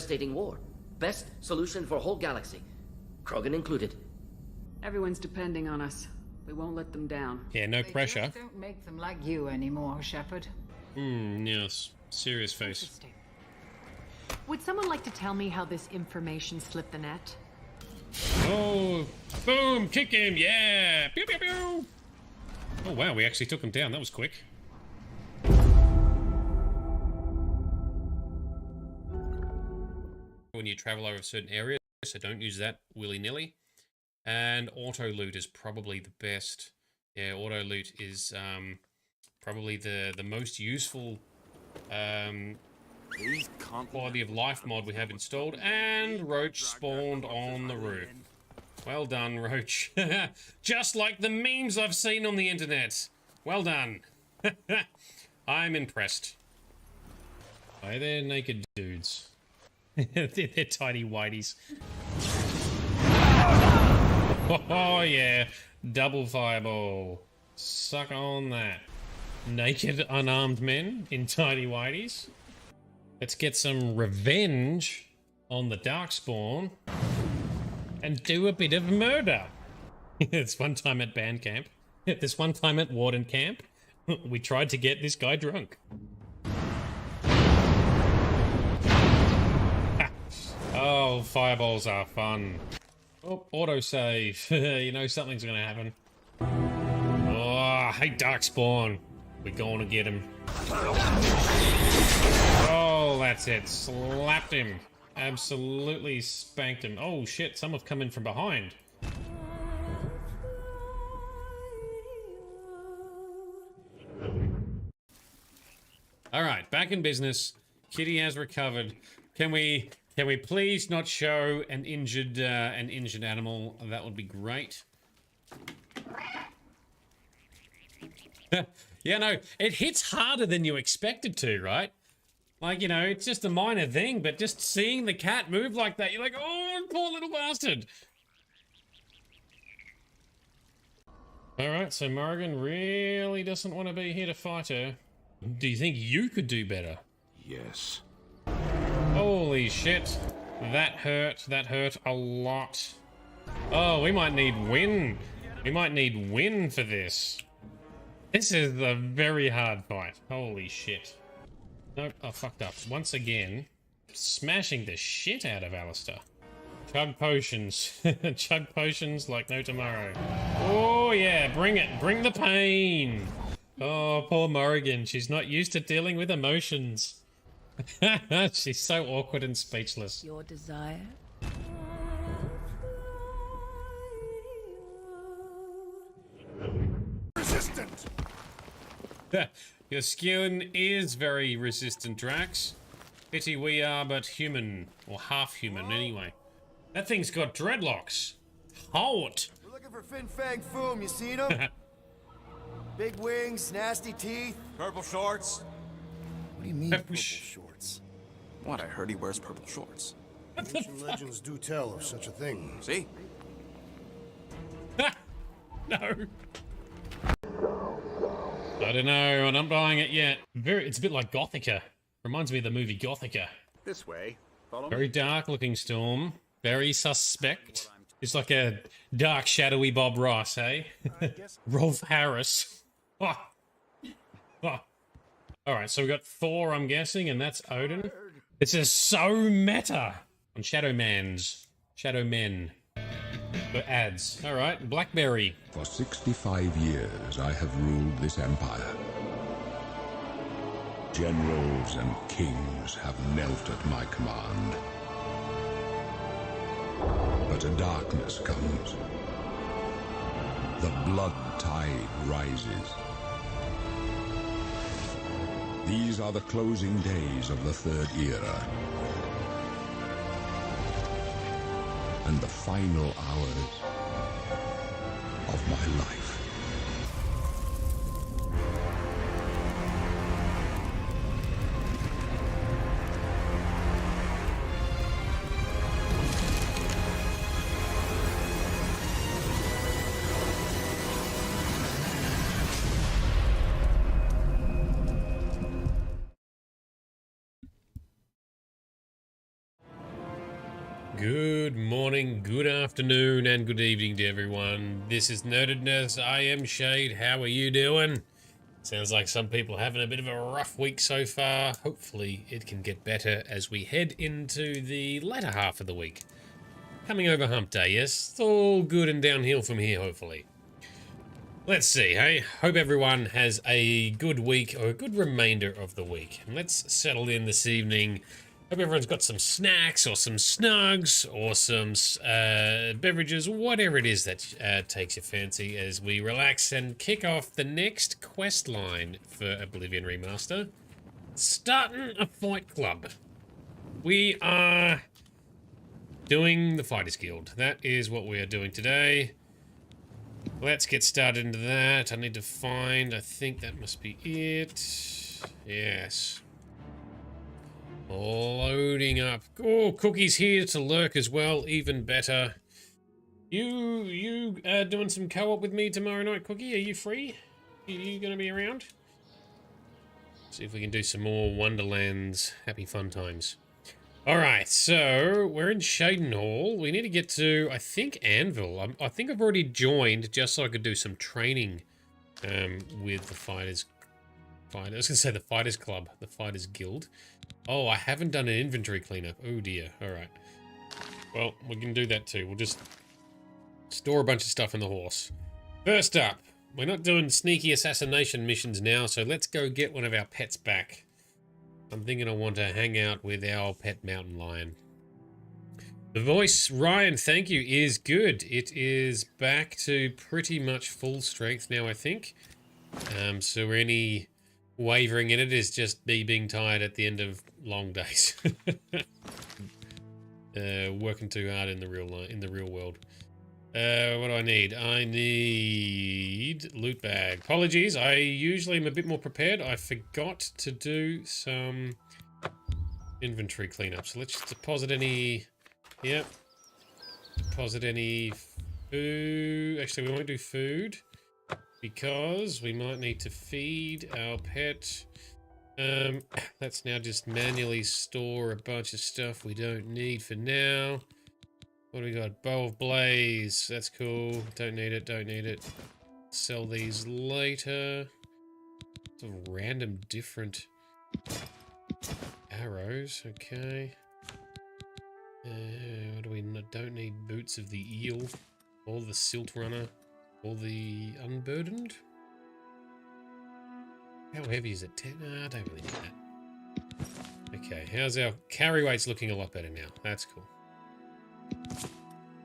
devastating war. Best solution for whole galaxy. Krogan included. Everyone's depending on us. We won't let them down. Yeah, no pressure. Just don't make them like you anymore, Shepard. Yes. Serious face. Interesting. Would someone like to tell me how this information slipped the net? Oh, boom, kick him, yeah! Pew, pew, pew. Oh wow, we actually took him down, that was quick. When you travel over a certain area, so don't use that willy-nilly. And auto loot is probably the best. Yeah, auto loot is probably the most useful quality of life mod we have installed. And Roach spawned on the roof. Well done, Roach. Just like the memes I've seen on the internet. Well done. I'm impressed. Hey, they're naked dudes. they're tiny whiteys. Oh yeah, double fireball. Suck on that. Naked, unarmed men in tiny whiteys. Let's get some revenge on the Darkspawn and do a bit of murder. It's one time at band camp. This one time at Warden camp, we tried to get this guy drunk. Oh, fireballs are fun. Oh, autosave. You know something's gonna happen. Oh, hey, Darkspawn. We're gonna get him. Oh, that's it. Slapped him. Absolutely spanked him. Oh, shit. Some have come in from behind. Alright, back in business. Kitty has recovered. Can we please not show an injured animal? That would be great. Yeah, no, it hits harder than you expected to, right? Like, you know, it's just a minor thing, but just seeing the cat move like that, you're like, oh, poor little bastard. Alright, so Morrigan really doesn't want to be here to fight her. Do you think you could do better? Yes. Holy shit. That hurt a lot. Oh, we might need Win. We might need Win for this. This is a very hard fight. Holy shit. Nope, I fucked up. Once again, smashing the shit out of Alistair. Chug potions. Chug potions like no tomorrow. Oh yeah, bring it. Bring the pain. Oh, poor Morrigan. She's not used to dealing with emotions. She's so awkward and speechless. Your desire. Resistant. Your skin is very resistant, Drax. Pity we are but human, or half human anyway. That thing's got dreadlocks. Hold. We're looking for Fin Fang Foom. You seen him? Big wings, nasty teeth. Purple shorts. What do you mean purple shorts? What? I heard he wears purple shorts. Ancient legends do tell of such a thing. See? No. I don't know, I'm not buying it yet. It's a bit like Gothica. Reminds me of the movie Gothica. This way. Follow Very dark looking storm. Very suspect. It's like a dark, shadowy Bob Ross, eh? Rolf Harris. Oh. Oh. Alright, so we got Thor, I'm guessing, and that's Odin. This is so meta on Shadow Men. The ads. Alright, Blackberry. For 65 years, I have ruled this empire. Generals and kings have knelt at my command. But a darkness comes. The blood tide rises. These are the closing days of the Third Era. And the final hours of my life. Good morning, good afternoon, and good evening to everyone. This is Nerdedness. I am Shade. How are you doing? Sounds like some people having a bit of a rough week so far. Hopefully it can get better as we head into the latter half of the week. Coming over hump day, yes? It's all good and downhill from here, hopefully. Let's see, hey? Hope everyone has a good week or a good remainder of the week. And let's settle in this evening. Hope everyone's got some snacks or some snugs or some beverages, whatever it is that takes your fancy as we relax and kick off the next quest line for Oblivion Remaster. Starting a fight club. We are doing the Fighters Guild. That is what we are doing today. Let's get started into that. I need to find, I think that must be it. Yes. Loading up. Oh, Cookie's here to lurk as well. Even better. You doing some co-op with me tomorrow night, Cookie? Are you free? Are you going to be around? See if we can do some more Wonderlands. Happy fun times. Alright, so we're in Shaden Hall. We need to get to, I think, Anvil. I think I've already joined just so I could do some training with the Fighters. I was going to say the Fighters Club, the Fighters Guild. Oh, I haven't done an inventory cleanup. Oh dear. Alright. Well, we can do that too. We'll just store a bunch of stuff in the horse. First up, we're not doing sneaky assassination missions now, so let's go get one of our pets back. I'm thinking I want to hang out with our pet mountain lion. The voice, Ryan, thank you, is good. It is back to pretty much full strength now, I think. So any wavering in it is just me being tired at the end of long days. Working too hard in the real world. What do I need? I need loot bag. Apologies, I usually am a bit more prepared. I forgot to do some inventory cleanup. So let's deposit any. Yep. Deposit any food. Actually, we won't do food because we might need to feed our pet. Let's now just manually store a bunch of stuff we don't need for now. What do we got? Bow of Blaze. That's cool. Don't need it. Don't need it. Sell these later. It's a random different arrows. Okay. What do we don't need? Boots of the Eel. All the Silt Runner. All the Unburdened. How heavy is it? 10? I don't really need that. Okay. How's our carry weight's looking a lot better now. That's cool.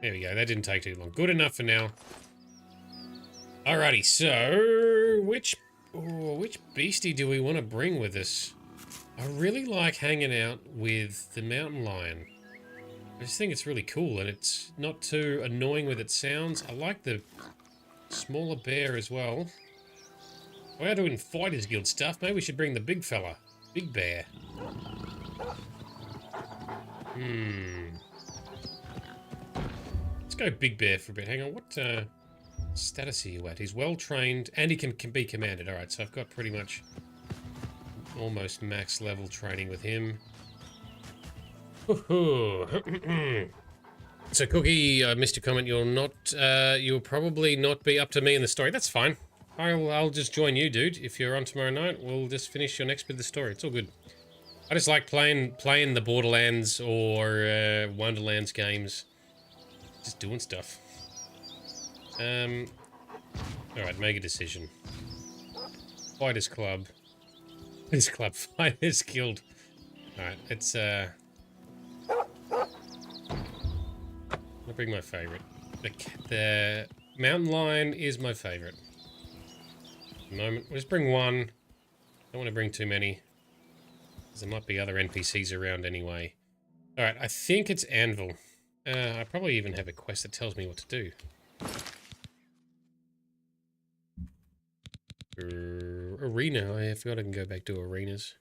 There we go, that didn't take too long. Good enough for now. Alrighty, so which beastie do we want to bring with us? I really like hanging out with the mountain lion. I just think it's really cool and it's not too annoying with its sounds. I like the smaller bear as well. We are doing Fighters Guild stuff. Maybe we should bring the big fella. Big bear. Let's go Big Bear for a bit. Hang on, what status are you at? He's well trained and he can be commanded. Alright, so I've got pretty much almost max level training with him. So Cookie, I missed your comment. You'll probably not be up to me in the story. That's fine. I'll just join you, dude. If you're on tomorrow night, we'll just finish your next bit of the story. It's all good. I just like playing the Borderlands or Wonderlands games. Just doing stuff. Alright, make a decision. Fighters Club. Fighters Club. Fighters Guild. Alright, let's I'll bring my favourite. The mountain lion is my favourite. At the moment. We'll just bring one. Don't want to bring too many. Because there might be other NPCs around anyway. Alright, I think it's Anvil. I probably even have a quest that tells me what to do. Arena. I forgot I can go back to arenas.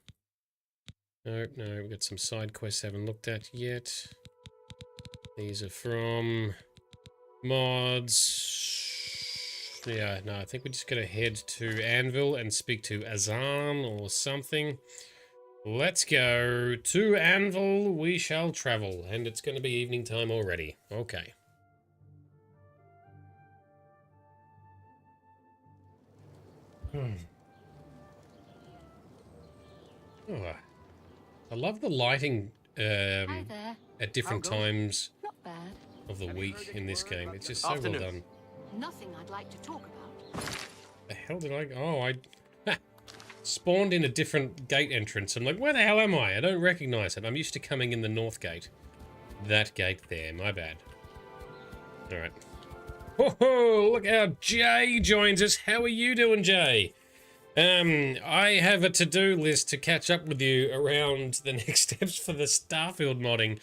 No, we've got some side quests I haven't looked at yet. These are from mods. Yeah, no, I think we're just going to head to Anvil and speak to Azan or something. Let's go to Anvil. We shall travel, and it's going to be evening time already. Okay. Oh, I love the lighting at different times of the week in this game. It's just so well done. Nothing I'd like to talk about. The hell did I... Oh, I spawned in a different gate entrance. I'm like, where the hell am I? I don't recognize it. I'm used to coming in the north gate. That gate there. My bad. All right. Whoa, look how Jay joins us. How are you doing, Jay? I have a to-do list to catch up with you around the next steps for the Starfield modding.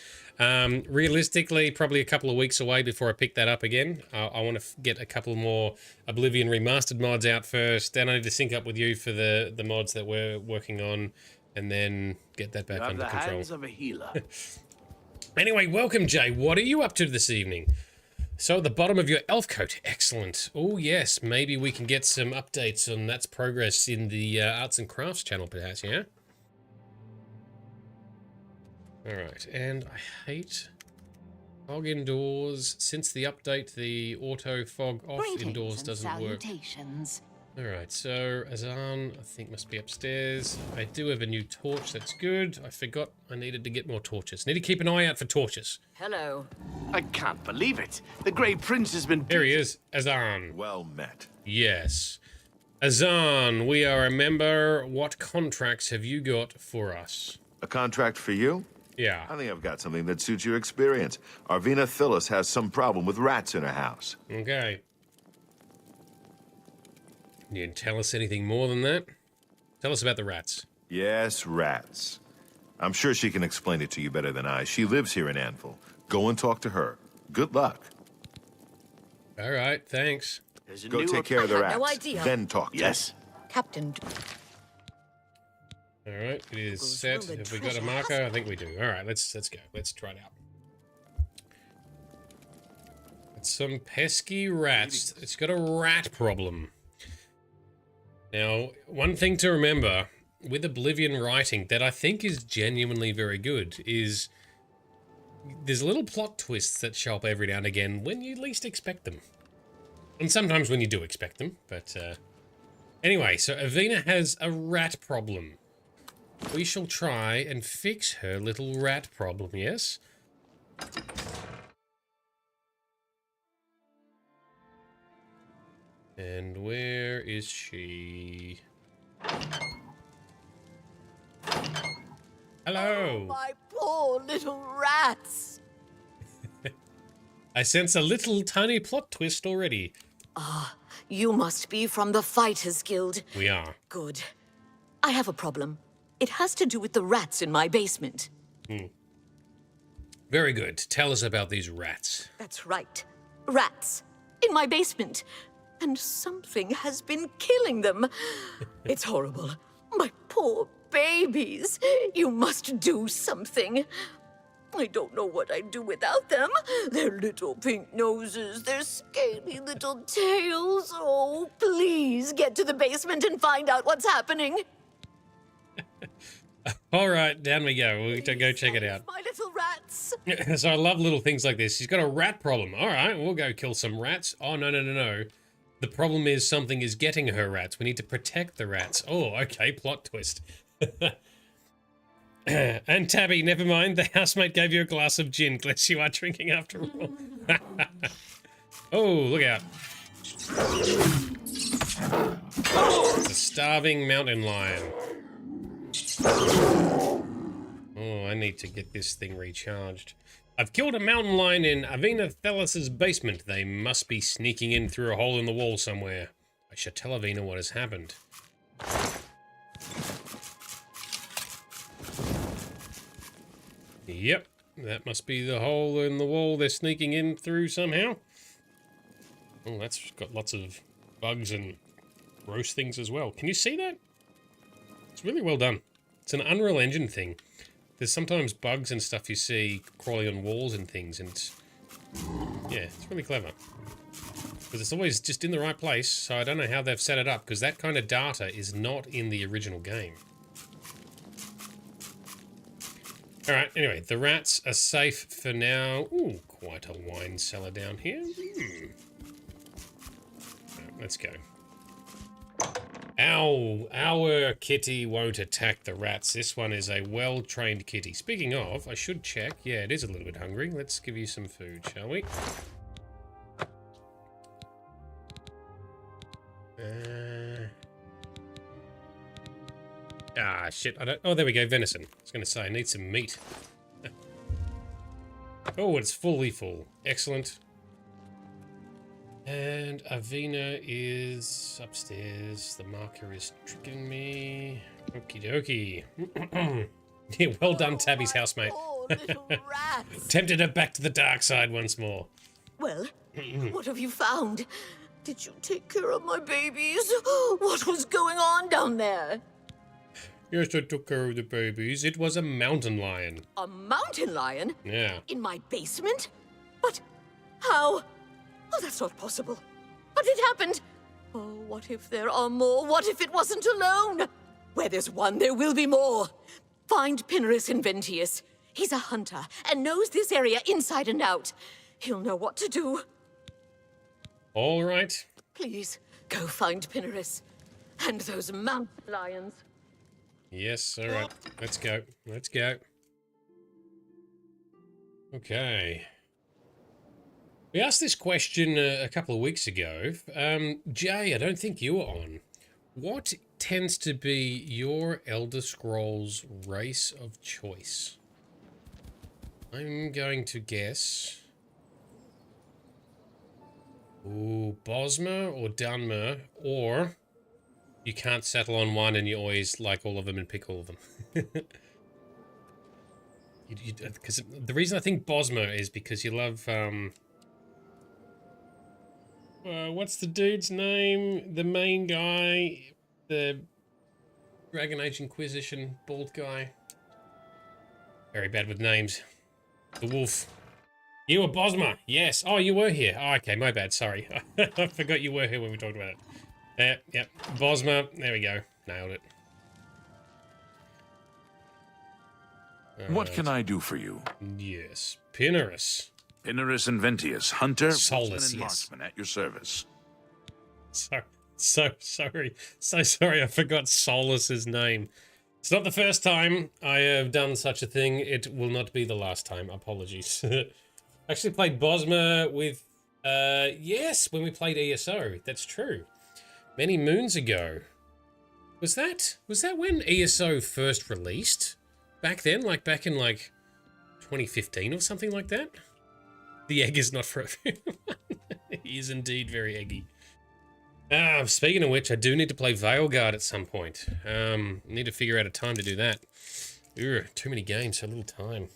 Realistically, probably a couple of weeks away before I pick that up again. I want to get a couple more Oblivion Remastered mods out first. Then I need to sync up with you for the mods that we're working on, and then get that back under control. Hands of a healer. Anyway, welcome, Jay. What are you up to this evening? So at the bottom of your elf coat. Excellent. Oh, yes. Maybe we can get some updates on that's progress in the Arts and Crafts channel, perhaps, yeah? Alright, and I hate fog indoors. Since the update, the auto fog off indoors doesn't work. Alright, so Azan, I think, must be upstairs. I do have a new torch, that's good. I forgot I needed to get more torches. Need to keep an eye out for torches. Hello. I can't believe it. The Grey Prince has been... There he is, Azan. Well met. Yes. Azan, we are a member. What contracts have you got for us? A contract for you? Yeah. I think I've got something that suits your experience. Arvina Phyllis has some problem with rats in her house. Okay. Can you tell us anything more than that? Tell us about the rats. Yes, rats. I'm sure she can explain it to you better than I. She lives here in Anvil. Go and talk to her. Good luck. All right, thanks. Go take care of the rats. No idea. Then talk to Yes. Captain. All right, it is set. Have we got a marker? I think we do. All right, let's go. Let's try it out. It's some pesky rats. It's got a rat problem. Now, one thing to remember with Oblivion writing that I think is genuinely very good is there's little plot twists that show up every now and again when you least expect them. And sometimes when you do expect them, but anyway, so Avina has a rat problem. We shall try and fix her little rat problem, yes? And where is she? Hello! Oh, my poor little rats! I sense a little tiny plot twist already. You must be from the Fighters Guild. We are. Good. I have a problem. It has to do with the rats in my basement. Very good. Tell us about these rats. That's right. Rats. In my basement. And something has been killing them. It's horrible. My poor babies. You must do something. I don't know what I'd do without them. Their little pink noses, their scaly little tails. Oh, please get to the basement and find out what's happening. All right, down we go. We'll go check it out. My little rats. So I love little things like this. She's got a rat problem. All right, we'll go kill some rats. Oh, no. The problem is something is getting her rats. We need to protect the rats. Oh, okay, plot twist. And Tabby, never mind. The housemate gave you a glass of gin. Bless you are drinking after all. Oh, look out. It's a starving mountain lion. Oh, I need to get this thing recharged. I've killed a mountain lion in Avina Thelis's basement. They must be sneaking in through a hole in the wall somewhere. I should tell Avina what has happened. Yep, that must be the hole in the wall they're sneaking in through somehow. Oh, that's got lots of bugs and gross things as well. Can you see that? It's really well done. It's an Unreal Engine thing. There's sometimes bugs and stuff you see crawling on walls and things, and yeah, it's really clever. Because it's always just in the right place, so I don't know how they've set it up, because that kind of data is not in the original game. Alright, anyway, the rats are safe for now. Ooh, quite a wine cellar down here. Right, let's go. Our kitty won't attack the rats. This one is a well-trained kitty. Speaking of, I should check. Yeah, it is a little bit hungry. Let's give you some food, shall we? Shit. I don't... Oh, there we go. Venison. I was going to say, I need some meat. Oh, it's fully full. Excellent. And Avina is upstairs. The marker is tricking me. Okie dokie. Yeah, well done, Tabby's housemate. Oh, little rats. Tempted her back to the dark side once more. Well, what have you found? Did you take care of my babies? What was going on down there? Yes, I took care of the babies. It was a mountain lion. A mountain lion? Yeah. In my basement? But how? Oh, that's not possible. But it happened. Oh, what if there are more? What if it wasn't alone? Where there's one, there will be more. Find Pinnerus Inventius. He's a hunter and knows this area inside and out. He'll know what to do. All right. Please, go find Pinnerus. And those mountain lions. Yes, all right. Let's go. Let's go. Okay. We asked this question a couple of weeks ago. Jay, I don't think you were on. What tends to be your Elder Scrolls race of choice? I'm going to guess... Ooh, Bosmer or Dunmer, or you can't settle on one and you always like all of them and pick all of them. Because the reason I think Bosmer is because you love... what's the dude's name? The main guy, the Dragon Age Inquisition bald guy. Very bad with names. The wolf. You were Bosmer, yes. Oh, you were here. Oh, okay, my bad, sorry. I forgot you were here when we talked about it. Yep, Bosmer, there we go. Nailed it. What can I do for you? Yes, Pinnerus. Pinnerus Inventius, hunter, Solus, and yes. marksman at your service. So sorry. So sorry I forgot Solus's name. It's not the first time I have done such a thing. It will not be the last time. Apologies. Actually played Bosmer with, yes, when we played ESO. That's true. Many moons ago. Was that when ESO first released? Back then? Like back in like 2015 or something like that? The egg is not for everyone. He is indeed very eggy. Speaking of which, I do need to play Veilguard at some point. Need to figure out a time to do that. Too many games, so little time.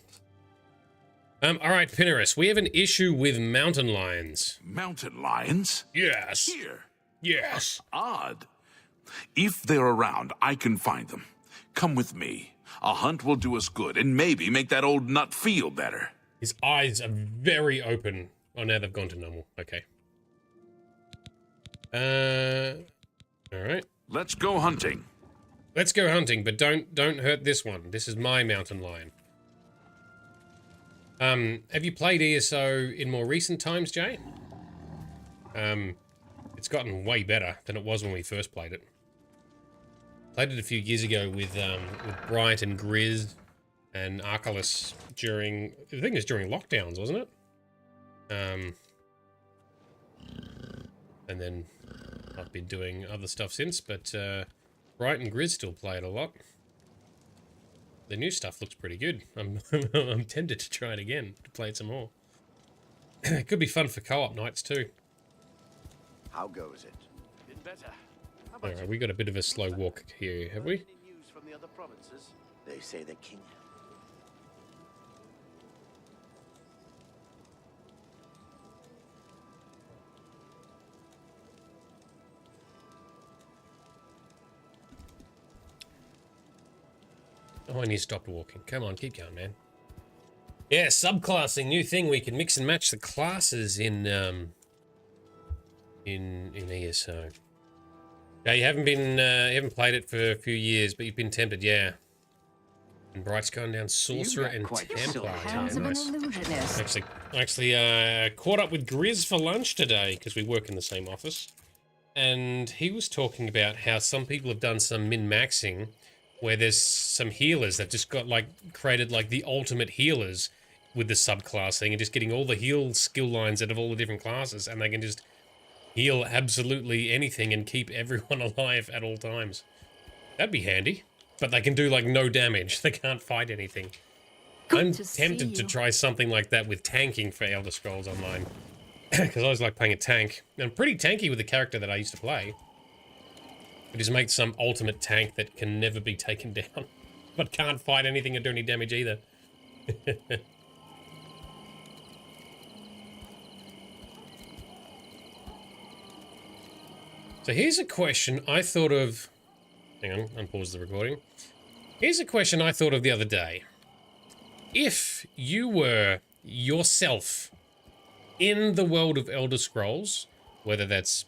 Alright, Pinnerus, we have an issue with mountain lions. Mountain lions? Yes. Here? Yes. Odd. If they're around, I can find them. Come with me. A hunt will do us good, and maybe make that old nut feel better. His eyes are very open. Oh, now they've gone to normal. Okay. Alright. Let's go hunting. Let's go hunting, but don't hurt this one. This is my mountain lion. Have you played ESO in more recent times, Jay? It's gotten way better than it was when we first played it. Played it a few years ago with Bryant and Grizz and Archelaus during... I think it was during lockdowns, wasn't it? And then I've been doing other stuff since, but Bryant and Grizz still play it a lot. The new stuff looks pretty good. I'm tempted to try it again, to play it some more. It could be fun for co-op nights too. How goes it? Been better. Alright, we got a bit of a slow walk here, have we? Any news from the other provinces? They say the king. Oh, and you stopped walking. Come on, keep going, man. Yeah, subclassing, new thing. We can mix and match the classes in ESO. Yeah, you haven't played it for a few years, but you've been tempted, yeah. And Bright's gone down Sorcerer and Templar. Hands of an Nice. illusionist. Actually, caught up with Grizz for lunch today because we work in the same office, and he was talking about how some people have done some min-maxing where there's some healers that just got created the ultimate healers with the subclass thing and just getting all the heal skill lines out of all the different classes, and they can just heal absolutely anything and keep everyone alive at all times. That'd be handy. But they can do no damage. They can't fight anything. I'm tempted to try something like that with tanking for Elder Scrolls Online. Because I always like playing a tank. I'm pretty tanky with the character that I used to play. I just make some ultimate tank that can never be taken down. But can't fight anything or do any damage either. So here's a question I thought of... Hang on, unpause the recording. Here's a question I thought of the other day. If you were yourself in the world of Elder Scrolls, whether that's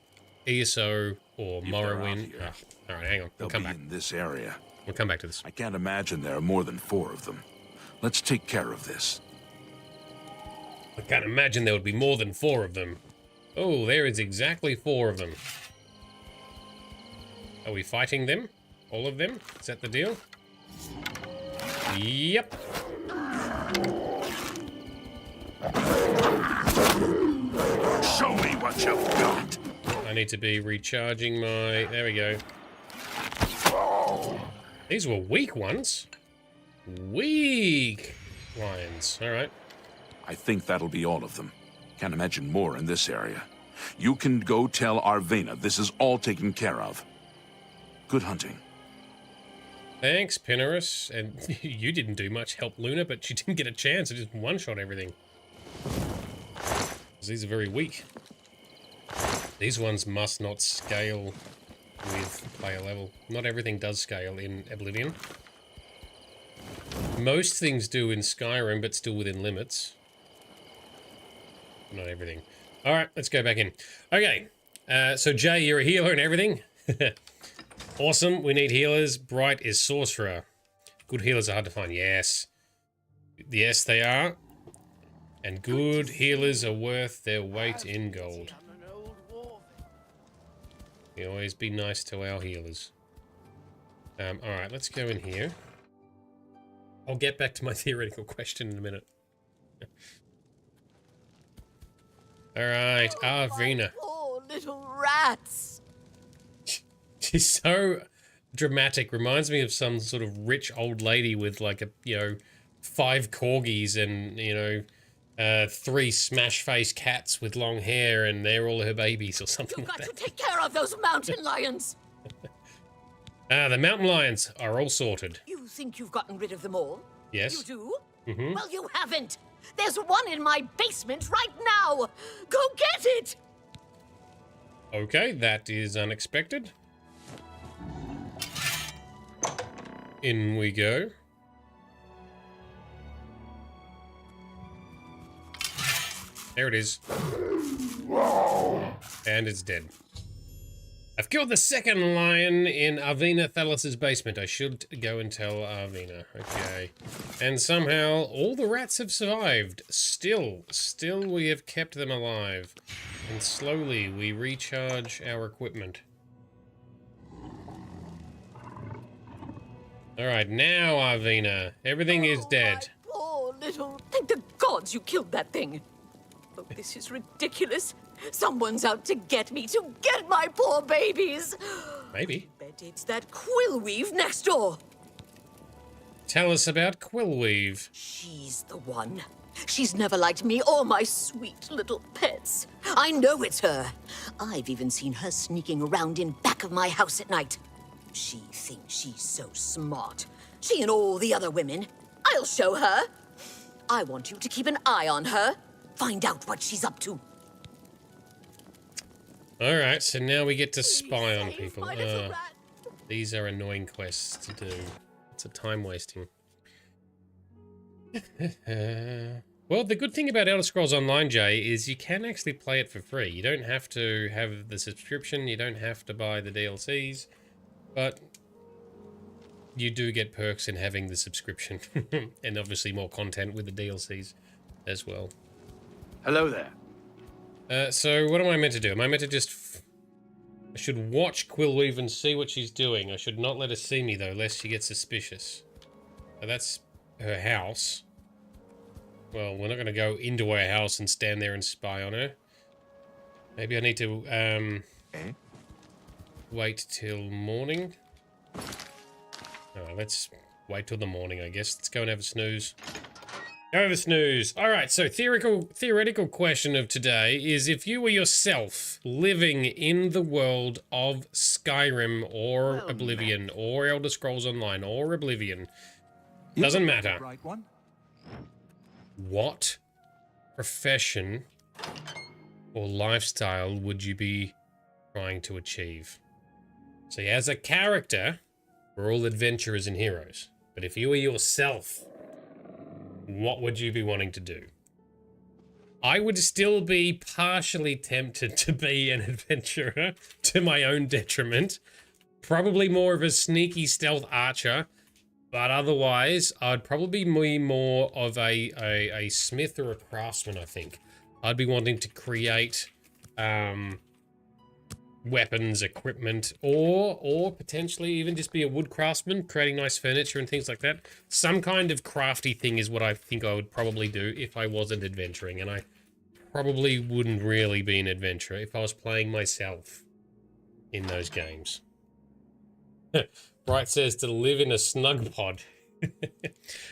ESO or Morrowind... Oh, alright, hang on. We'll come back. In this area. We'll come back to this. I can't imagine there are more than 4 of them. Let's take care of this. I can't imagine there would be more than 4 of them. Oh, there is exactly 4 of them. Are we fighting them? All of them? Is that the deal? Yep. Show me what you've got. I need to be recharging my... There we go. These were weak ones. Weak lions. All right. I think that'll be all of them. Can't imagine more in this area. You can go tell Arvena this is all taken care of. Good hunting. Thanks, Pinarus. And you didn't do much help Luna, but she didn't get a chance to just one-shot everything. These are very weak. These ones must not scale with player level. Not everything does scale in Oblivion. Most things do in Skyrim, but still within limits. Not everything. Alright, let's go back in. Okay, so Jay, you're a healer and everything. Awesome, we need healers. Bright is sorcerer. Good healers are hard to find. Yes. Yes, they are. And good healers are worth their weight in gold. We always be nice to our healers. Alright, let's go in here. I'll get back to my theoretical question in a minute. Alright, Arvena. Poor little rats. She's so dramatic. Reminds me of some sort of rich old lady with 5 corgis and, 3 smash-faced cats with long hair, and they're all her babies or something You've like got that. to take care of those mountain lions. The mountain lions are all sorted. You think you've gotten rid of them all? Yes. You do? Mm-hmm. Well, you haven't. There's one in my basement right now. Go get it. Okay, that is unexpected. In we go. There it is. And it's dead. I've killed the second lion in Arvena Thalas's basement. I should go and tell Arvena. Okay. And somehow all the rats have survived. Still we have kept them alive. And slowly we recharge our equipment. Alright, now Arvena. Everything is dead. My poor little... Thank the gods you killed that thing. Oh, this is ridiculous. Someone's out to get me, to get my poor babies. Maybe. I bet it's that Quillweave next door. Tell us about Quillweave. She's the one. She's never liked me or my sweet little pets. I know it's her. I've even seen her sneaking around in back of my house at night. She thinks she's so smart. She and all the other women. I'll show her. I want you to keep an eye on her. Find out what she's up to. Alright, so now we get to spy on Save people. my little rat. These are annoying quests to do. It's a time wasting. Well, the good thing about Elder Scrolls Online, Jay, is you can actually play it for free. You don't have to have the subscription, you don't have to buy the DLCs, but you do get perks in having the subscription. And obviously more content with the DLCs as well. Hello there. So what am I meant to do? Am I meant to just... I should watch Quillweave and see what she's doing. I should not let her see me, though, lest she gets suspicious. So that's her house. Well, we're not going to go into her house and stand there and spy on her. Maybe I need to, wait till morning. Oh, let's wait till the morning, I guess. Let's go and have a snooze. Go have a snooze. All right, so theoretical question of today is, if you were yourself living in the world of Skyrim or Oblivion or Elder Scrolls Online or Oblivion, doesn't matter. Right one. What profession or lifestyle would you be trying to achieve? See, as a character, we're all adventurers and heroes. But if you were yourself, what would you be wanting to do? I would still be partially tempted to be an adventurer to my own detriment. Probably more of a sneaky stealth archer. But otherwise, I'd probably be more of a smith or a craftsman, I think. I'd be wanting to create weapons, equipment, or potentially even just be a wood craftsman, creating nice furniture and things like that. Some kind of crafty thing is what I think I would probably do if I wasn't adventuring, and I probably wouldn't really be an adventurer if I was playing myself in those games. Bright says to live in a snug pod.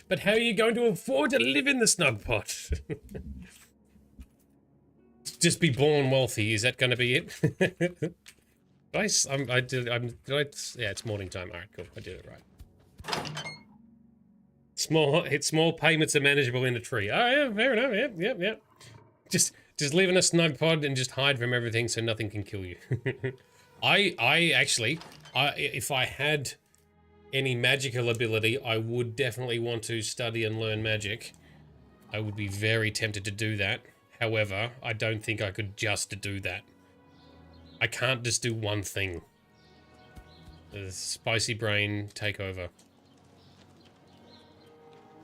But how are you going to afford to live in the snug pod? Just be born wealthy, is that going to be it? Yeah, it's morning time. All right, cool. I did it right. Small payments are manageable in a tree. Oh, yeah, fair enough. Yep. Just live in a snug pod and just hide from everything so nothing can kill you. If I had any magical ability, I would definitely want to study and learn magic. I would be very tempted to do that. However, I don't think I could just do that. I can't just do one thing. The spicy brain take over.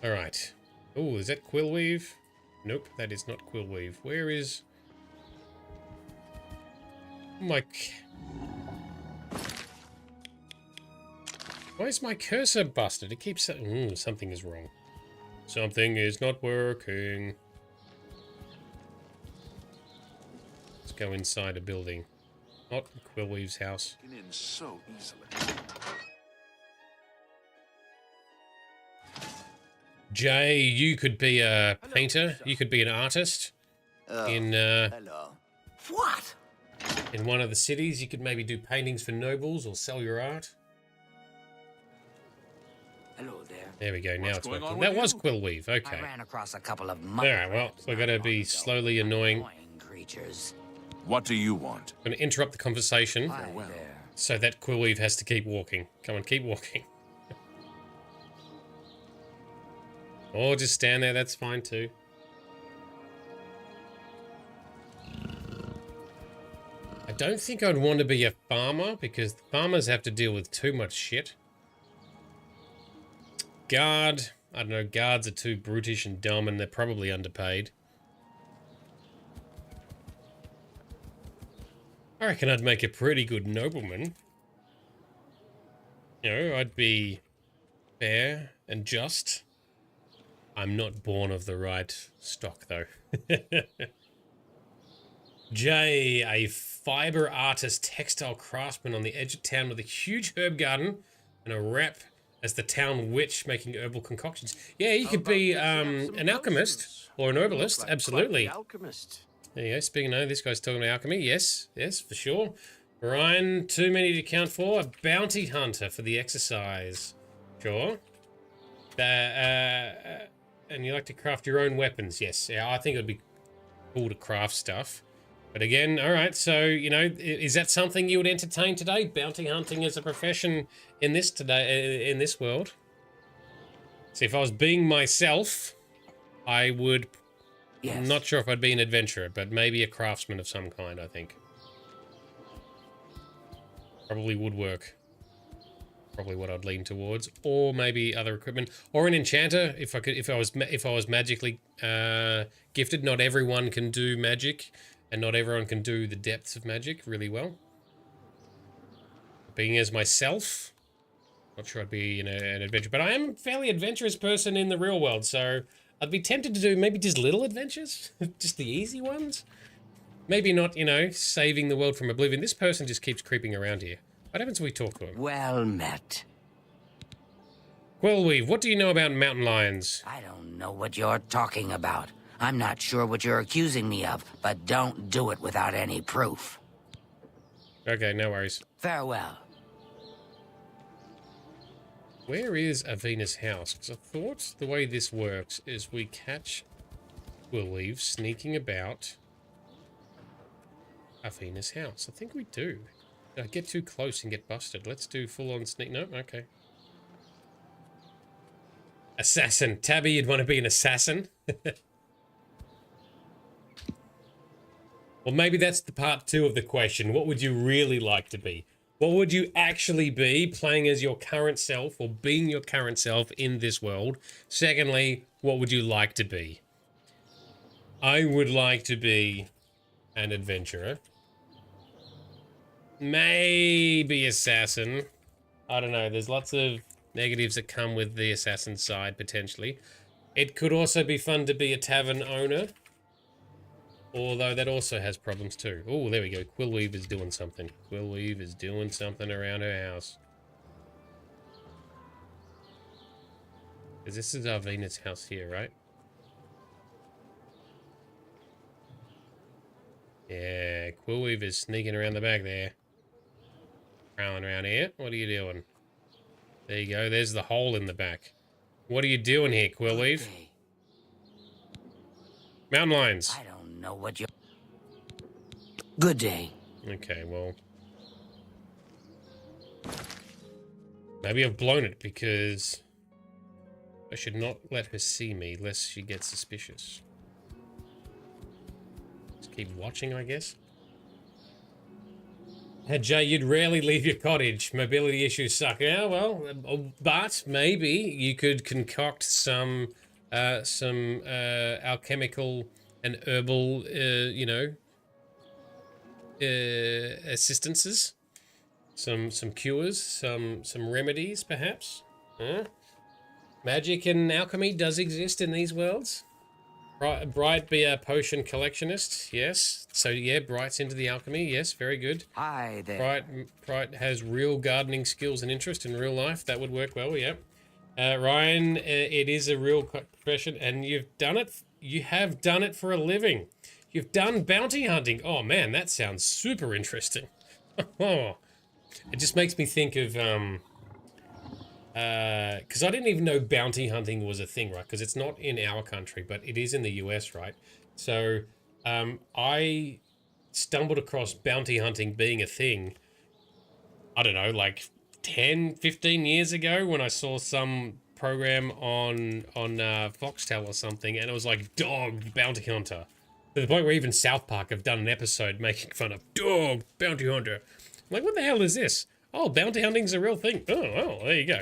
Alright. Oh, is that Quillweave? Nope, that is not Quillweave. Where is... Why is my cursor busted? It keeps saying... something is wrong. Something is not working. Let's go inside a building. Not Quillweave's house. Get in so easily. Jay, you could be a painter. You could be an artist. Hello. What? In one of the cities, you could maybe do paintings for nobles or sell your art. Hello there. There we go. Now it's working. That was Quillweave. Okay. I ran across a couple of Alright, well, we're going to be slowly annoying creatures. What do you want? I'm going to interrupt the conversation so that Quillweave has to keep walking. Come on, keep walking. Or just stand there, that's fine too. I don't think I'd want to be a farmer because farmers have to deal with too much shit. Guard, I don't know, guards are too brutish and dumb and they're probably underpaid. I reckon I'd make a pretty good nobleman. You know, I'd be fair and just. I'm not born of the right stock, though. Jay, a fiber artist, textile craftsman on the edge of town with a huge herb garden and a rep as the town witch making herbal concoctions. Yeah, you could be an alchemist or an herbalist, absolutely. Alchemist. There you go. Speaking of, this guy's talking about alchemy. Yes, for sure. Ryan, too many to count for. A bounty hunter for the exercise. Sure. And you like to craft your own weapons. Yes. Yeah, I think it would be cool to craft stuff. But again, all right. So, you know, is that something you would entertain today? Bounty hunting as a profession in this world? See, if I was being myself, I would... Yes. I'm not sure if I'd be an adventurer, but maybe a craftsman of some kind, I think. Probably would work. Probably what I'd lean towards, or maybe other equipment, or an enchanter if I was magically gifted. Not everyone can do magic, and not everyone can do the depths of magic really well. Being as myself, not sure I'd be an adventure, but I am a fairly adventurous person in the real world, so I'd be tempted to do maybe just little adventures, just the easy ones. Maybe not, you know, saving the world from oblivion. This person just keeps creeping around here. What happens when we talk to him? Well met. Quillweave, what do you know about mountain lions? I don't know what you're talking about. I'm not sure what you're accusing me of, but don't do it without any proof. Okay, no worries. Farewell. Where is Avena's house? Because I thought the way this works is we catch Quillweave sneaking about Avena's house. I think we do. Get too close and get busted. Let's do full-on sneak. No, okay. Assassin. Tabby, you'd want to be an assassin? Well, maybe that's the part 2 of the question. What would you really like to be? What would you actually be playing as your current self or being your current self in this world? Secondly, what would you like to be? I would like to be an adventurer. Maybe assassin. I don't know. There's lots of negatives that come with the assassin side, potentially. It could also be fun to be a tavern owner. Although that also has problems too. Oh, there we go. Quillweave is doing something. Quillweave is doing something around her house. Because this is Arvena's house here, right? Yeah, Quillweave is sneaking around the back there. Prowling around here. What are you doing? There you go. There's the hole in the back. What are you doing here, Quillweave? Mountain lions. I don't know what you're... Good day. Okay, well... maybe I've blown it because I should not let her see me lest she gets suspicious. Just keep watching, I guess. Hey, Jay, you'd rarely leave your cottage. Mobility issues suck. Yeah, well, but maybe you could concoct some alchemical and herbal, you know, assistances, some cures, some remedies, perhaps. Huh? Magic and alchemy does exist in these worlds. Bright be a potion collectionist, yes. So yeah, Bright's into the alchemy, yes, very good. Hi there. Bright has real gardening skills and interest in real life. That would work well, yep. Ryan, it is a real profession, and you've done it. You have done it for a living. You've done bounty hunting. Oh man, that sounds super interesting. It just makes me think of because I didn't even know bounty hunting was a thing, right? Because it's not in our country, but it is in the US, right? So I stumbled across bounty hunting being a thing, I don't know, like 10, 15 years ago when I saw some program on Foxtel or something, and it was like dog bounty hunter. To the point where even South Park have done an episode making fun of dog bounty hunter. I'm like, what the hell is this? Oh, bounty hunting's a real thing. Oh, well, there you go.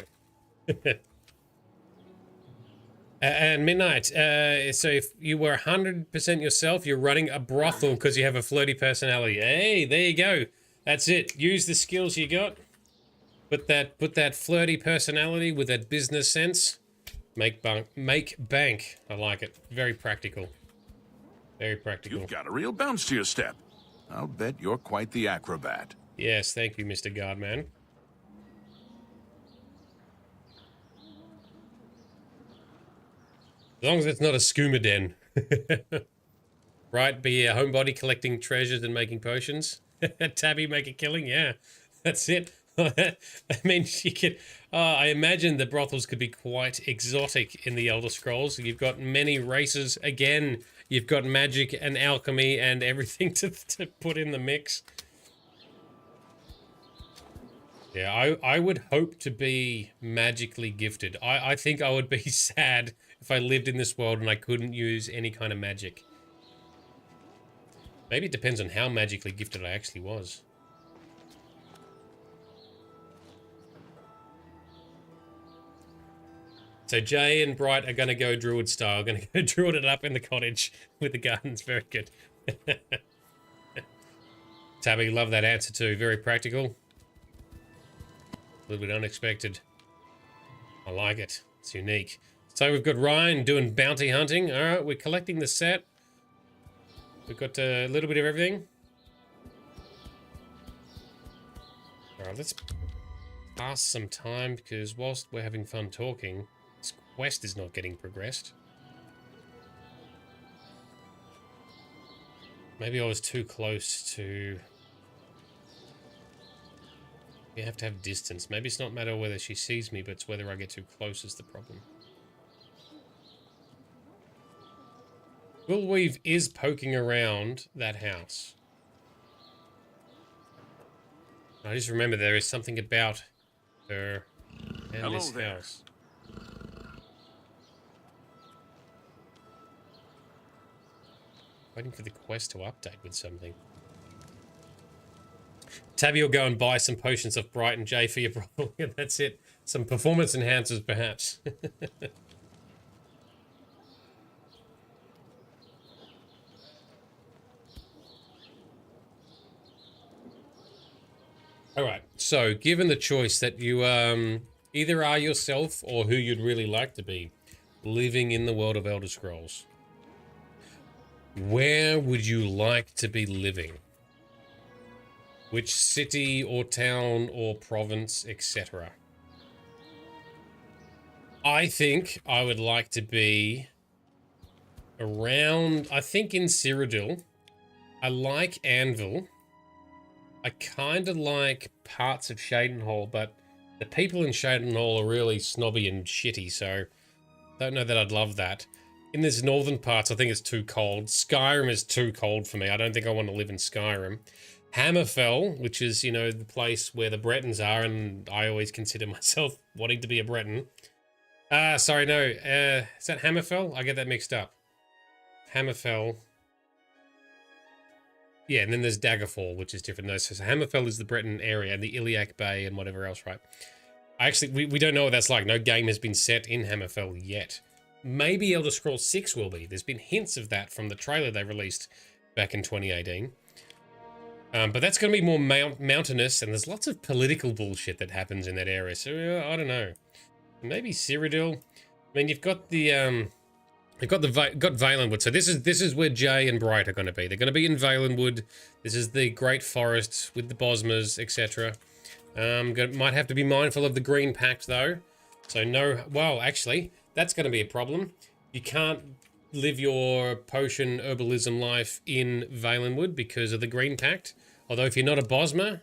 And Midnight, so if you were 100% yourself, you're running a brothel because you have a flirty personality. Hey, there you go. That's it. Use the skills you got. Put that flirty personality with that business sense. Make bank. I like it. Very practical. Very practical. You've got a real bounce to your step. I'll bet you're quite the acrobat. Yes, thank you, Mr. Guardman. As long as it's not a skooma den. Right, be a homebody collecting treasures and making potions. Tabby make a killing, yeah. That's it. I mean, she could... I imagine the brothels could be quite exotic in the Elder Scrolls. You've got many races. Again, you've got magic and alchemy and everything to put in the mix. Yeah, I would hope to be magically gifted. I think I would be sad if I lived in this world and I couldn't use any kind of magic. Maybe it depends on how magically gifted I actually was. So Jay and Bright are going to go druid style. Going to go druid it up in the cottage with the gardens. Very good. Tabby, love that answer too. Very practical. A little bit unexpected. I like it. It's unique. So we've got Ryan doing bounty hunting. All right, we're collecting the set. We've got a little bit of everything. All right, let's pass some time because whilst we're having fun talking, this quest is not getting progressed. Maybe I was too close to... You have to have distance. Maybe it's not matter whether she sees me, but it's whether I get too close is the problem. Willweave is poking around that house. I just remember there is something about her and this house. Waiting for the quest to update with something. Tabby will go and buy some potions of Bright and Jay for your problem. That's it. Some performance enhancers, perhaps. Alright, so given the choice that you either are yourself or who you'd really like to be, living in the world of Elder Scrolls, where would you like to be living? Which city or town or province, etc.? I think I would like to be around, I think in Cyrodiil. I like Anvil. I kind of like parts of Shadenhall, but the people in Shadenhall are really snobby and shitty, so don't know that I'd love that. In these northern parts, I think it's too cold. Skyrim is too cold for me. I don't think I want to live in Skyrim. Hammerfell, which is, you know, the place where the Bretons are, and I always consider myself wanting to be a Breton. Sorry, no. Is that Hammerfell? I get that mixed up. Hammerfell. Yeah, and then there's Daggerfall, which is different. No, so Hammerfell is the Breton area, and the Iliac Bay and whatever else, right? Actually, we don't know what that's like. No game has been set in Hammerfell yet. Maybe Elder Scrolls 6 will be. There's been hints of that from the trailer they released back in 2018. But that's going to be more mountainous, and there's lots of political bullshit that happens in that area. So, I don't know. Maybe Cyrodiil. I mean, you've got the... You've got Valenwood. So this is where Jay and Bright are going to be. They're going to be in Valenwood. This is the Great Forest with the Bosmas, etc. Might have to be mindful of the Green Pact, though. So no... Well, actually, that's going to be a problem. You can't live your potion herbalism life in Valenwood because of the Green Pact. Although if you're not a Bosma,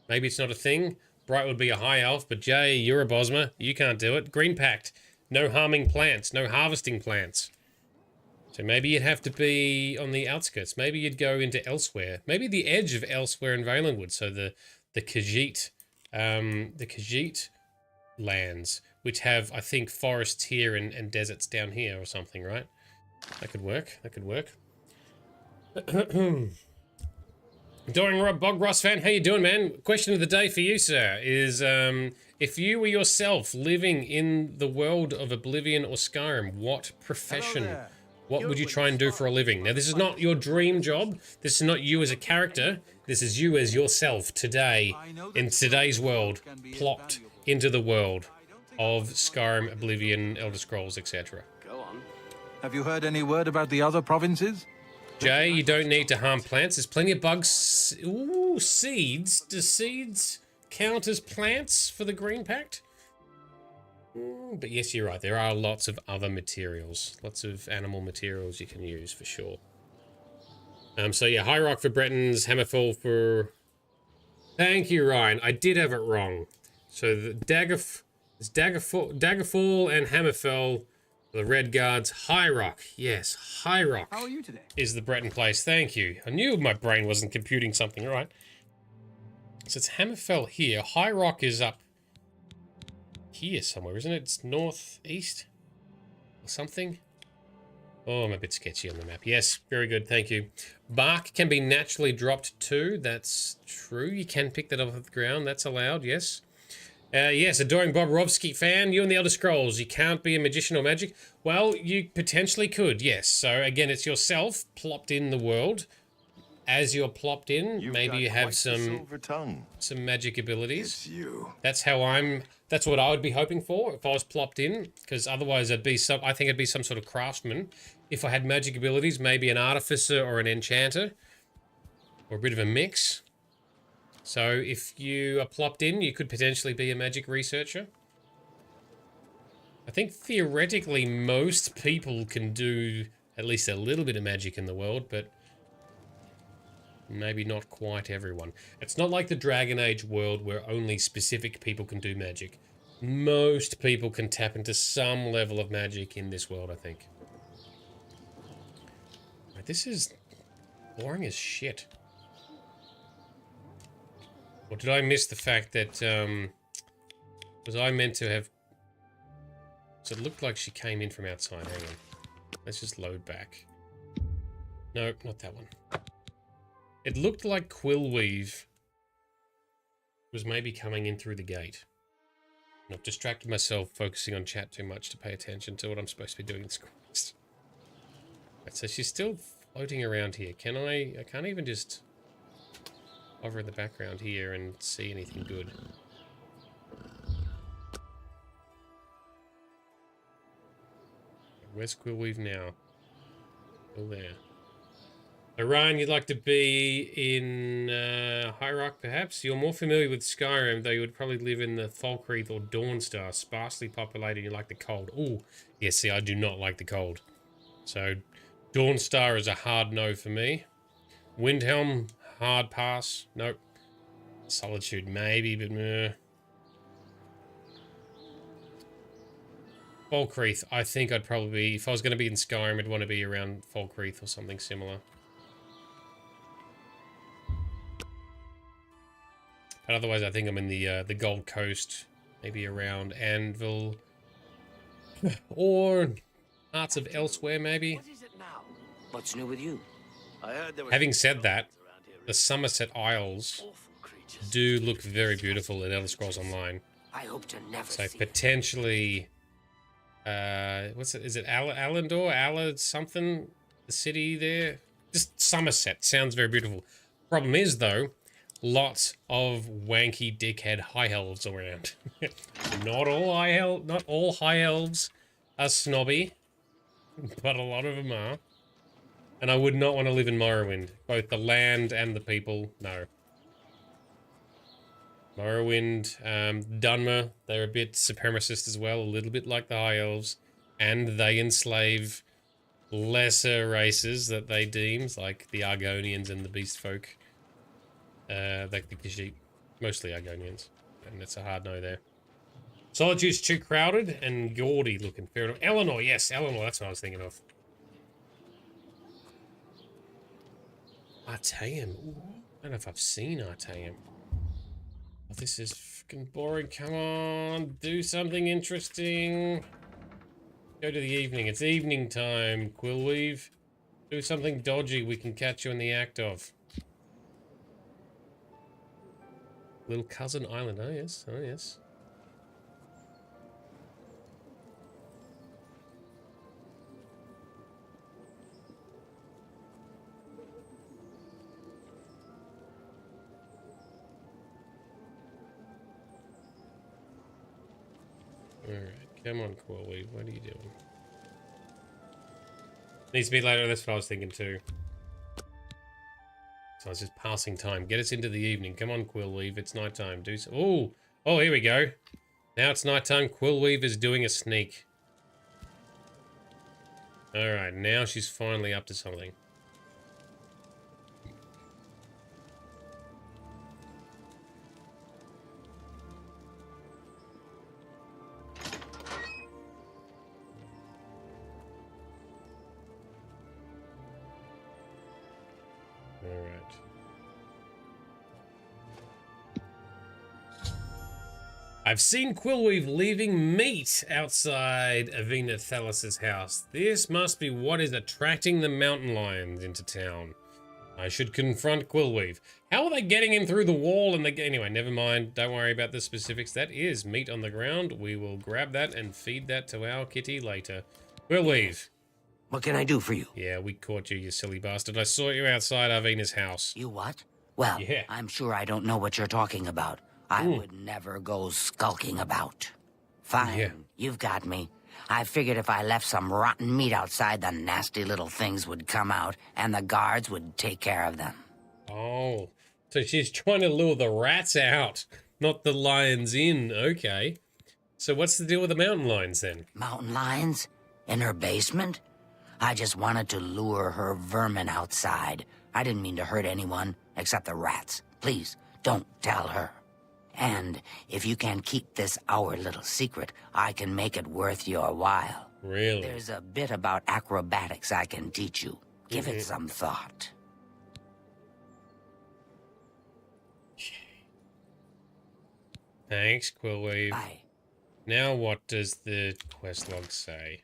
maybe it's not a thing. Bright would be a high elf, but Jay, you're a Bosma. You can't do it. Green Pact. No harming plants. No harvesting plants. So maybe you'd have to be on the outskirts. Maybe you'd go into Elsewhere. Maybe the edge of Elsewhere and Valenwood. So the Khajiit lands, which have, I think, forests here and deserts down here or something, right? That could work. That could work. Doing Bog Ross fan, how you doing, man? Question of the day for you, sir, is if you were yourself living in the world of Oblivion or Skyrim, what profession, what would you try and do for a living? Now, this is not your dream job. This is not you as a character. This is you as yourself today, in today's world, plopped into the world of Skyrim, Oblivion, Elder Scrolls, etc. Go on. Have you heard any word about the other provinces? Jay, you don't need to harm plants. There's plenty of bugs. Ooh, seeds. Do seeds count as plants for the Green Pact? But yes, you're right. There are lots of other materials. Lots of animal materials you can use for sure. So yeah, High Rock for Bretons, Hammerfall for... Thank you, Ryan. I did have it wrong. So the Daggerfall and Hammerfell... The Red Guards, High Rock. Yes, High Rock. How are you today? Is the Breton place. Thank you. I knew my brain wasn't computing something right. So it's Hammerfell here. High Rock is up here somewhere, isn't it? It's northeast or something. Oh, I'm a bit sketchy on the map. Yes, very good. Thank you. Bark can be naturally dropped too. That's true. You can pick that off the ground. That's allowed, yes. Yes, adoring Bobrovsky fan. You and the Elder Scrolls. You can't be a magician or magic. Well, you potentially could, yes. So again, it's yourself plopped in the world. As you're plopped in, maybe you have some magic abilities. It's you. That's what I would be hoping for if I was plopped in, because otherwise I think it'd be some sort of craftsman. If I had magic abilities, maybe an artificer or an enchanter, or a bit of a mix. So if you are plopped in, you could potentially be a magic researcher. I think theoretically most people can do at least a little bit of magic in the world, but maybe not quite everyone. It's not like the Dragon Age world where only specific people can do magic. Most people can tap into some level of magic in this world, I think. This is boring as shit. Or did I miss the fact that, was I meant to have... So it looked like she came in from outside. Hang on. Let's just load back. Nope, not that one. It looked like Quillweave was maybe coming in through the gate. And I've distracted myself focusing on chat too much to pay attention to what I'm supposed to be doing in this quest. Right, so she's still floating around here. I can't even just hover in the background here and see anything good. Where's Quillweave now? Still there. Orion, you'd like to be in High Rock, perhaps? You're more familiar with Skyrim, though you would probably live in the Falkreath or Dawnstar, sparsely populated. You like the cold. Ooh, yeah, see, I do not like the cold. So, Dawnstar is a hard no for me. Windhelm, hard pass. Nope. Solitude, maybe, but meh. Falkreath, I think I'd probably be... If I was going to be in Skyrim, I'd want to be around Falkreath or something similar. But otherwise, I think I'm in the Gold Coast, maybe around Anvil, or parts of elsewhere, maybe. What is it now? What's new with you? I heard there was Having said that, the Somerset Isles do look very beautiful in Elder Scrolls Online. I hope to never So see potentially, what's it? Is it Allendor? Alla something? The city there? Just Somerset sounds very beautiful. Problem is though, lots of wanky dickhead high elves around. Not all high elves are snobby, but a lot of them are. And I would not want to live in Morrowind. Both the land and the people, no. Morrowind, Dunmer, they're a bit supremacist as well, a little bit like the High Elves. And they enslave lesser races that they deem, like the Argonians and the Beast Folk. Like the Khajiit, mostly Argonians. And it's a hard no there. Solitude's too crowded and gaudy looking, fair enough. Eleanor, yes, Eleanor, that's what I was thinking of. Artaeum. Ooh, I don't know if I've seen Artaeum. Oh, this is fucking boring. Come on, do something interesting. Go to the evening. It's evening time, Quillweave. Do something dodgy we can catch you in the act of. Little Cousin Island. Oh, yes. Oh, yes. Alright, come on, Quillweave. What are you doing? Needs to be later, that's what I was thinking too. So I was just passing time. Get us into the evening. Come on, Quillweave. It's nighttime. Do so. Ooh! Oh, here we go. Now it's nighttime. Quillweave is doing a sneak. Alright, now she's finally up to something. I've seen Quillweave leaving meat outside Avina Thalas's house. This must be what is attracting the mountain lions into town. I should confront Quillweave. How are they getting in through the wall? And anyway, never mind. Don't worry about the specifics. That is meat on the ground. We will grab that and feed that to our kitty later. Quillweave. What can I do for you? Yeah, we caught you, you silly bastard. I saw you outside Arvina's house. You what? Well, yeah. I'm sure I don't know what you're talking about. I would never go skulking about. Fine, Yeah. You've got me. I figured if I left some rotten meat outside, the nasty little things would come out, and the guards would take care of them. Oh, so she's trying to lure the rats out, not the lions in. Okay. So what's the deal with the mountain lions then? Mountain lions? In her basement? I just wanted to lure her vermin outside. I didn't mean to hurt anyone, except the rats. Please, don't tell her. And if you can keep this our little secret, I can make it worth your while. Really? There's a bit about acrobatics I can teach you. Give it some thought. Thanks, Quillweave. Bye. Now what does the quest log say?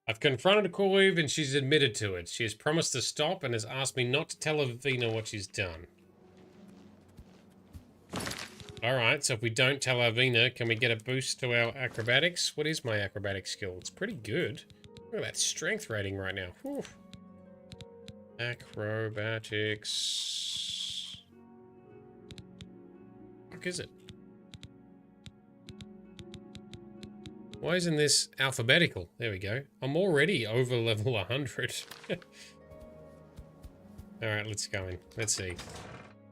I've confronted Quillweave and she's admitted to it. She has promised to stop and has asked me not to tell Arvina what she's done. Alright, so if we don't tell Arvina, can we get a boost to our acrobatics? What is my acrobatic skill? It's pretty good. Look at that strength rating right now. Whew. Acrobatics. What is it? Why isn't this alphabetical? There we go. I'm already over level 100. Alright, let's go in. Let's see.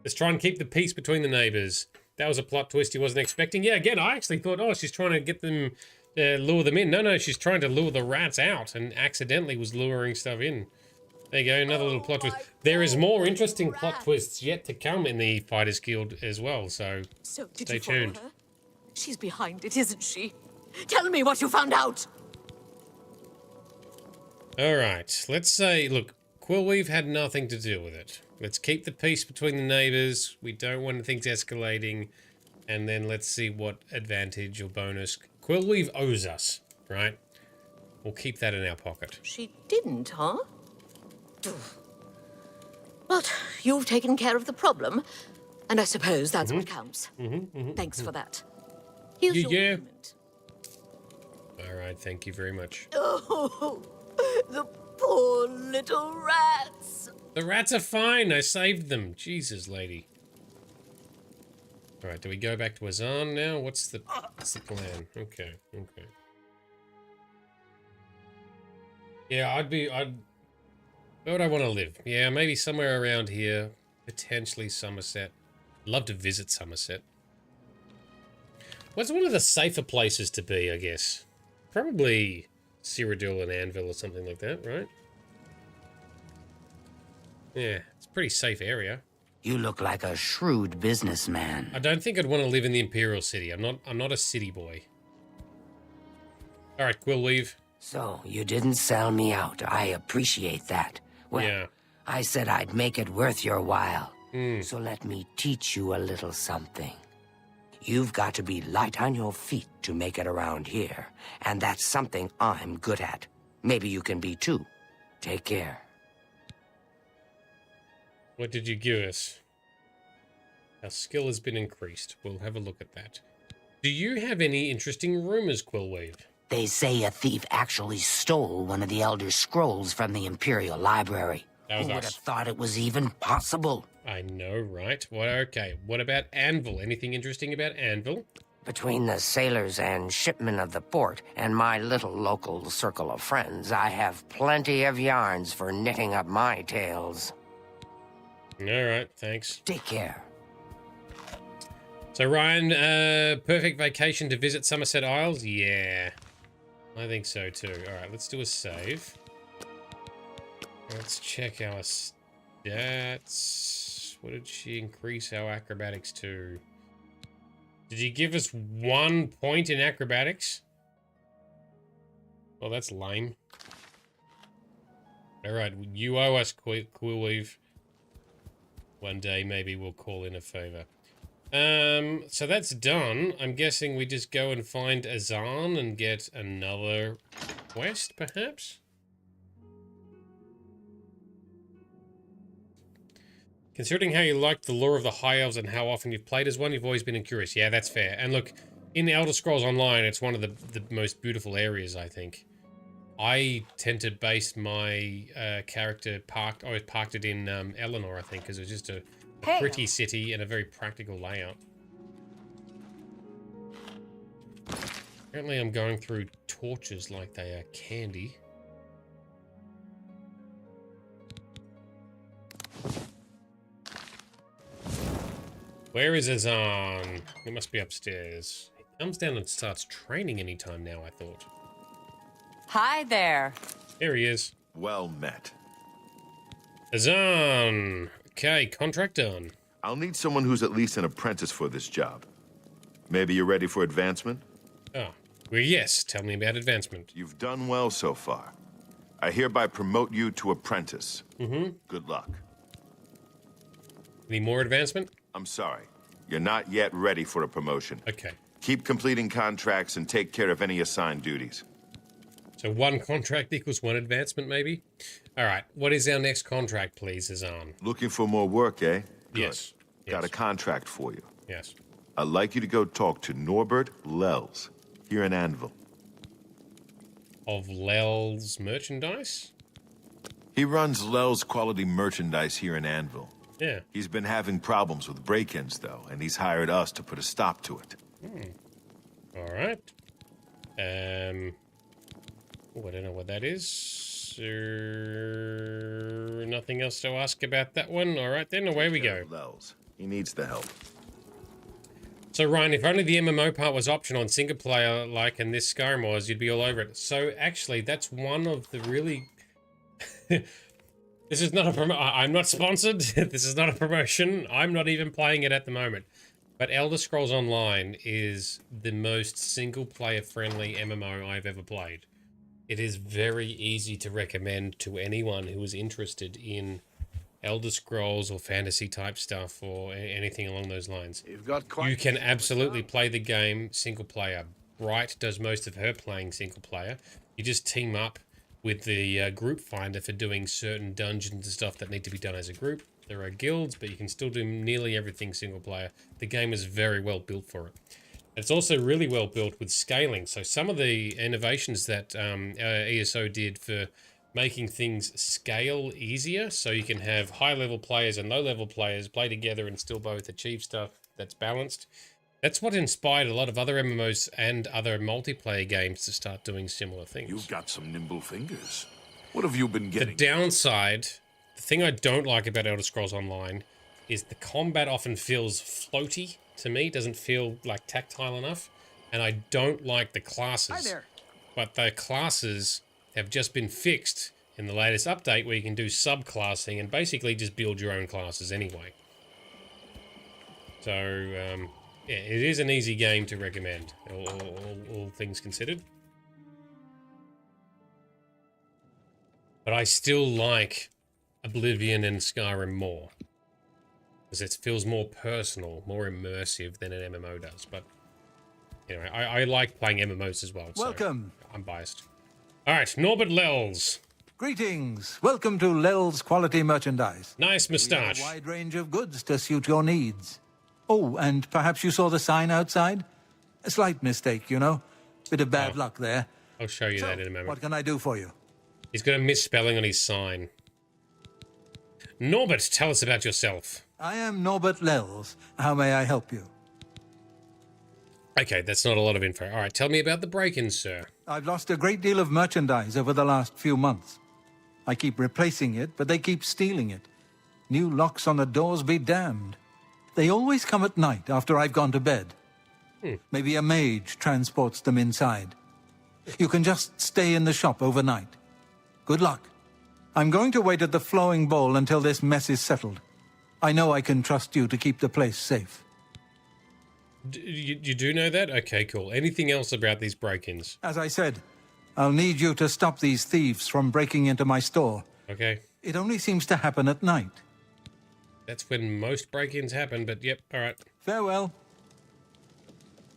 Let's try and keep the peace between the neighbors. That was a plot twist he wasn't expecting. Yeah, again, I actually thought, oh, she's trying to get them, lure them in. No, she's trying to lure the rats out and accidentally was luring stuff in. There you go, another little plot twist. There is more interesting plot twists yet to come in the Fighters Guild as well, so did stay you follow tuned. her? She's behind it, isn't she? Tell me what you found out. Alright, let's say, look, Quillweave had nothing to do with it. Let's keep the peace between the neighbors. We don't want things escalating. And then let's see what advantage or bonus Quillweave owes us, right? We'll keep that in our pocket. She didn't, huh? But you've taken care of the problem, and I suppose that's what counts. Thanks for that. Here's your payment. Alright, thank you very much. Oh, the poor little rats. The rats are fine. I saved them. Jesus, lady. Alright, do we go back to Azan now? What's the plan? Okay. Yeah, where would I want to live? Yeah, maybe somewhere around here. Potentially Somerset. Love to visit Somerset. What's one of the safer places to be, I guess? Probably Cyrodiil and Anvil or something like that, right? Yeah, it's a pretty safe area. You look like a shrewd businessman. I don't think I'd want to live in the Imperial City. I'm not a city boy. Alright, Quillweave. So, you didn't sell me out. I appreciate that. Well, yeah. I said I'd make it worth your while. So let me teach you a little something. You've got to be light on your feet to make it around here. And that's something I'm good at. Maybe you can be too. Take care. What did you give us? Our skill has been increased. We'll have a look at that. Do you have any interesting rumors, Quillweave? They say a thief actually stole one of the Elder Scrolls from the Imperial Library. That was Who would us. have thought it was even possible? I know, right? Well, okay. What about Anvil? Anything interesting about Anvil? Between the sailors and shipmen of the port and my little local circle of friends, I have plenty of yarns for knitting up my tales. Alright, thanks. Take care. So Ryan, perfect vacation to visit Somerset Isles? Yeah. I think so too. Alright, let's do a save. Let's check our stats. What did she increase our acrobatics to? Did you give us 1 point in acrobatics? Well, that's lame. Alright, you owe us, Quillweave. One day, maybe we'll call in a favor. So that's done. I'm guessing we just go and find Azan and get another quest, perhaps? Considering how you like the lore of the High Elves and how often you've played as one, you've always been curious. Yeah, that's fair. And look, in Elder Scrolls Online, it's one of the most beautiful areas, I think. I tend to base my character I always parked it in Eleanor, I think, because it was just a pretty city and a very practical layout. Apparently I'm going through torches like they are candy. Where is Azan? He must be upstairs. He comes down and starts training anytime now, I thought. Hi there. There he is. Well met. Azan! Okay, contract done. I'll need someone who's at least an apprentice for this job. Maybe you're ready for advancement? Oh, well, yes. Tell me about advancement. You've done well so far. I hereby promote you to apprentice. Mm-hmm. Good luck. Any more advancement? I'm sorry. You're not yet ready for a promotion. Okay. Keep completing contracts and take care of any assigned duties. So 1 contract equals 1 advancement, maybe? All right. What is our next contract, please, Azan? Looking for more work, eh? Good. Yes. Got a contract for you. Yes. I'd like you to go talk to Norbert Lels here in Anvil. Of Lels merchandise? He runs Lels quality merchandise here in Anvil. Yeah. He's been having problems with break-ins, though, and he's hired us to put a stop to it. All right. Oh, I don't know what that is. Nothing else to ask about that one. All right, then away we go. Lels. He needs the help. So, Ryan, if only the MMO part was optional on single player like in this Skyrim was, you'd be all over it. So, actually, that's one of the really... This is not a I'm not sponsored. This is not a promotion. I'm not even playing it at the moment. But Elder Scrolls Online is the most single-player friendly MMO I've ever played. It is very easy to recommend to anyone who is interested in Elder Scrolls or fantasy type stuff or anything along those lines. You can absolutely play the game single player. Bright does most of her playing single player. You just team up with the group finder for doing certain dungeons and stuff that need to be done as a group. There are guilds, but you can still do nearly everything single player. The game is very well built for it. It's also really well built with scaling. So some of the innovations that ESO did for making things scale easier, so you can have high-level players and low-level players play together and still both achieve stuff that's balanced. That's what inspired a lot of other MMOs and other multiplayer games to start doing similar things. You've got some nimble fingers. What have you been getting? The downside, the thing I don't like about Elder Scrolls Online is the combat often feels floaty to me. It doesn't feel like tactile enough. And I don't like the classes. Hi there. But the classes have just been fixed in the latest update where you can do subclassing and basically just build your own classes anyway. So, yeah, it is an easy game to recommend, all things considered. But I still like Oblivion and Skyrim more. Because it feels more personal, more immersive than an MMO does. But, anyway, I like playing MMOs as well. Welcome. So I'm biased. All right, Norbert Lels. Greetings. Welcome to Lels Quality Merchandise. Nice We moustache. have a wide range of goods to suit your needs. Oh, and perhaps you saw the sign outside? A slight mistake, you know. Bit of bad luck there. I'll show you that in a moment. What can I do for you? He's got a misspelling on his sign. Norbert, tell us about yourself. I am Norbert Lels. How may I help you? Okay, that's not a lot of info. All right, tell me about the break-ins, sir. I've lost a great deal of merchandise over the last few months. I keep replacing it, but they keep stealing it. New locks on the doors be damned. They always come at night after I've gone to bed. Maybe a mage transports them inside. You can just stay in the shop overnight. Good luck. I'm going to wait at the flowing bowl until this mess is settled. I know I can trust you to keep the place safe. You do know that? Okay, cool. Anything else about these break-ins? As I said, I'll need you to stop these thieves from breaking into my store. Okay. It only seems to happen at night. That's when most break-ins happen, but yep, all right. Farewell.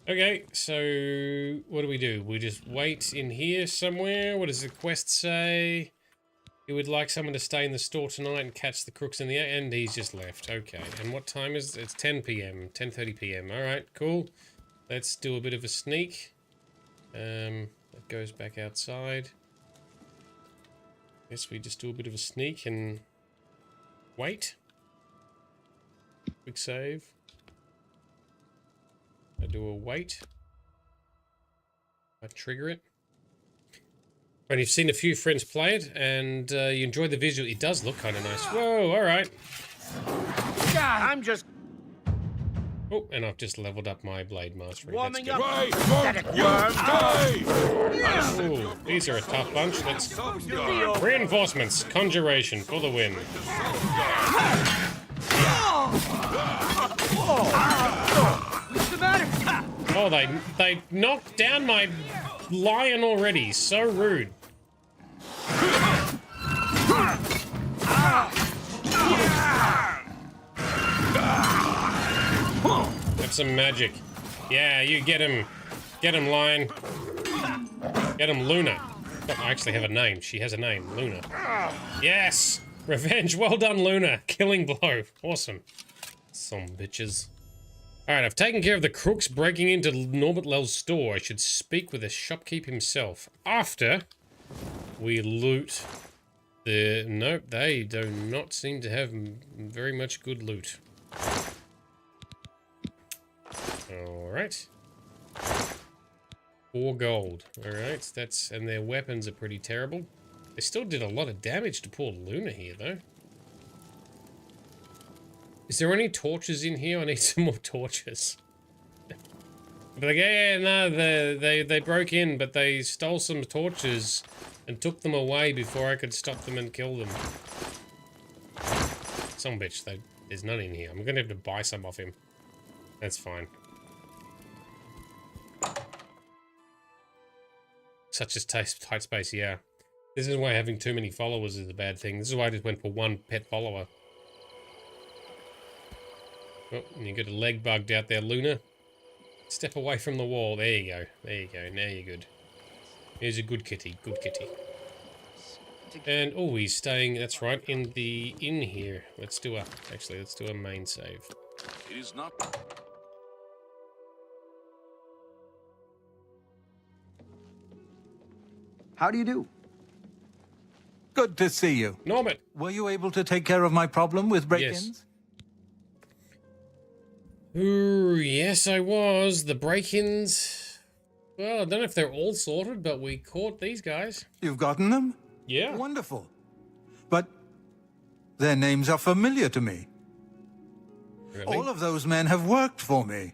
Okay, so what do? We just wait in here somewhere? What does the quest say? He would like someone to stay in the store tonight and catch the crooks in the air, and he's just left. Okay, and what time is it? It's 10 p.m., 10:30 p.m. Alright, cool. Let's do a bit of a sneak. That goes back outside. Guess we just do a bit of a sneak and wait. Quick save. I do a wait. I trigger it. And you've seen a few friends play it, and you enjoy the visual. It does look kind of nice. Whoa, alright. I'm just... Oh, and I've just leveled up my blade mastery. warming up. Ooh, these are a tough bunch. Let's... Reinforcements. Conjuration for the win. What's the matter? Oh, they knocked down my lion already. So rude. Have some magic. Yeah, you get him. Get him, lion. Get him, Luna. Oh, I actually have a name. She has a name, Luna. Yes! Revenge. Well done, Luna. Killing blow. Awesome. Some bitches. Alright, I've taken care of the crooks breaking into Norbert Lell's store. I should speak with the shopkeep himself. After we loot the... Nope, they do not seem to have very much good loot. Alright. 4 gold. Alright, that's... And their weapons are pretty terrible. They still did a lot of damage to poor Luna here, though. Is there any torches in here? I need some more torches. But like, yeah, no, they broke in, but they stole some torches and took them away before I could stop them and kill them. Some bitch, there's none in here. I'm gonna have to buy some off him. That's fine. Such as tight space, yeah. This is why having too many followers is a bad thing. This is why I just went for 1 pet follower. Oh, and you got a leg bugged out there, Luna. Step away from the wall. There you go. There you go. Now you're good. Here's a good kitty. Good kitty. And, oh, he's staying, that's right, in the inn here. Let's do a main save. It is not... How do you do? Good to see you. Norman! Were you able to take care of my problem with break-ins? Yes. Ooh, yes, I was. The break-ins... Well, I don't know if they're all sorted, but we caught these guys. You've gotten them? Yeah. Wonderful. But their names are familiar to me. Really? All of those men have worked for me.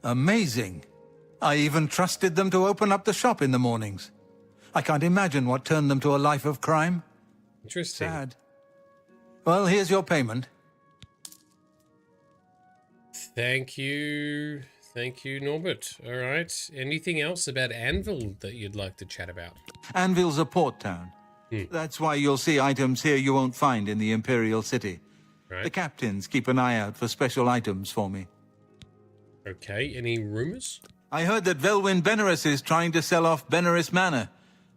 Amazing. I even trusted them to open up the shop in the mornings. I can't imagine what turned them to a life of crime. Interesting. Sad. Well, here's your payment. Thank you. Thank you, Norbert. All right. Anything else about Anvil that you'd like to chat about? Anvil's a port town. That's why you'll see items here you won't find in the Imperial City. Right. The captains keep an eye out for special items for me. Okay. Any rumors? I heard that Velwyn Benerus is trying to sell off Benerus Manor.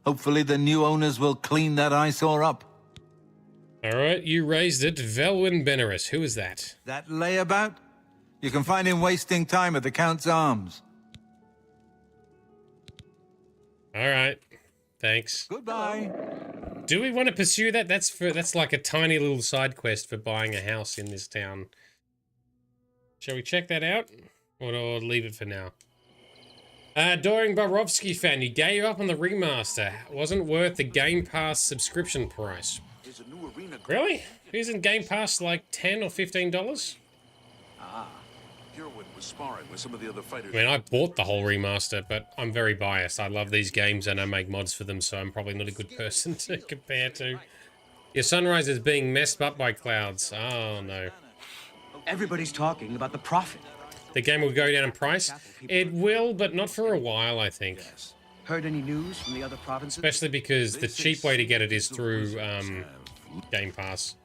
Hopefully the new owners will clean that eyesore up. All right. You raised it. Velwyn Benerus. Who is that? That layabout? You can find him wasting time at the Count's Arms. All right. Thanks. Goodbye. Do we want to pursue that? That's like a tiny little side quest for buying a house in this town. Shall we check that out? Or leave it for now? Doring Borovsky fan, you gave up on the remaster. Wasn't worth the Game Pass subscription price. Really? Isn't Game Pass like $10 or $15? Was sparring with some of the other fighters. I mean, I bought the whole remaster, but I'm very biased. I love these games and I make mods for them, so I'm probably not a good person to compare to. Your sunrise is being messed up by clouds. Oh, no. Everybody's talking about the profit. The game will go down in price? It will, but not for a while, I think. Heard any news from the other provinces? Especially because the cheap way to get it is through Game Pass.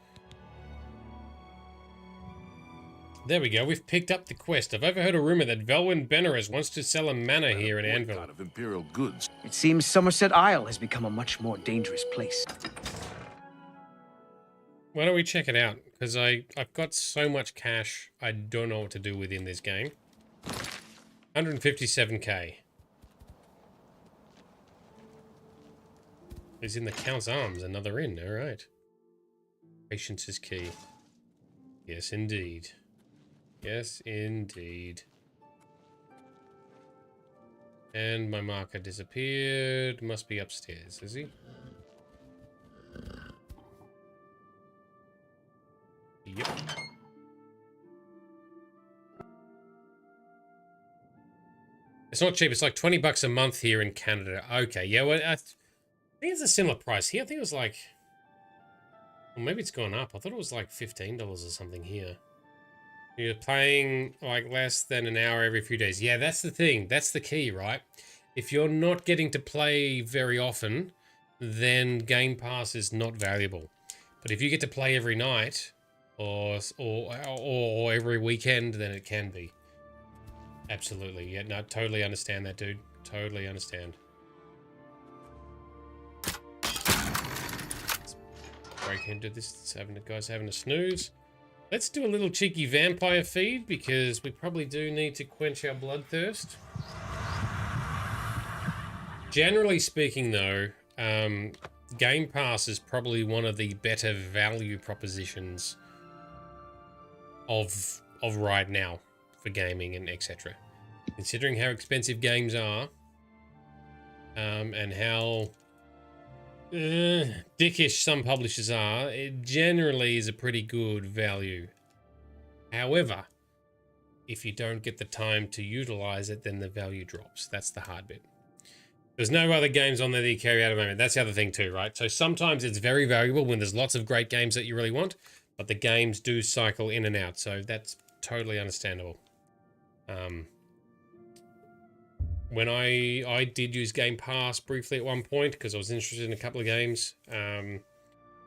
There we go, we've picked up the quest. I've overheard a rumor that Velwyn Benerus wants to sell a manor here in Anvil. Of Imperial goods. It seems Somerset Isle has become a much more dangerous place. Why don't we check it out? Because I've got so much cash, I don't know what to do within this game. 157k. Is in the Count's Arms, another inn, alright. Patience is key. Yes, indeed. Yes, indeed. And my marker disappeared. Must be upstairs, is he? Yep. It's not cheap. It's like 20 bucks a month here in Canada. Okay, yeah, well, I think it's a similar price here. I think it was like... Well, maybe it's gone up. I thought it was like $15 or something here. You're paying like less than an hour every few days. Yeah, that's the thing. That's the key, right? If you're not getting to play very often, then Game Pass is not valuable. But if you get to play every night or every weekend, then it can be. Absolutely. Yeah, no, totally understand that, dude. Totally understand. Break into this. Guys having a snooze. Let's do a little cheeky vampire feed because we probably do need to quench our bloodthirst. Generally speaking, though, Game Pass is probably one of the better value propositions of right now for gaming and etc. Considering how expensive games are, and how dickish some publishers are, it generally is a pretty good value. However, if you don't get the time to utilize it, then the value drops. That's the hard bit. There's no other games on there that you carry out at the moment. That's the other thing too, right? So sometimes it's very valuable when there's lots of great games that you really want, but the games do cycle in and out. So that's totally understandable. When I did use Game Pass briefly at one point because I was interested in a couple of games. But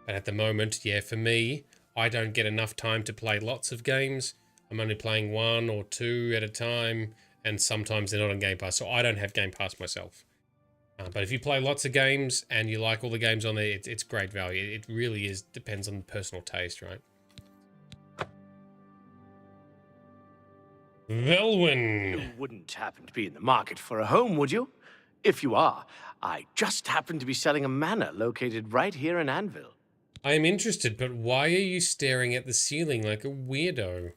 at the moment, yeah, for me, I don't get enough time to play lots of games. I'm only playing 1 or 2 at a time, and sometimes they're not on Game Pass, so I don't have Game Pass myself. But if you play lots of games and you like all the games on there, it's great value. It really is, depends on personal taste, right? Velwyn. You wouldn't happen to be in the market for a home, would you? If you are, I just happen to be selling a manor located right here in Anvil. I am interested, but why are you staring at the ceiling like a weirdo?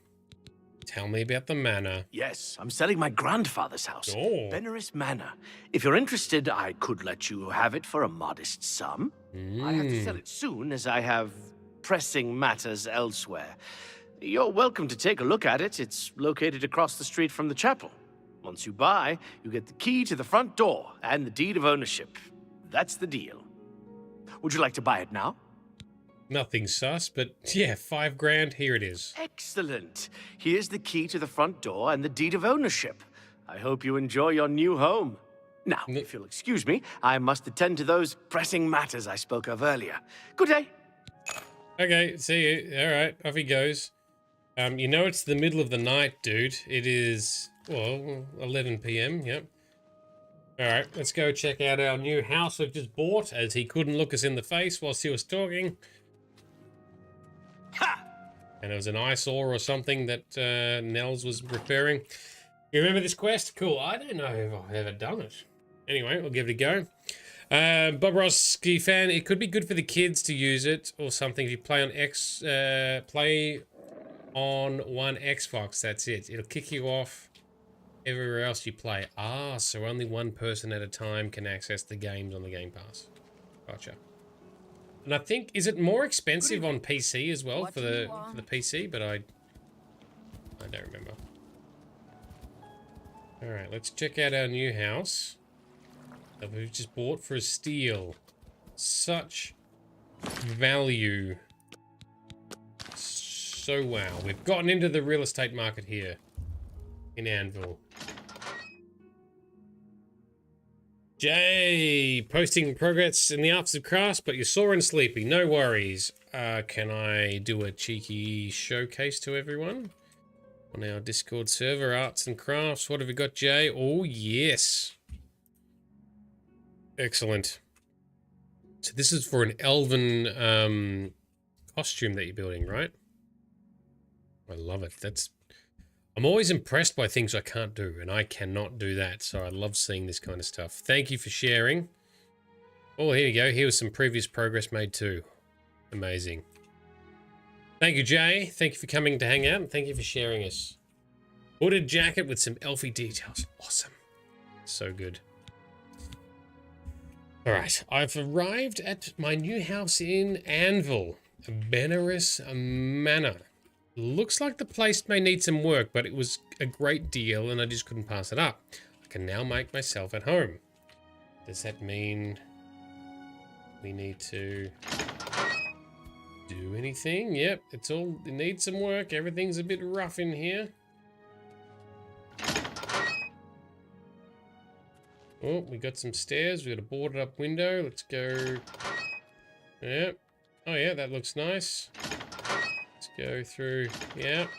Tell me about the manor. Yes, I'm selling my grandfather's house, Oh. Veneris Manor. If you're interested, I could let you have it for a modest sum. I have to sell it soon, as I have pressing matters elsewhere. You're welcome to take a look at it. It's located across the street from the chapel. Once you buy, you get the key to the front door and the deed of ownership. That's the deal. Would you like to buy it now? Nothing sus, but yeah, $5 grand, here it is. Excellent. Here's the key to the front door and the deed of ownership. I hope you enjoy your new home. Now, if you'll excuse me, I must attend to those pressing matters I spoke of earlier. Good day. Okay, see you. All right, off he goes. You know it's the middle of the night, dude. It is, well, 11 p.m., yep. All right, let's go check out our new house we've just bought, as he couldn't look us in the face whilst he was talking. Ha! And it was an eyesore or something that Nels was repairing. You remember this quest? Cool. I don't know if I've ever done it. Anyway, we'll give it a go. Bob Roski fan, it could be good for the kids to use it or something. If you play on one Xbox, that's it. It'll kick you off everywhere else you play. Ah, so only one person at a time can access the games on the Game Pass. Gotcha. And I think, is it more expensive on PC as well for the PC? But I don't remember. All right, let's check out our new house that we've just bought for a steal. Such value. So wow, we've gotten into the real estate market here in Anvil. Jay, posting progress in the arts of crafts, but you're sore and sleepy. No worries. Can I do a cheeky showcase to everyone on our Discord server, arts and crafts? What have we got, Jay? Oh, yes. Excellent. So this is for an elven costume that you're building, right? I love it. I'm always impressed by things I can't do, and I cannot do that, so I love seeing this kind of stuff. Thank you for sharing. Oh, here you go. Here was some previous progress made too. Amazing. Thank you, Jay. Thank you for coming to hang out, and thank you for sharing us. Hooded jacket with some elfy details. Awesome. So good. Alright, I've arrived at my new house in Anvil, Benares Manor. Looks like the place may need some work, but it was a great deal and I just couldn't pass it up. I can now make myself at home. Does that mean we need to do anything? Yep, it needs some work. Everything's a bit rough in here. Oh, we got some stairs. We got a boarded up window. Let's go. Yep. Oh yeah, that looks nice. Let's go through. Yep.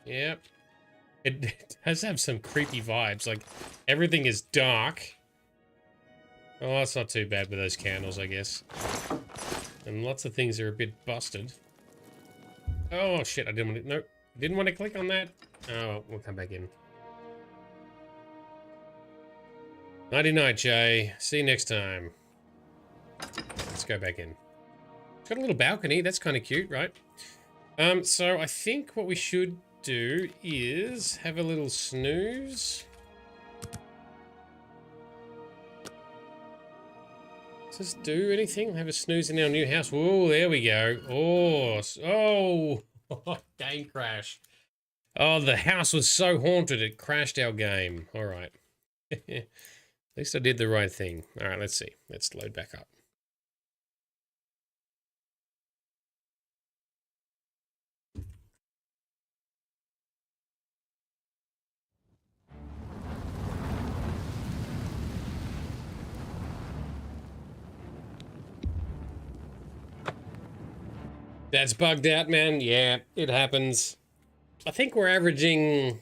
Yep. It does have some creepy vibes. Like, everything is dark. Oh, that's not too bad with those candles, I guess. And lots of things are a bit busted. Oh shit, I didn't want to. Nope. Didn't want to click on that. Oh, we'll come back in. Nighty night, Jay. See you next time. Let's go back in. It's got a little balcony. That's kind of cute, right? So I think what we should do is have a little snooze. Does this do anything? Have a snooze in our new house. Whoa, there we go. Oh, game crash. Oh, the house was so haunted it crashed our game. All right. At least I did the right thing. All right, let's see. Let's load back up. That's bugged out, man. Yeah, it happens. I think we're averaging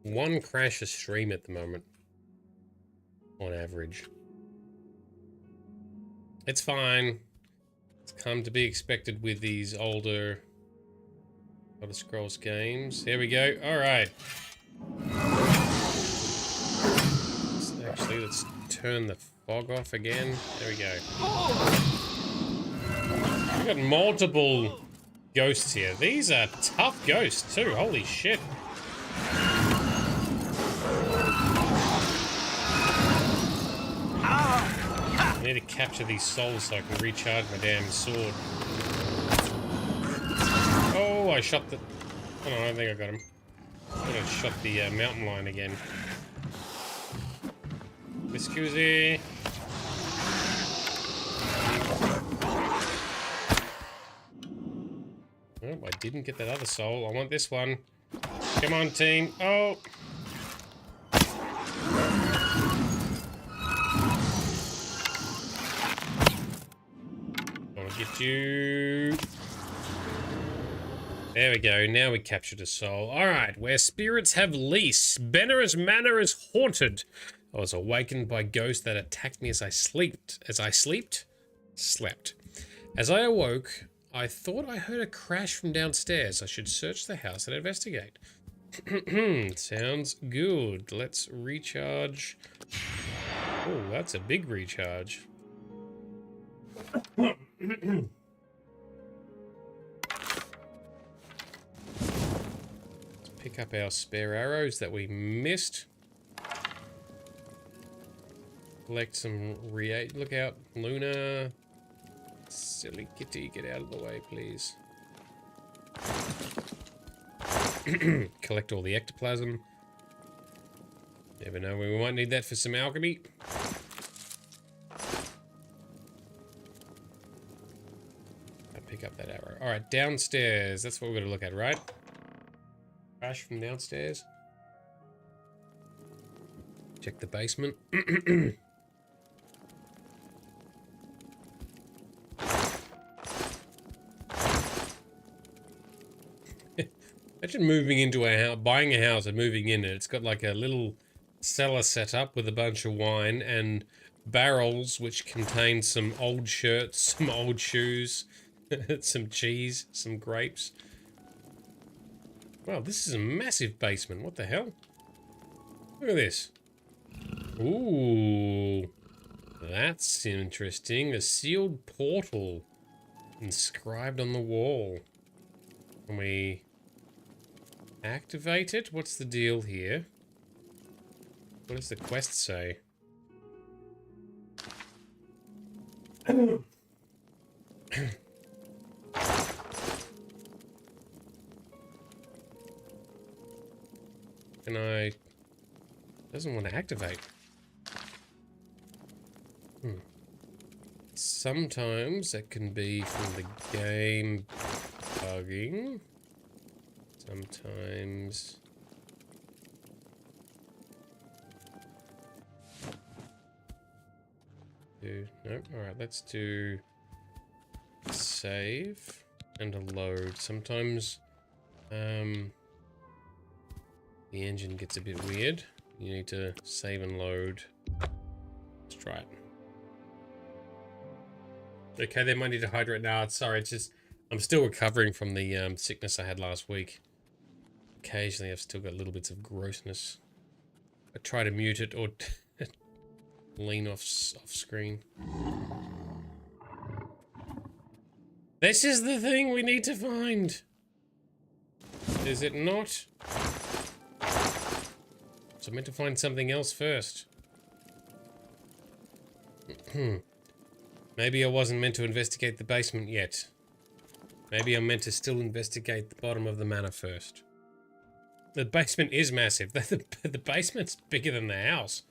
1 crash a stream at the moment. On average. It's fine. It's come to be expected with these older Elder Scrolls games. Here we go. Alright. Let's turn the fog off again. There we go. We've got multiple ghosts here. These are tough ghosts too. Holy shit. I need to capture these souls so I can recharge my damn sword. Oh, I shot the... Oh no, I don't think I got him. I thought I shot the mountain lion again. Excuse. Oh, I didn't get that other soul. I want this one. Come on, team. Oh! Get you. There we go. Now we captured a soul. All right. Where spirits have lease, Benares Manor is haunted. I was awakened by ghosts that attacked me as I slept. As I awoke, I thought I heard a crash from downstairs. I should search the house and investigate. Sounds good. Let's recharge. Oh, that's a big recharge. Let's pick up our spare arrows that we missed. Collect some look out, Luna. Silly kitty, get out of the way, please. Collect all the ectoplasm. Never know when we might need that for some alchemy. Pick up that arrow. All right, downstairs. That's what we're going to look at, right? Crash from downstairs. Check the basement. Imagine moving into a house, buying a house and moving in it. It's got like a little cellar set up with a bunch of wine and barrels which contain some old shirts, some old shoes, Some cheese, some grapes. Wow, this is a massive basement. What the hell? Look at this. Ooh. That's interesting. A sealed portal inscribed on the wall. Can we activate it? What's the deal here? What does the quest say? Can I... Doesn't want to activate. Sometimes it can be from the game bugging. Sometimes... Nope. Alright, let's do save and a load. Sometimes the engine gets a bit weird. You need to save and load. Let's try it. Okay, they might need to hydrate now. Sorry, it's just I'm still recovering from the sickness I had last week. Occasionally I've still got little bits of grossness. I try to mute it or lean off screen. This is the thing we need to find. Is it not? So I meant to find something else first. Maybe I wasn't meant to investigate the basement yet. Maybe I'm meant to still investigate the bottom of the manor first. The basement is massive. The basement's bigger than the house.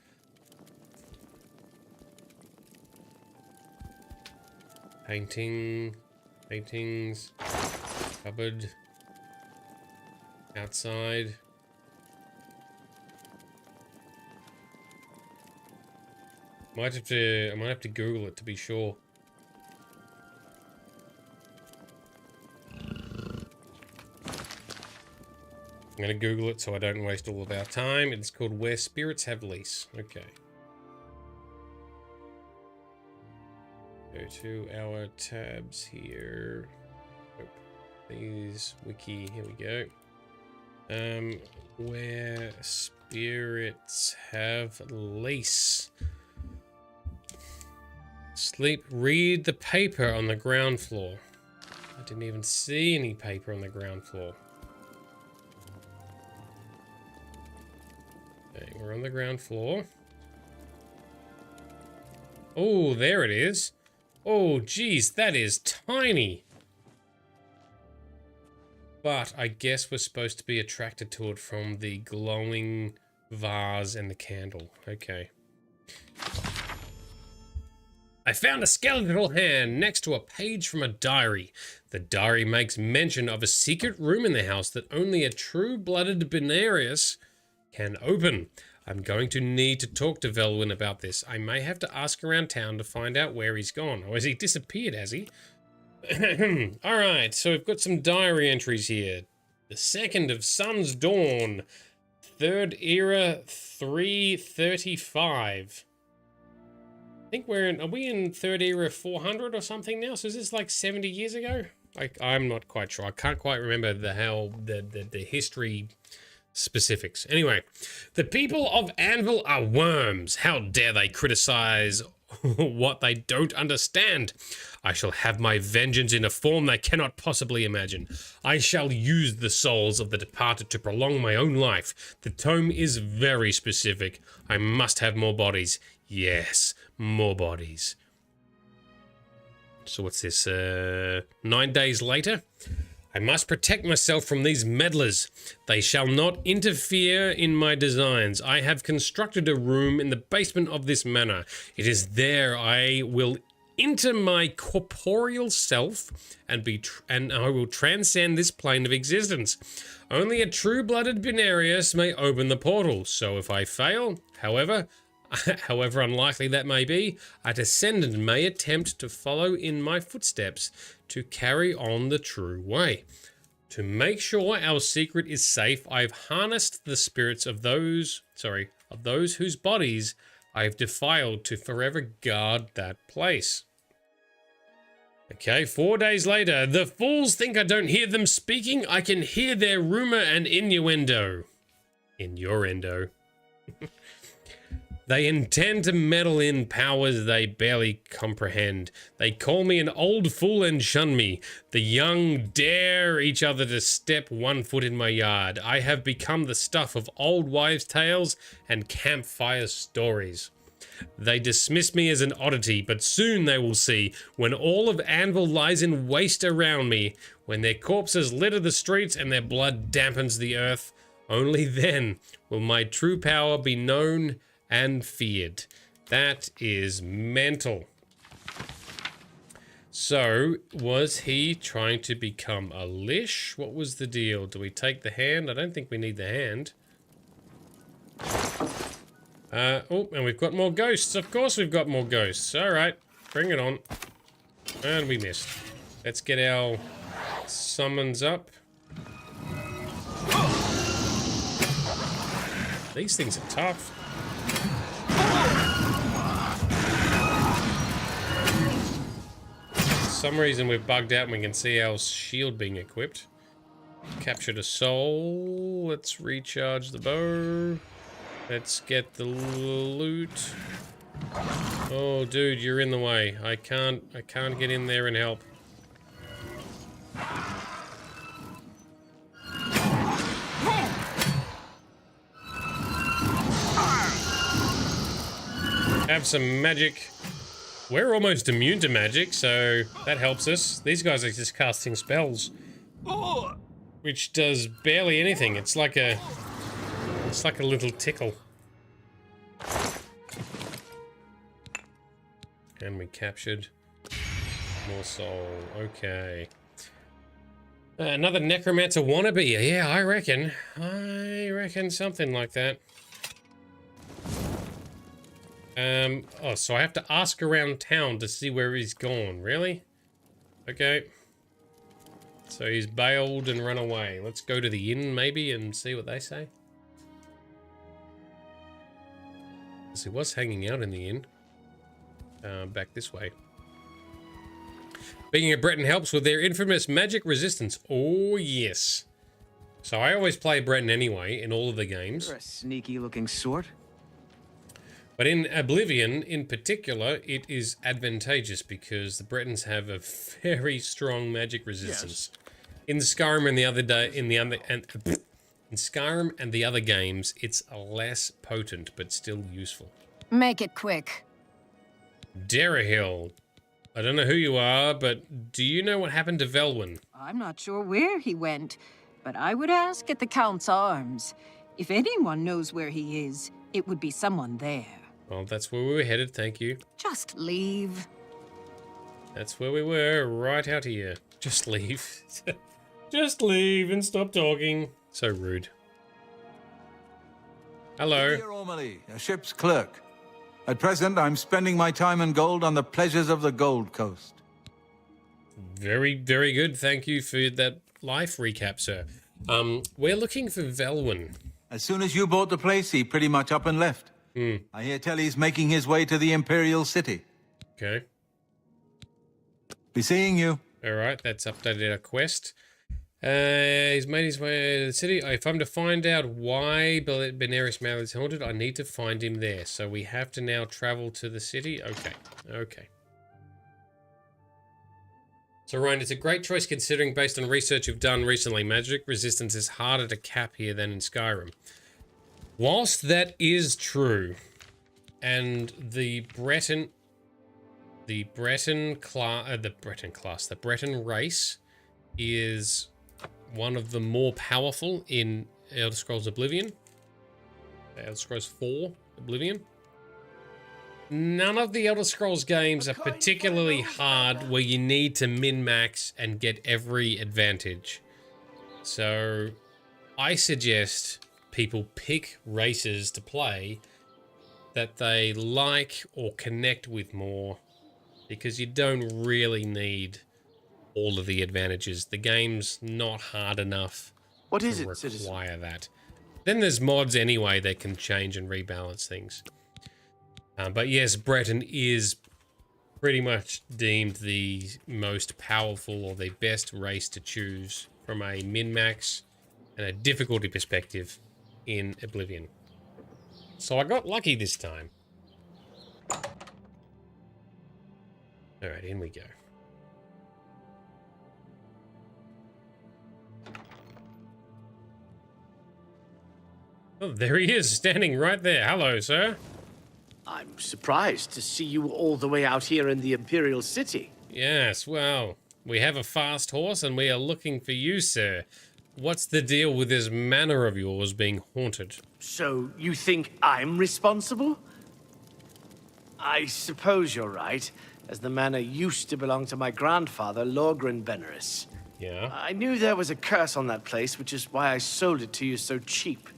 Paintings, cupboard, outside. I might have to Google it to be sure. I'm gonna Google it so I don't waste all of our time. It's called Where Spirits Have Lease. Okay. Go to our tabs here. Oh, these wiki. Here we go. Where Spirits Have Lease. Sleep. Read the paper on the ground floor. I didn't even see any paper on the ground floor. Okay, we're on the ground floor. Oh, there it is. Oh, geez, that is tiny. But I guess we're supposed to be attracted to it from the glowing vase and the candle. Okay. I found a skeletal hand next to a page from a diary. The diary makes mention of a secret room in the house that only a true-blooded Binarius can open. I'm going to need to talk to Velwyn about this. I may have to ask around town to find out where he's gone. Or has he disappeared, has he? Alright, so we've got some diary entries here. The 2nd of Sun's Dawn. 3rd Era 335. I think are we in 3rd Era 400 or something now? So is this like 70 years ago? I'm not quite sure. I can't quite remember the history specifics. Anyway, the people of Anvil are worms. How dare they criticize what they don't understand? I shall have my vengeance in a form they cannot possibly imagine. I shall use the souls of the departed to prolong my own life. The tome is very specific. I must have more bodies. Yes, more bodies. So what's this, 9 days later? I must protect myself from these meddlers. They shall not interfere in my designs. I have constructed a room in the basement of this manor. It is there I will enter my corporeal self and I will transcend this plane of existence. Only a true-blooded Binarius may open the portal. So if I fail, however unlikely that may be, a descendant may attempt to follow in my footsteps to carry on the true way. To make sure our secret is safe, I've harnessed the spirits of those whose bodies I've defiled to forever guard that place. Okay, 4 days later. The fools think I don't hear them speaking. I can hear their rumor and innuendo. Innuendo. They intend to meddle in powers they barely comprehend. They call me an old fool and shun me. The young dare each other to step 1 foot in my yard. I have become the stuff of old wives' tales and campfire stories. They dismiss me as an oddity, but soon they will see, when all of Anvil lies in waste around me, when their corpses litter the streets and their blood dampens the earth, only then will my true power be known and feared. That is mental. So, was he trying to become a Lich? What was the deal? Do we take the hand? I don't think we need the hand. Oh, and we've got more ghosts. Of course we've got more ghosts. Alright, bring it on. And we missed. Let's get our summons up. These things are tough. For some reason we're bugged out and we can see our shield being equipped. Captured a soul. Let's recharge the bow. Let's get the loot. Oh, dude, you're in the way. I can't get in there and help. Have some magic. We're almost immune to magic, so that helps us. These guys are just casting spells, which does barely anything. It's like a little tickle. And we captured more soul. Okay. Another necromancer wannabe. Yeah, I reckon something like that. Oh, so I have to ask around town to see where he's gone. Really? Okay. So he's bailed and run away. Let's go to the inn maybe and see what they say. He was hanging out in the inn. Back this way. Being a Breton helps with their infamous magic resistance. Oh, yes. So I always play Breton anyway in all of the games. You're a sneaky looking sort. But in Oblivion, in particular, it is advantageous because the Bretons have a very strong magic resistance. Yes. In Skyrim and the other in Skyrim and the other games, it's less potent but still useful. Make it quick. Cyrodiil. I don't know who you are, but do you know what happened to Velwyn? I'm not sure where he went, but I would ask at the Count's Arms. If anyone knows where he is, it would be someone there. Well, that's where we were headed, thank you. Just leave. That's where we were, right out here. Just leave. Just leave and stop talking. So rude. Hello. Dear Ormley, a ship's clerk. At present, I'm spending my time and gold on the pleasures of the Gold Coast. Very, very good. Thank you for that life recap, sir. We're looking for Velwyn. As soon as you bought the place, he pretty much up and left. I hear tell he's making his way to the Imperial City. Okay. Be seeing you. All right, that's updated our quest. He's made his way to the city. If I'm to find out why Benaris Mal is haunted, I need to find him there. So we have to now travel to the city. Okay. Okay. So Ryan, it's a great choice considering based on research you've done recently, magic resistance is harder to cap here than in Skyrim. Whilst that is true, and the Breton race is one of the more powerful in Elder Scrolls Oblivion, Elder Scrolls 4 Oblivion. None of the Elder Scrolls games are particularly hard where you need to min-max and get every advantage. So I suggest people pick races to play that they like or connect with more, because you don't really need all of the advantages. The game's not hard enough to require that. Then there's mods anyway that can change and rebalance things. But yes, Breton is pretty much deemed the most powerful or the best race to choose from a min-max and a difficulty perspective in Oblivion. So I got lucky this time. Alright, in we go. Oh, there he is, standing right there. Hello, sir. I'm surprised to see you all the way out here in the Imperial City. Yes, well, we have a fast horse and we are looking for you, sir. What's the deal with this manor of yours being haunted? So, you think I'm responsible? I suppose you're right, as the manor used to belong to my grandfather, Lorgren Beneris. Yeah? I knew there was a curse on that place, which is why I sold it to you so cheap.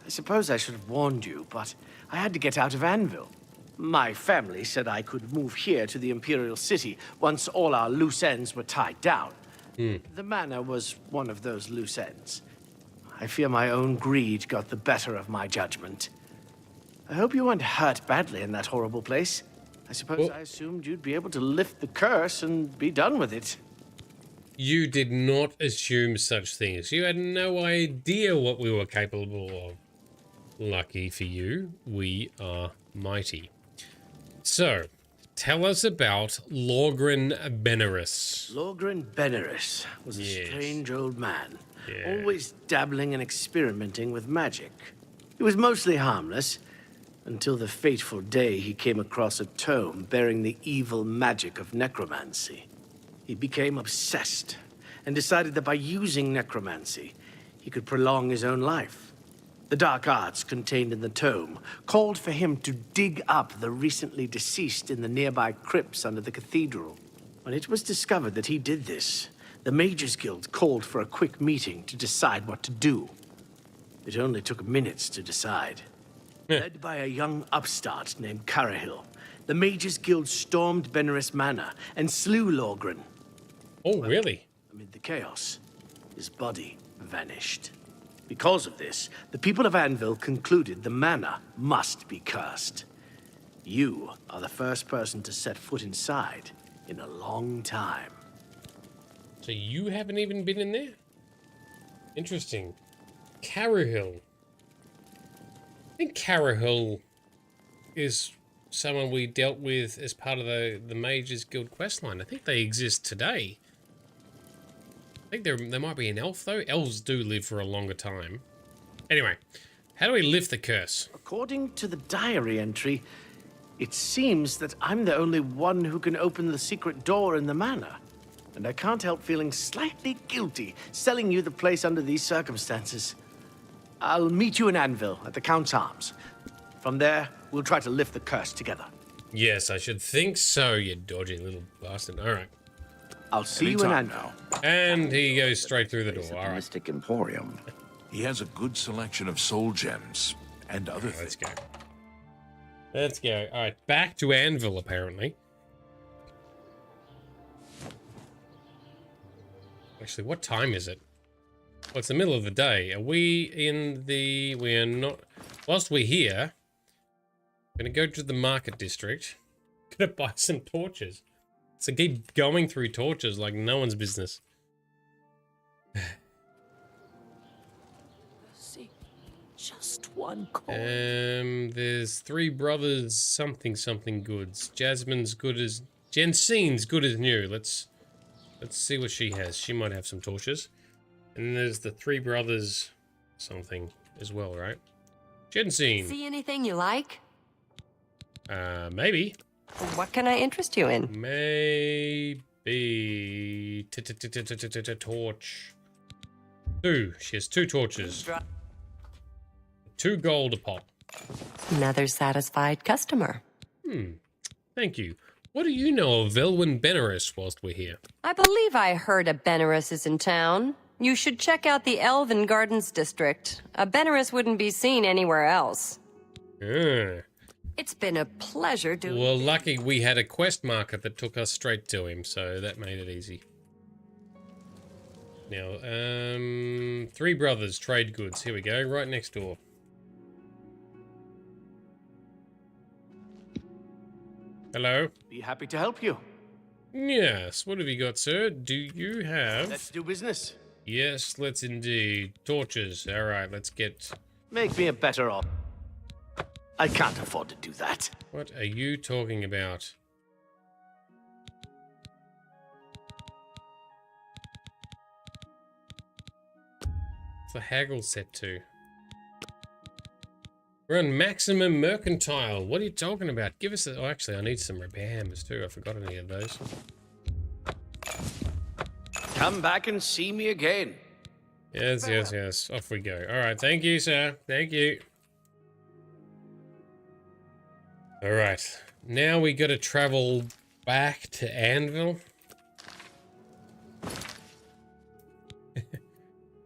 I suppose I should have warned you, but I had to get out of Anvil. My family said I could move here to the Imperial City once all our loose ends were tied down. The manor was one of those loose ends. I fear my own greed got the better of my judgment. I hope you weren't hurt badly in that horrible place. I suppose I assumed you'd be able to lift the curse and be done with it. You did not assume such things. You had no idea what we were capable of. Lucky for you, we are mighty. So, tell us about Lorgren Beneris. Lorgren Beneris was a strange old man, always dabbling and experimenting with magic. He was mostly harmless, until the fateful day he came across a tome bearing the evil magic of necromancy. He became obsessed, and decided that by using necromancy, he could prolong his own life. The dark arts contained in the tome called for him to dig up the recently deceased in the nearby crypts under the cathedral. When it was discovered that he did this, the Mages Guild called for a quick meeting to decide what to do. It only took minutes to decide. Led by a young upstart named Cyrodiil, the Mages Guild stormed Beneris Manor and slew Lorgren. Oh, really? Amid the chaos, his body vanished. Because of this, the people of Anvil concluded the manor must be cursed. You are the first person to set foot inside in a long time. So you haven't even been in there? Interesting. Cyrodiil. I think Cyrodiil is someone we dealt with as part of the Mages Guild questline. I think they exist today. I think there might be an elf, though. Elves do live for a longer time. Anyway, how do we lift the curse? According to the diary entry, it seems that I'm the only one who can open the secret door in the manor. And I can't help feeling slightly guilty selling you the place under these circumstances. I'll meet you in Anvil at the Count's Arms. From there, we'll try to lift the curse together. Yes, I should think so, you dodgy little bastard. All right. I'll see you in Anvil. And he goes straight through the door. All right. Mystic Emporium. He has a good selection of soul gems and other things. Let's go. Let's go. All right, back to Anvil, apparently. Actually, what time is it? Well, it's the middle of the day. Are we in the... We are not... Whilst we're here, I'm going to go to the market district. Gonna buy some torches. So keep going through torches like no one's business. See, just one call. There's three brothers something goods. Jasmine's good as... Jensine's good as new. Let's see what she has. She might have some torches. And there's the three brothers something as well, right? Jensine. See anything you like? Maybe. What can I interest you in? Maybe... Torch. Two. She has two torches. 2 gold a pop. Another satisfied customer. Thank you. What do you know of Velwyn Beneris whilst we're here? I believe I heard a Beneris is in town. You should check out the Elven Gardens district. A Beneris wouldn't be seen anywhere else. It's been a pleasure doing... Well, lucky we had a quest marker that took us straight to him, so that made it easy. Now, three brothers, trade goods. Here we go, right next door. Hello? Be happy to help you. Yes, what have you got, sir? Do you have... Let's do business. Yes, let's indeed. Torches. Alright, let's get... Make me a better offer. I can't afford to do that. What are you talking about? What's the haggle set to? We're on maximum mercantile. What are you talking about? Give us a... Oh, actually, I need some repair hammers too. I forgot any of those. Come back and see me again. Yes, yes, yes. Off we go. Alright, thank you, sir. Thank you. Alright. Now we gotta travel back to Anvil.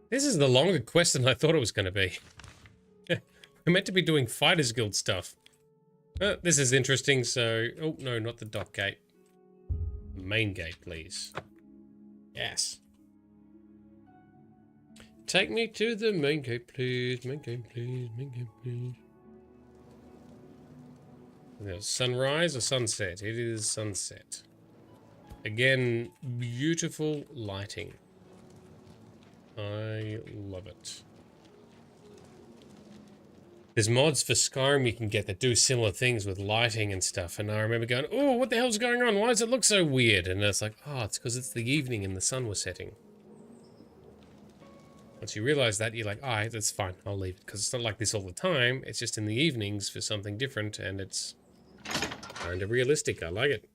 This is the longer quest than I thought it was gonna be. We're meant to be doing Fighters Guild stuff. This is interesting, so... Oh, no, not the dock gate. Main gate, please. Yes. Take me to the main gate, please. Main gate, please. Main gate, please. There's sunrise or sunset? It is sunset. Again, beautiful lighting. I love it. There's mods for Skyrim you can get that do similar things with lighting and stuff. And I remember going, oh, what the hell's going on? Why does it look so weird? And it's like, oh, it's because it's the evening and the sun was setting. Once you realize that, you're like, all right, that's fine. I'll leave it. Because it's not like this all the time. It's just in the evenings for something different. And it's kind of realistic. I like it.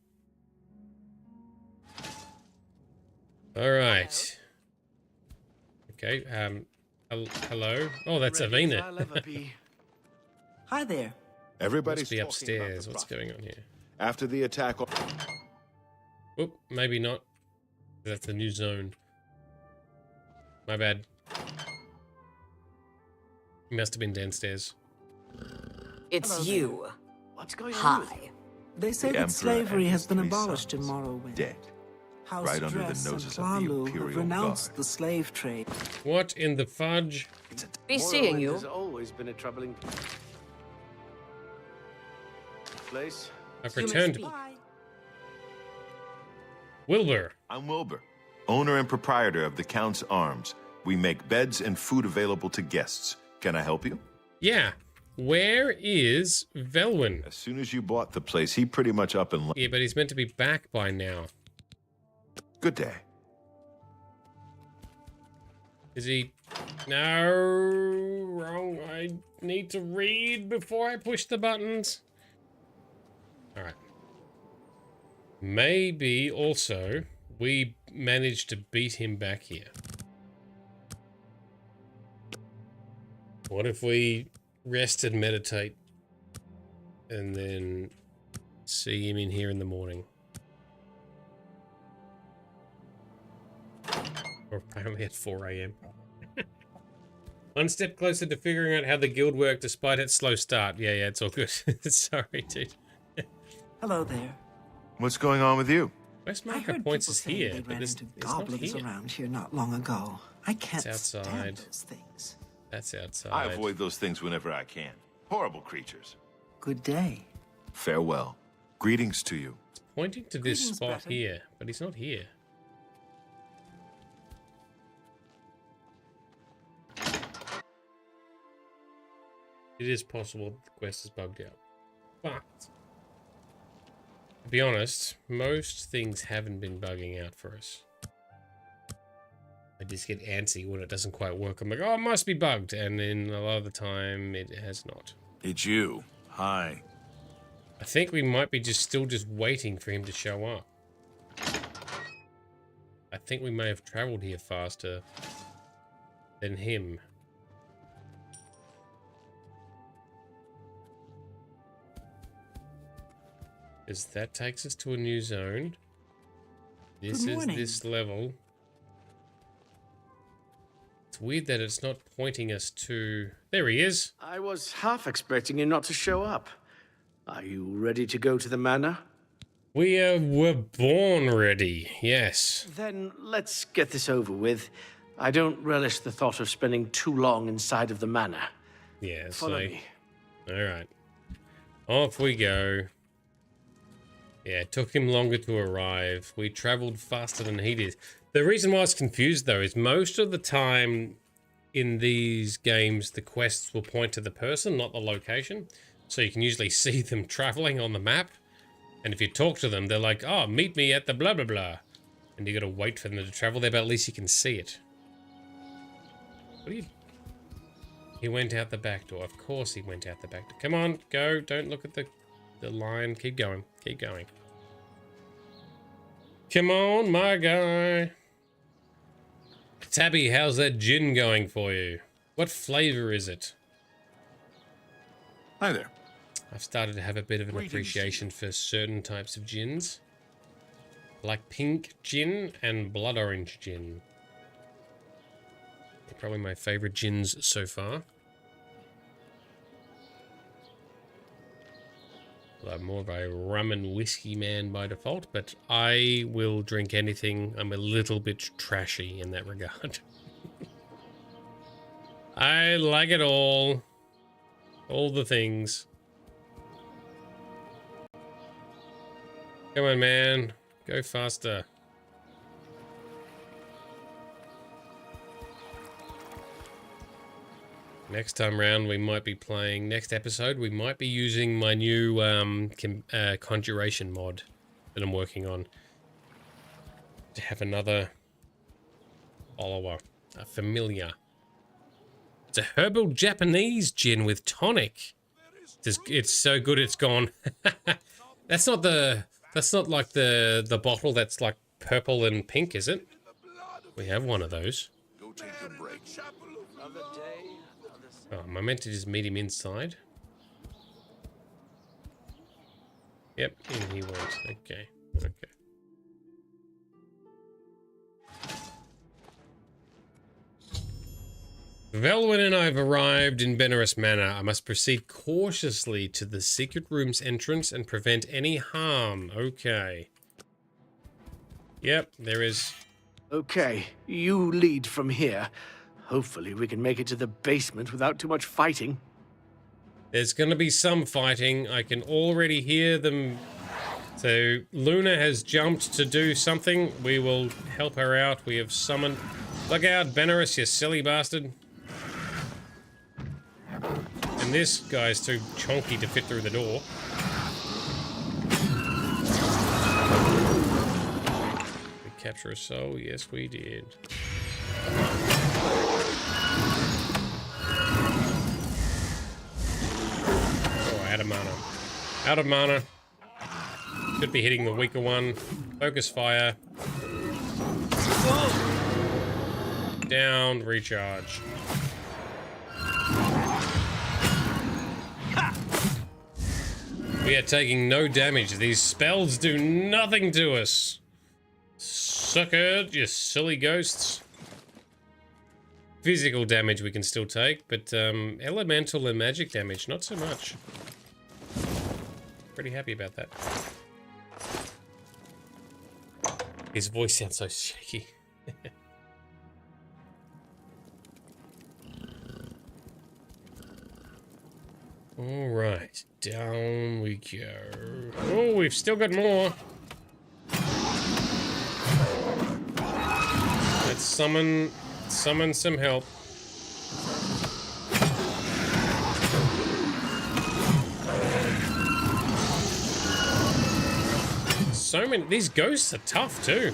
All right. Okay. Hello? Oh, that's Avina. Hi there. Everybody's must be upstairs. What's going on here? After the attack... Oop, maybe not. That's a new zone. My bad. He must have been downstairs. It's Hello you. there. What's going on? Hi. They say The that Emperor slavery and has his been 3 abolished in sons, Morrowind. dead. House Right under the Dress and noses of the Klalu have Imperial renounced Guard. the slave trade. What in the fudge? Be seeing Morrowind you. has always been a troubling place. I've You may returned. speak. Wilbur. I'm Wilbur, owner and proprietor of the Count's Arms. We make beds and food available to guests. Can I help you? Yeah. Where is Velwyn? As soon as you bought the place, he pretty much up and left. Yeah, but he's meant to be back by now. Good day. Is he? No, wrong. I need to read before I push the buttons. All right. Maybe also we managed to beat him back here. What if we rest and meditate and then see him in here in the morning? Or apparently at 4 AM. One step closer to figuring out how the guild worked despite its slow start. Yeah, it's all good. Sorry, dude. Hello there. What's going on with you? West I Marker heard Points people is saying here, they but ran it's into not goblins here. around here not long ago. I can't It's stand outside. those things. That's outside. I avoid those things whenever I can. Horrible creatures. Good day. Farewell. Greetings to you. It's pointing to this Greetings, spot Breton. here, but he's not here. It is possible that the quest is bugged out. But, to be honest, most things haven't been bugging out for us. I just get antsy when it doesn't quite work. I'm like, oh, it must be bugged. And then a lot of the time, it has not. It's you. Hi. I think we might be still waiting for him to show up. I think we may have traveled here faster than him. Because that takes us to a new zone. This is this level. It's weird that it's not pointing us to... There he is. I was half expecting you not to show up. Are you ready to go to the manor? We were born ready, yes. Then let's get this over with. I don't relish the thought of spending too long inside of the manor. Yeah, Follow me. Alright. Off we go. Yeah, it took him longer to arrive. We traveled faster than he did. The reason why I was confused, though, is most of the time in these games, the quests will point to the person, not the location. So you can usually see them traveling on the map. And if you talk to them, they're like, oh, meet me at the blah, blah, blah. And you got to wait for them to travel there, but at least you can see it. What are you... He went out the back door. Of course he went out the back door. Come on, go. Don't look at the line. Keep going. Keep going. Come on, my guy. Tabby, how's that gin going for you? What flavor is it? Hi there. I've started to have a bit of an appreciation for certain types of gins. Like pink gin and blood orange gin. They're probably my favorite gins so far. Well, I'm more of a rum and whiskey man by default, but I will drink anything. I'm a little bit trashy in that regard. I like it all. All the things. Come on, man. Go faster. Next time round, we might be playing... Next episode, we might be using my new conjuration mod that I'm working on. To have another follower. A familiar. It's a herbal Japanese gin with tonic. It's so good it's gone. That's not like the bottle that's like purple and pink, is it? We have one of those. Go take your break. Oh, am I meant to just meet him inside? Yep, in he went. Okay, okay. Velwyn and I have arrived in Benares Manor. I must proceed cautiously to the secret room's entrance and prevent any harm. Okay. Yep, there is. Okay, you lead from here. Hopefully we can make it to the basement without too much fighting. There's going to be some fighting. I can already hear them. So Luna has jumped to do something. We will help her out. We have summoned... Look out, Benares, you silly bastard. And this guy's too chonky to fit through the door. We capture a soul? Yes, we did. Oh, out of mana. Out of mana. Should be hitting the weaker one. Focus fire. Down, recharge. We are taking no damage. These spells do nothing to us. Suckered, you silly ghosts. Physical damage we can still take, but elemental and magic damage, not so much. Pretty happy about that. His voice sounds so shaky. Alright, down we go. Oh, we've still got more. Let's summon some help. So many, these ghosts are tough too.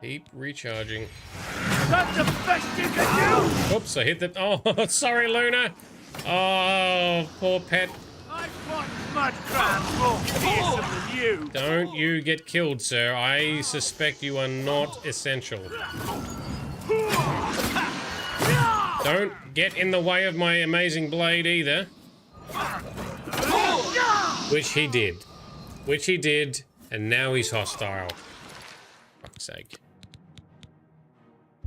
Keep recharging. That's the best you can do! Oops, I hit the... Oh, sorry, Luna. Oh, poor pet. I fought Mudcrab more fearsome than you. Don't you get killed, sir. I suspect you are not essential. Don't get in the way of my amazing blade either. Which he did. Which he did, and now he's hostile. For fuck's sake.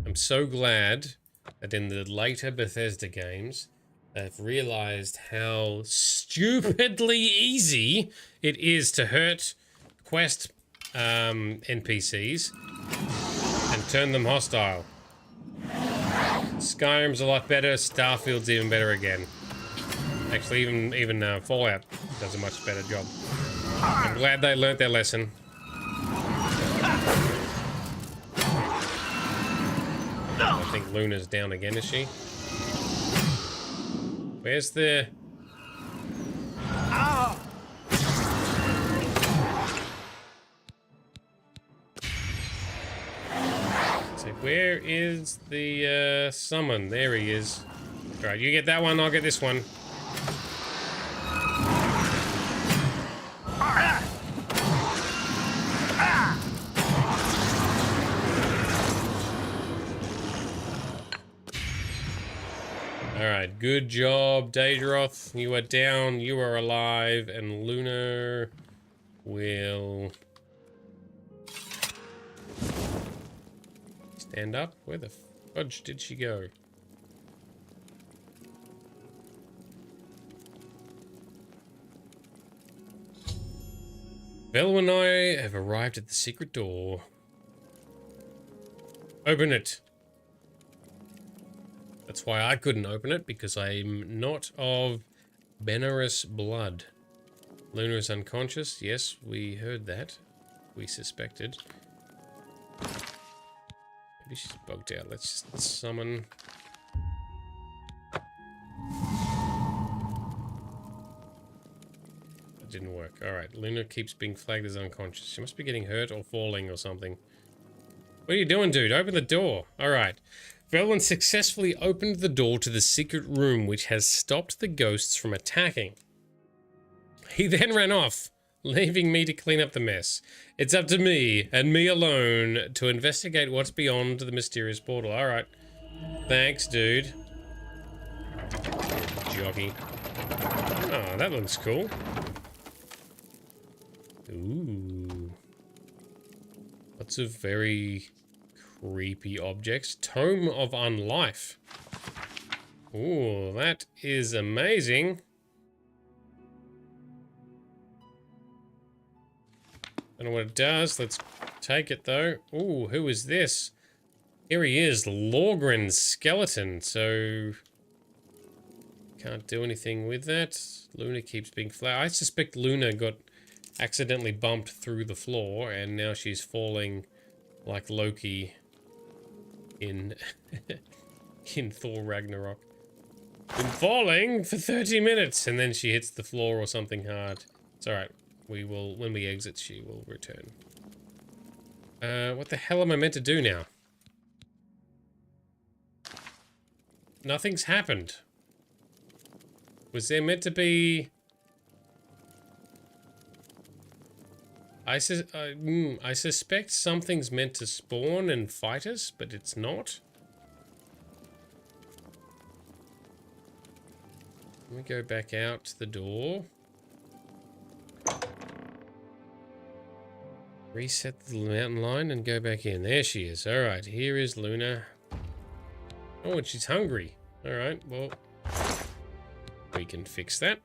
I'm so glad that in the later Bethesda games, they've realized how stupidly easy it is to hurt quest NPCs and turn them hostile. Skyrim's a lot better. Starfield's even better again. Actually, even Fallout does a much better job. I'm glad they learnt their lesson. I think Luna's down again, is she? Where's the... So where is the summon? There he is. Alright, you get that one, I'll get this one. Alright, good job, Daedroth. You are down, you are alive, and Luna will stand up. Where the fudge did she go? Vel and I have arrived at the secret door. Open it. That's why I couldn't open it, because I'm not of Benaris blood. Luna is unconscious. Yes, we heard that. We suspected. Maybe she's bugged out. Let's just summon. That didn't work. Alright, Luna keeps being flagged as unconscious. She must be getting hurt or falling or something. What are you doing, dude? Open the door. Alright. Velwyn successfully opened the door to the secret room, which has stopped the ghosts from attacking. He then ran off, leaving me to clean up the mess. It's up to me, and me alone, to investigate what's beyond the mysterious portal. Alright. Thanks, dude. Jockey. Oh, that looks cool. Ooh. Lots of very creepy objects. Tome of Unlife. Ooh, that is amazing. Don't know what it does. Let's take it though. Ooh, who is this? Here he is, Lorgren's skeleton. So can't do anything with that. Luna keeps being flat. I suspect Luna got accidentally bumped through the floor and now she's falling like Loki in in Thor Ragnarok. Been falling for 30 minutes and then she hits the floor or something hard. It's alright. We will, when we exit, she will return. What the hell am I meant to do now? Nothing's happened. Was there meant to be... I suspect something's meant to spawn and fight us, but it's not. Let me go back out the door. Reset the mountain line and go back in. There she is. Alright, here is Luna. Oh, and she's hungry. Alright, well, we can fix that.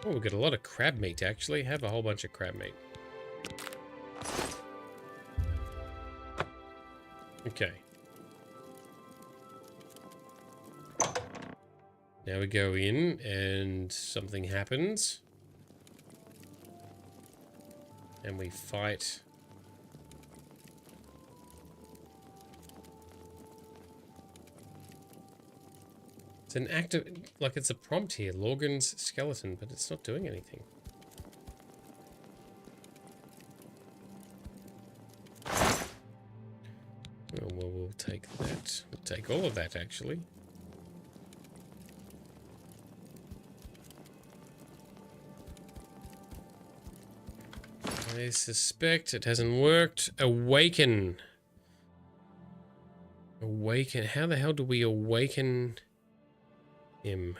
Oh, we've got a lot of crab meat, actually. Have a whole bunch of crab meat. Okay. Now we go in, and something happens. And we fight. It's an active, like it's a prompt here, Lorgren's skeleton, but it's not doing anything. Oh, well, we'll take that. We'll take all of that, actually. I suspect it hasn't worked. Awaken. Awaken. How the hell do we awaken him?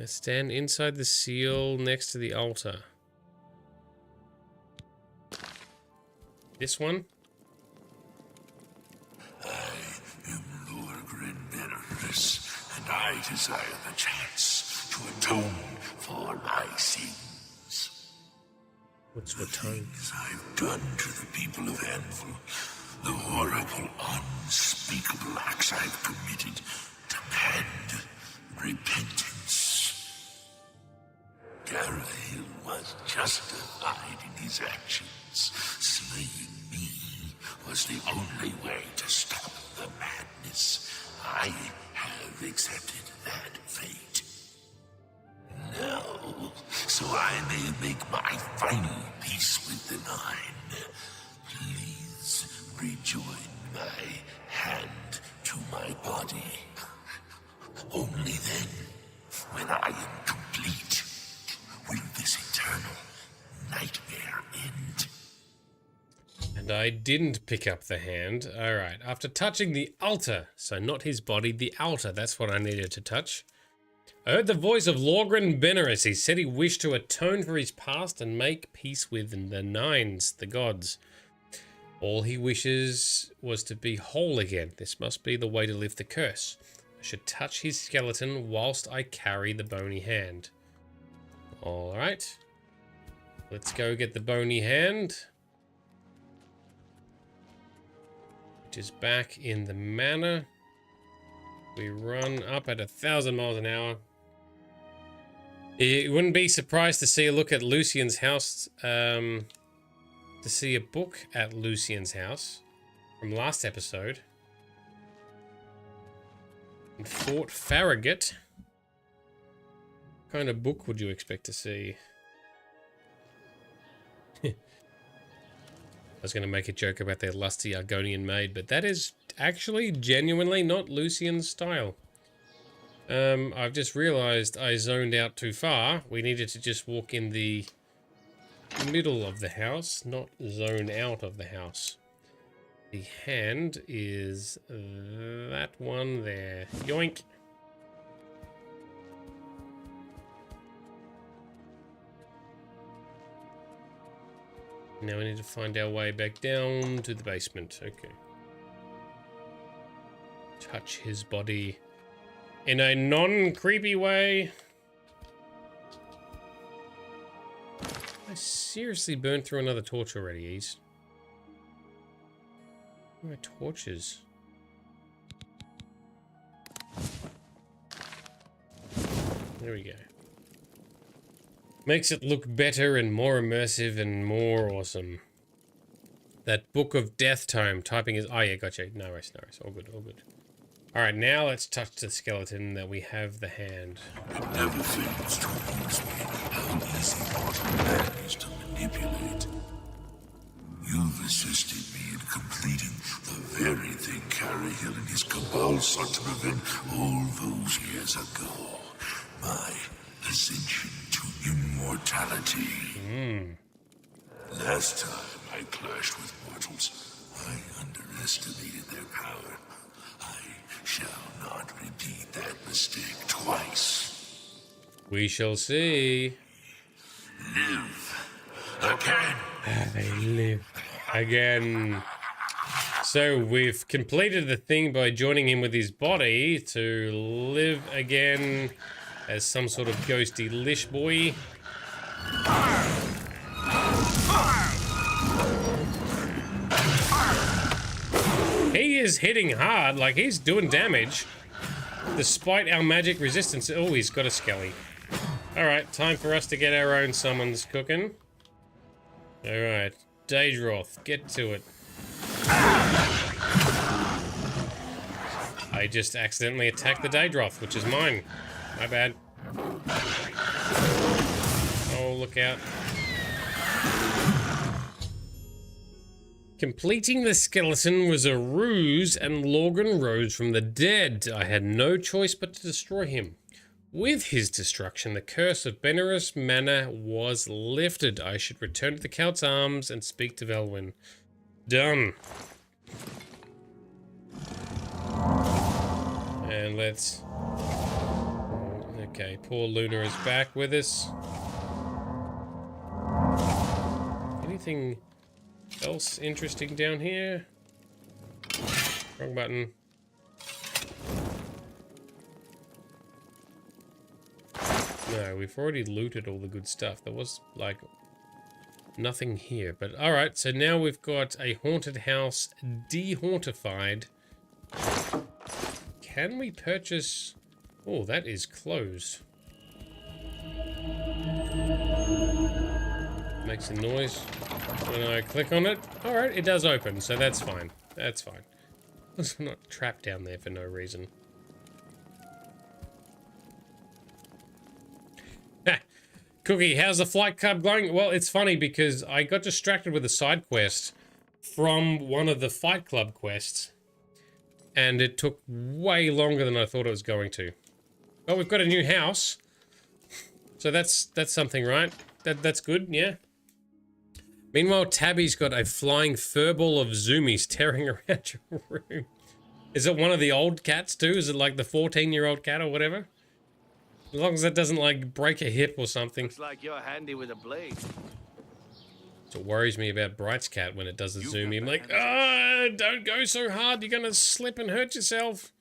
Stand inside the seal next to the altar. This one? I am Lorgren Benaris, and I desire the chance to atone for my sins. What's the tone? I've done to the people of Anvil, the horrible, unspeakable acts I've committed, demand repentance. Cyrodiil was justified in his actions. Slaying me was the only way to stop the madness. I have accepted that fate. Now, so I may make my final peace with the Nine, please rejoin my hand to my body. Only then, when I am complete, will this eternal nightmare end. And I didn't pick up the hand. Alright, after touching the altar, so not his body, the altar, that's what I needed to touch. I heard the voice of Lorgren Benerus. He said he wished to atone for his past and make peace with the Nines, the gods. All he wishes was to be whole again. This must be the way to lift the curse. I should touch his skeleton whilst I carry the bony hand. Alright. Let's go get the bony hand. Which is back in the manor. We run up at 1,000 miles an hour. You wouldn't be surprised to see a look at Lucian's house, to see a book at Lucian's house from last episode. In Fort Farragut. What kind of book would you expect to see? I was going to make a joke about their lusty Argonian maid, but that is actually genuinely not Lucian's style. I've just realized I zoned out too far. We needed to just walk in the middle of the house, not zone out of the house. The hand is that one there. Yoink. Now we need to find our way back down to the basement. Okay. Touch his body in a non-creepy way. I seriously burned through another torch already, Ease. Where are my torches? There we go. Makes it look better and more immersive and more awesome. That Book of Death Tome. Typing is... Oh yeah, gotcha. No worries, no worries. All good, all good. Alright, now let's touch the skeleton that we have the hand. It never fails to amuse me how easy mortal man is to manipulate. You've assisted me in completing the very thing Cyrodiil and his cabal sought to prevent all those years ago. My ascension to immortality. Last time I clashed with mortals, I underestimated their power. I shall not repeat that mistake twice. We shall see. Live again. They live again. So we've completed the thing by joining him with his body to live again as some sort of ghosty lish boy. He is hitting hard, like he's doing damage. Despite our magic resistance. Oh, he's got a skelly. Alright, time for us to get our own summons cooking. Alright, Daedroth, get to it. I just accidentally attacked the Daedroth, which is mine. My bad. Oh, look out. Completing the skeleton was a ruse and Lorgren rose from the dead. I had no choice but to destroy him. With his destruction, the curse of Benerus Manor was lifted. I should return to the Count's Arms and speak to Velwyn. Done. And let's... Okay, poor Luna is back with us. Anything else interesting down here? Wrong button. No, we've already looted all the good stuff. There was, like, nothing here. But alright, so now we've got a haunted house dehauntified. Can we purchase... Oh, that is closed. Makes a noise when I click on it. Alright, it does open, so that's fine. That's fine. I'm not trapped down there for no reason. Cookie, how's the flight club going? Well, it's funny because I got distracted with a side quest from one of the Fight Club quests. And it took way longer than I thought it was going to. Oh, we've got a new house. So that's something, right? That's good, yeah. Meanwhile, Tabby's got a flying furball of zoomies tearing around your room. Is it one of the old cats too? Is it like the 14-year-old cat or whatever? As long as it doesn't like break a hip or something. Looks like you're handy with a blade. So it worries me about Bright's cat when it does a zoomie. I'm like, ah, don't go so hard. You're gonna slip and hurt yourself.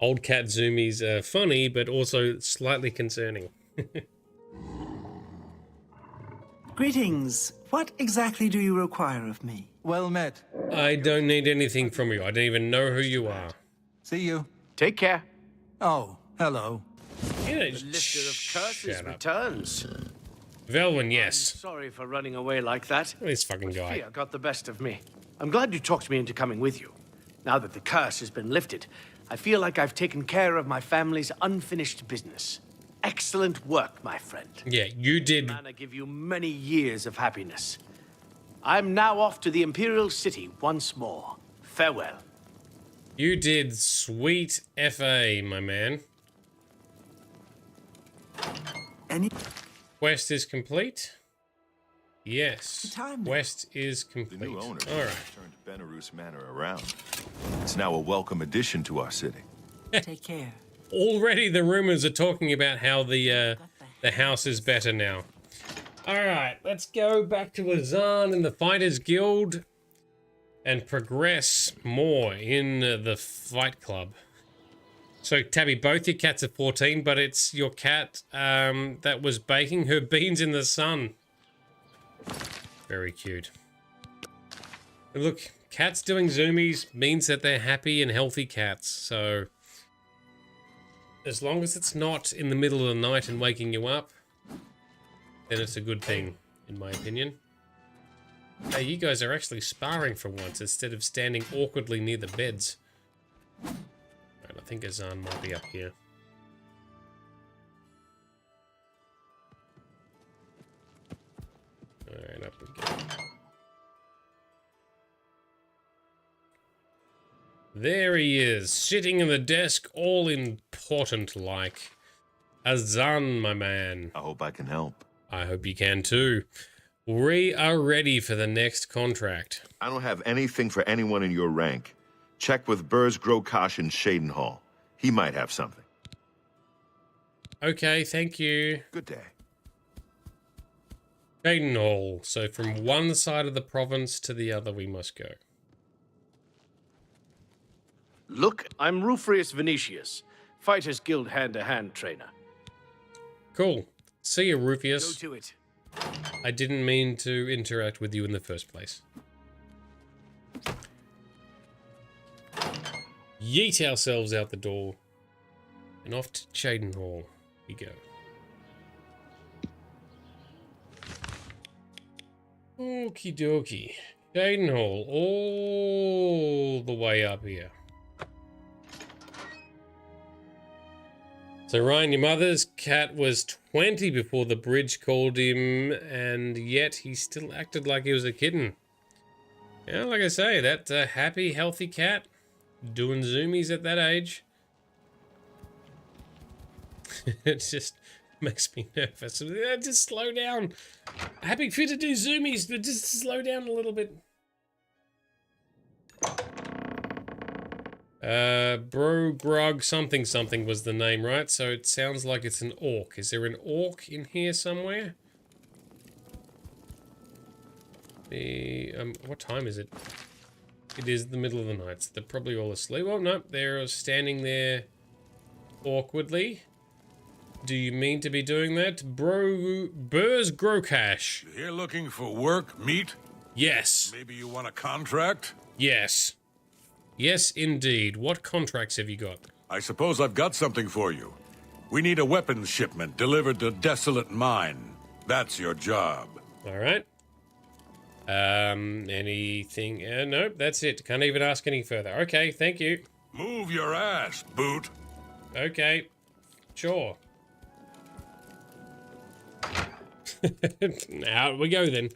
Old cat zoomies are funny, but also slightly concerning. Greetings. What exactly do you require of me? Well met. I don't need anything from you. I don't even know who you are. See you. Take care. Oh, hello. Yeah, The lifter of curses returns. Velwyn, yes. Sorry for running away like that. This fucking guy. Fear got the best of me. I'm glad you talked me into coming with you. Now that the curse has been lifted, I feel like I've taken care of my family's unfinished business. Excellent work, my friend. Yeah, you did. Man, I give you many years of happiness. I'm now off to the Imperial City once more. Farewell. You did sweet FA, my man. Any quest is complete? Yes. Quest is complete. The new owner All right. turned Belarus Manor around. It's now a welcome addition to our city. Take care. Already the rumors are talking about how the house is better now. Alright, let's go back to Azan and the Fighters Guild and progress more in the Fight Club. So, Tabby, both your cats are 14, but it's your cat that was baking her beans in the sun. Very cute. And look, cats doing zoomies means that they're happy and healthy cats, so... As long as it's not in the middle of the night and waking you up, then it's a good thing, in my opinion. Hey, you guys are actually sparring for once, instead of standing awkwardly near the beds. Right, I think Azan might be up here. Alright, up we go. There he is, sitting in the desk, all important-like. Azan, my man. I hope I can help. I hope you can too. We are ready for the next contract. I don't have anything for anyone in your rank. Check with Burrs Grokash in Shadenhall. He might have something. Okay, thank you. Good day. Shadenhall. So from one side of the province to the other we must go. Look, I'm Rufrius Venetius, Fighters Guild hand-to-hand trainer. Cool. See you, Rufius. Go to it. I didn't mean to interact with you in the first place. Yeet ourselves out the door. And off to Shadenhall we go. Okie dokie. Shadenhall, all the way up here. So Ryan, your mother's cat was 20 before the bridge called him, and yet he still acted like he was a kitten. Yeah, like I say, that happy, healthy cat doing zoomies at that age. It just makes me nervous. Just slow down. Happy for you to do zoomies, but just slow down a little bit. Bro Grog something something was the name, right? So it sounds like it's an orc. Is there an orc in here somewhere? What time is it? It is the middle of the night. So they're probably all asleep. Well, no, they're standing there awkwardly. Do you mean to be doing that? Burrs Grocash. You're looking for work, meat? Yes. Maybe you want a contract? Yes. Yes, indeed. What contracts have you got? I suppose I've got something for you. We need a weapons shipment delivered to Desolate Mine. That's your job. All right. Anything? Nope, that's it. Can't even ask any further. Okay, thank you. Move your ass, boot. Okay, sure. Out we go then.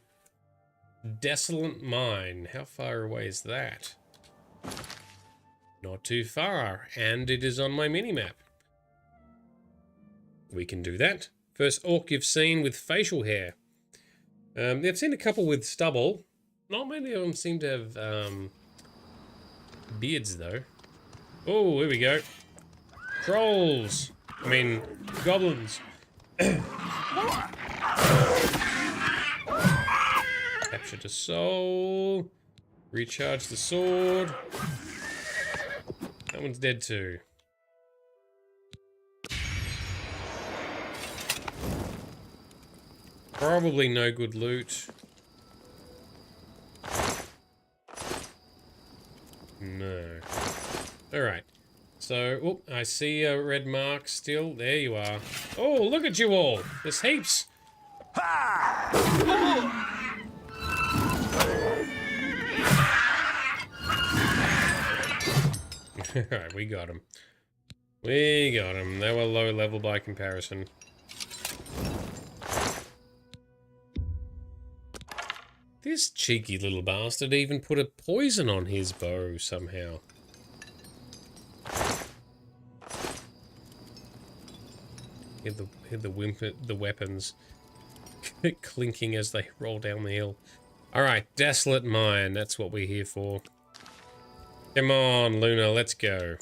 Desolate Mine. How far away is that? Not too far, and it is on my minimap. We can do that. First orc you've seen with facial hair. I've seen a couple with stubble. Not many of them seem to have beards, though. Oh, here we go. Trolls. I mean, goblins. Captured a soul. Recharge the sword. That one's dead too. Probably no good loot. No. Alright. So, oh, I see a red mark still. There you are. Oh, look at you all. There's heaps. Alright, we got him. We got him. They were low level by comparison. This cheeky little bastard even put a poison on his bow somehow. Hear the weapons clinking as they roll down the hill. Alright, Desolate Mine, that's what we're here for. Come on, Luna, let's go.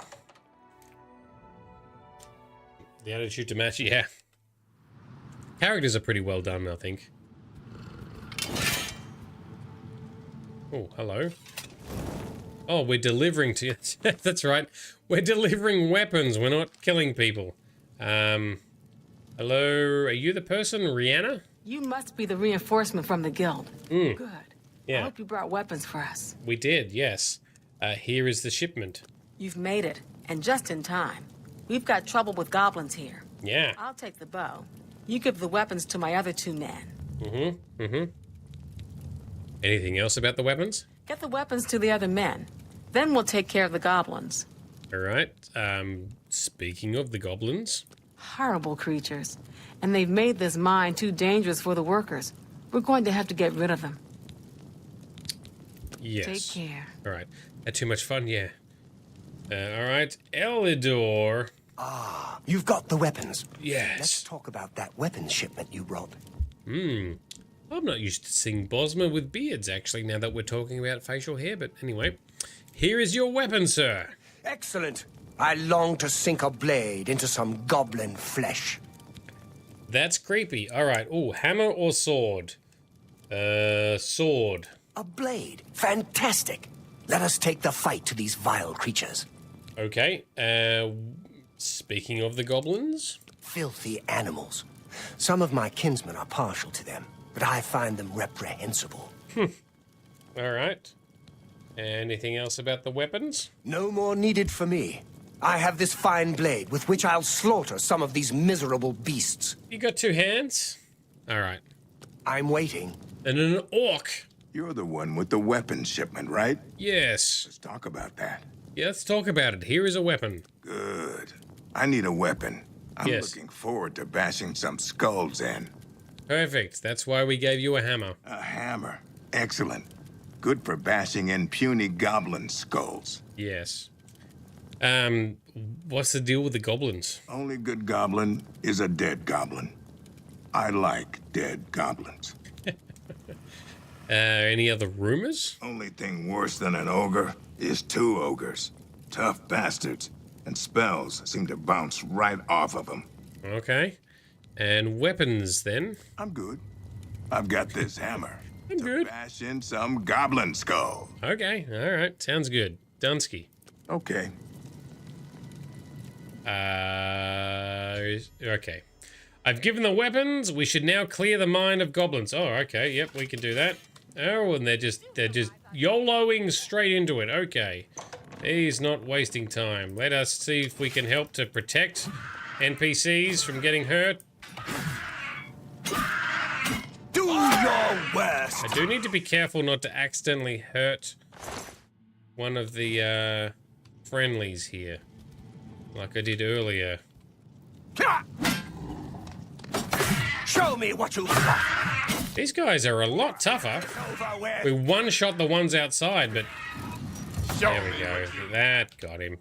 The attitude to match, yeah. Characters are pretty well done, I think. Oh, hello. Oh, we're delivering to you. That's right. We're delivering weapons. We're not killing people. Hello. Are you the person, Rihanna? You must be the reinforcement from the guild. Mm. Good. Yeah. I hope you brought weapons for us. We did, yes. Here is the shipment. You've made it, and just in time. We've got trouble with goblins here. Yeah. I'll take the bow. You give the weapons to my other two men. Mm-hmm. Mm-hmm. Anything else about the weapons? Get the weapons to the other men. Then we'll take care of the goblins. All right. Speaking of the goblins. Horrible creatures. And they've made this mine too dangerous for the workers. We're going to have to get rid of them. Yes. Take care. All right. Had too much fun, yeah. All right. Elidor. Ah, you've got the weapons. Yes. Let's talk about that weapons shipment you brought. Hmm. I'm not used to seeing Bosma with beards, actually, now that we're talking about facial hair, but anyway. Here is your weapon, sir. Excellent. I long to sink a blade into some goblin flesh. That's creepy. All right. Oh, hammer or sword? Sword. A blade. Fantastic. Let us take the fight to these vile creatures. Okay. Speaking of the goblins? Filthy animals. Some of my kinsmen are partial to them, but I find them reprehensible. All right. Anything else about the weapons? No more needed for me. I have this fine blade with which I'll slaughter some of these miserable beasts. You got two hands? All right. I'm waiting. And an orc. You're the one with the weapons shipment, right? Yes. Let's talk about that. Yeah, let's talk about it. Here is a weapon. Good. I need a weapon. I'm looking forward to bashing some skulls in. Perfect. That's why we gave you a hammer. A hammer. Excellent. Good for bashing in puny goblin skulls. Yes. What's the deal with the goblins? Only good goblin is a dead goblin. I like dead goblins. Any other rumors? Only thing worse than an ogre is two ogres. Tough bastards. And spells seem to bounce right off of them. Okay. And weapons, then? I'm good. I've got this hammer. I'm good. Bash in some goblin skull. Okay. All right. Sounds good. Dunsky. Okay. Okay. I've given the weapons. We should now clear the mine of goblins. Oh, okay. Yep, we can do that. Oh, and they're just YOLOing straight into it. Okay. He's not wasting time. Let us see if we can help to protect NPCs from getting hurt. Do your worst. I do need to be careful not to accidentally hurt one of the friendlies here, like I did earlier. Show me what you've got. These guys are a lot tougher. We one-shot the ones outside, but there we go. That got him.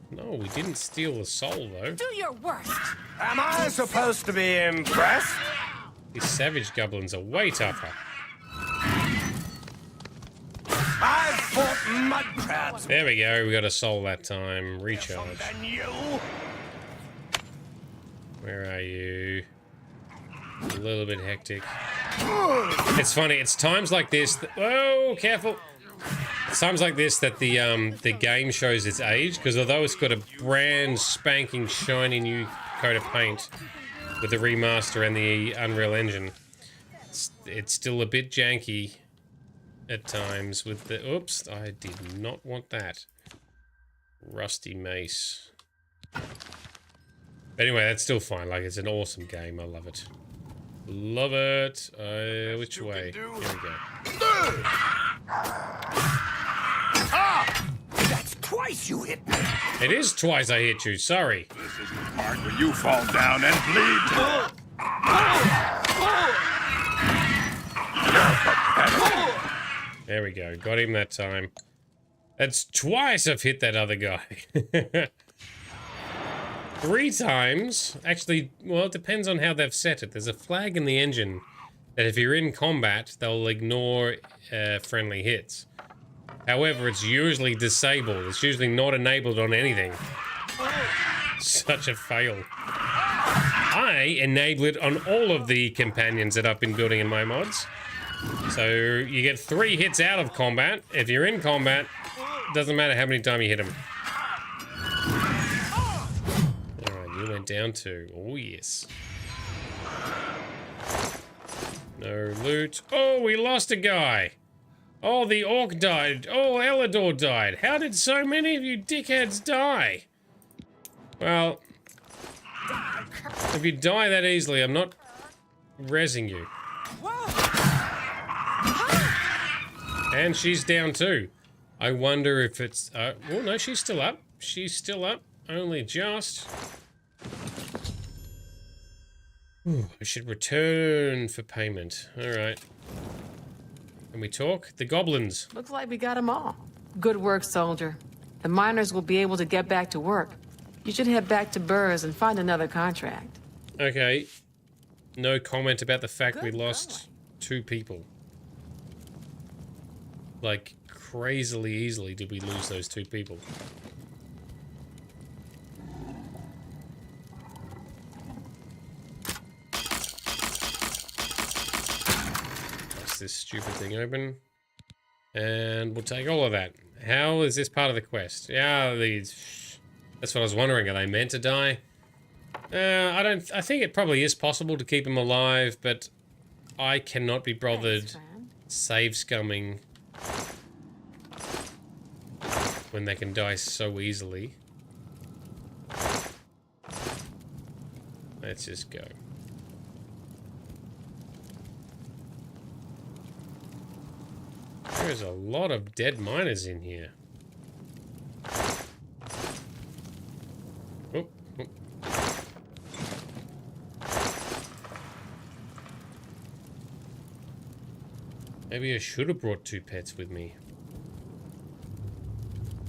No, we didn't steal the soul, though. Do your worst. Am I supposed to be impressed? These savage goblins are way tougher. I've fought mud crabs. There we go. We got a soul that time. Recharge. Where are you? A little bit hectic. It's funny. It's times like this. Whoa, careful! It's times like this that the game shows its age, because although it's got a brand spanking shiny new coat of paint with the remaster and the Unreal Engine, it's still a bit janky at times with the... Oops, I did not want that. Rusty mace. But anyway, that's still fine. Like, it's an awesome game. I love it. Love it. Which way? Here we go. Ah! That's twice you hit me. It is twice I hit you. Sorry. This is the part where you fall down and bleed. There we go. Got him that time. That's twice I've hit that other guy. 3 times. Actually, well, it depends on how they've set it. There's a flag in the engine that if you're in combat, they'll ignore friendly hits. However, it's usually disabled. It's usually not enabled on anything. Such a fail. I enable it on all of the companions that I've been building in my mods. So you get 3 hits out of combat. If you're in combat, doesn't matter how many times you hit them. You went down to... Oh, yes. No loot. Oh, we lost a guy. Oh, the orc died. Oh, Elador died. How did so many of you dickheads die? Well, if you die that easily, I'm not rezzing you. And she's down too. I wonder if it's... oh, no, she's still up. She's still up. Only just... Ooh, I should return for payment. Alright. Can we talk? The goblins. Looks like we got them all. Good work, soldier. The miners will be able to get back to work. You should head back to Burrs and find another contract. Okay. No comment about the fact we lost 2 people. Like, crazily easily did we lose those 2 people. This stupid thing open, and we'll take all of that. How is this part of the quest? Yeah, that's what I was wondering. Are they meant to die? I think it probably is possible to keep them alive, but I cannot be bothered save scumming when they can die so easily. Let's just go. There's a lot of dead miners in here. Oh, oh. Maybe I should have brought 2 pets with me.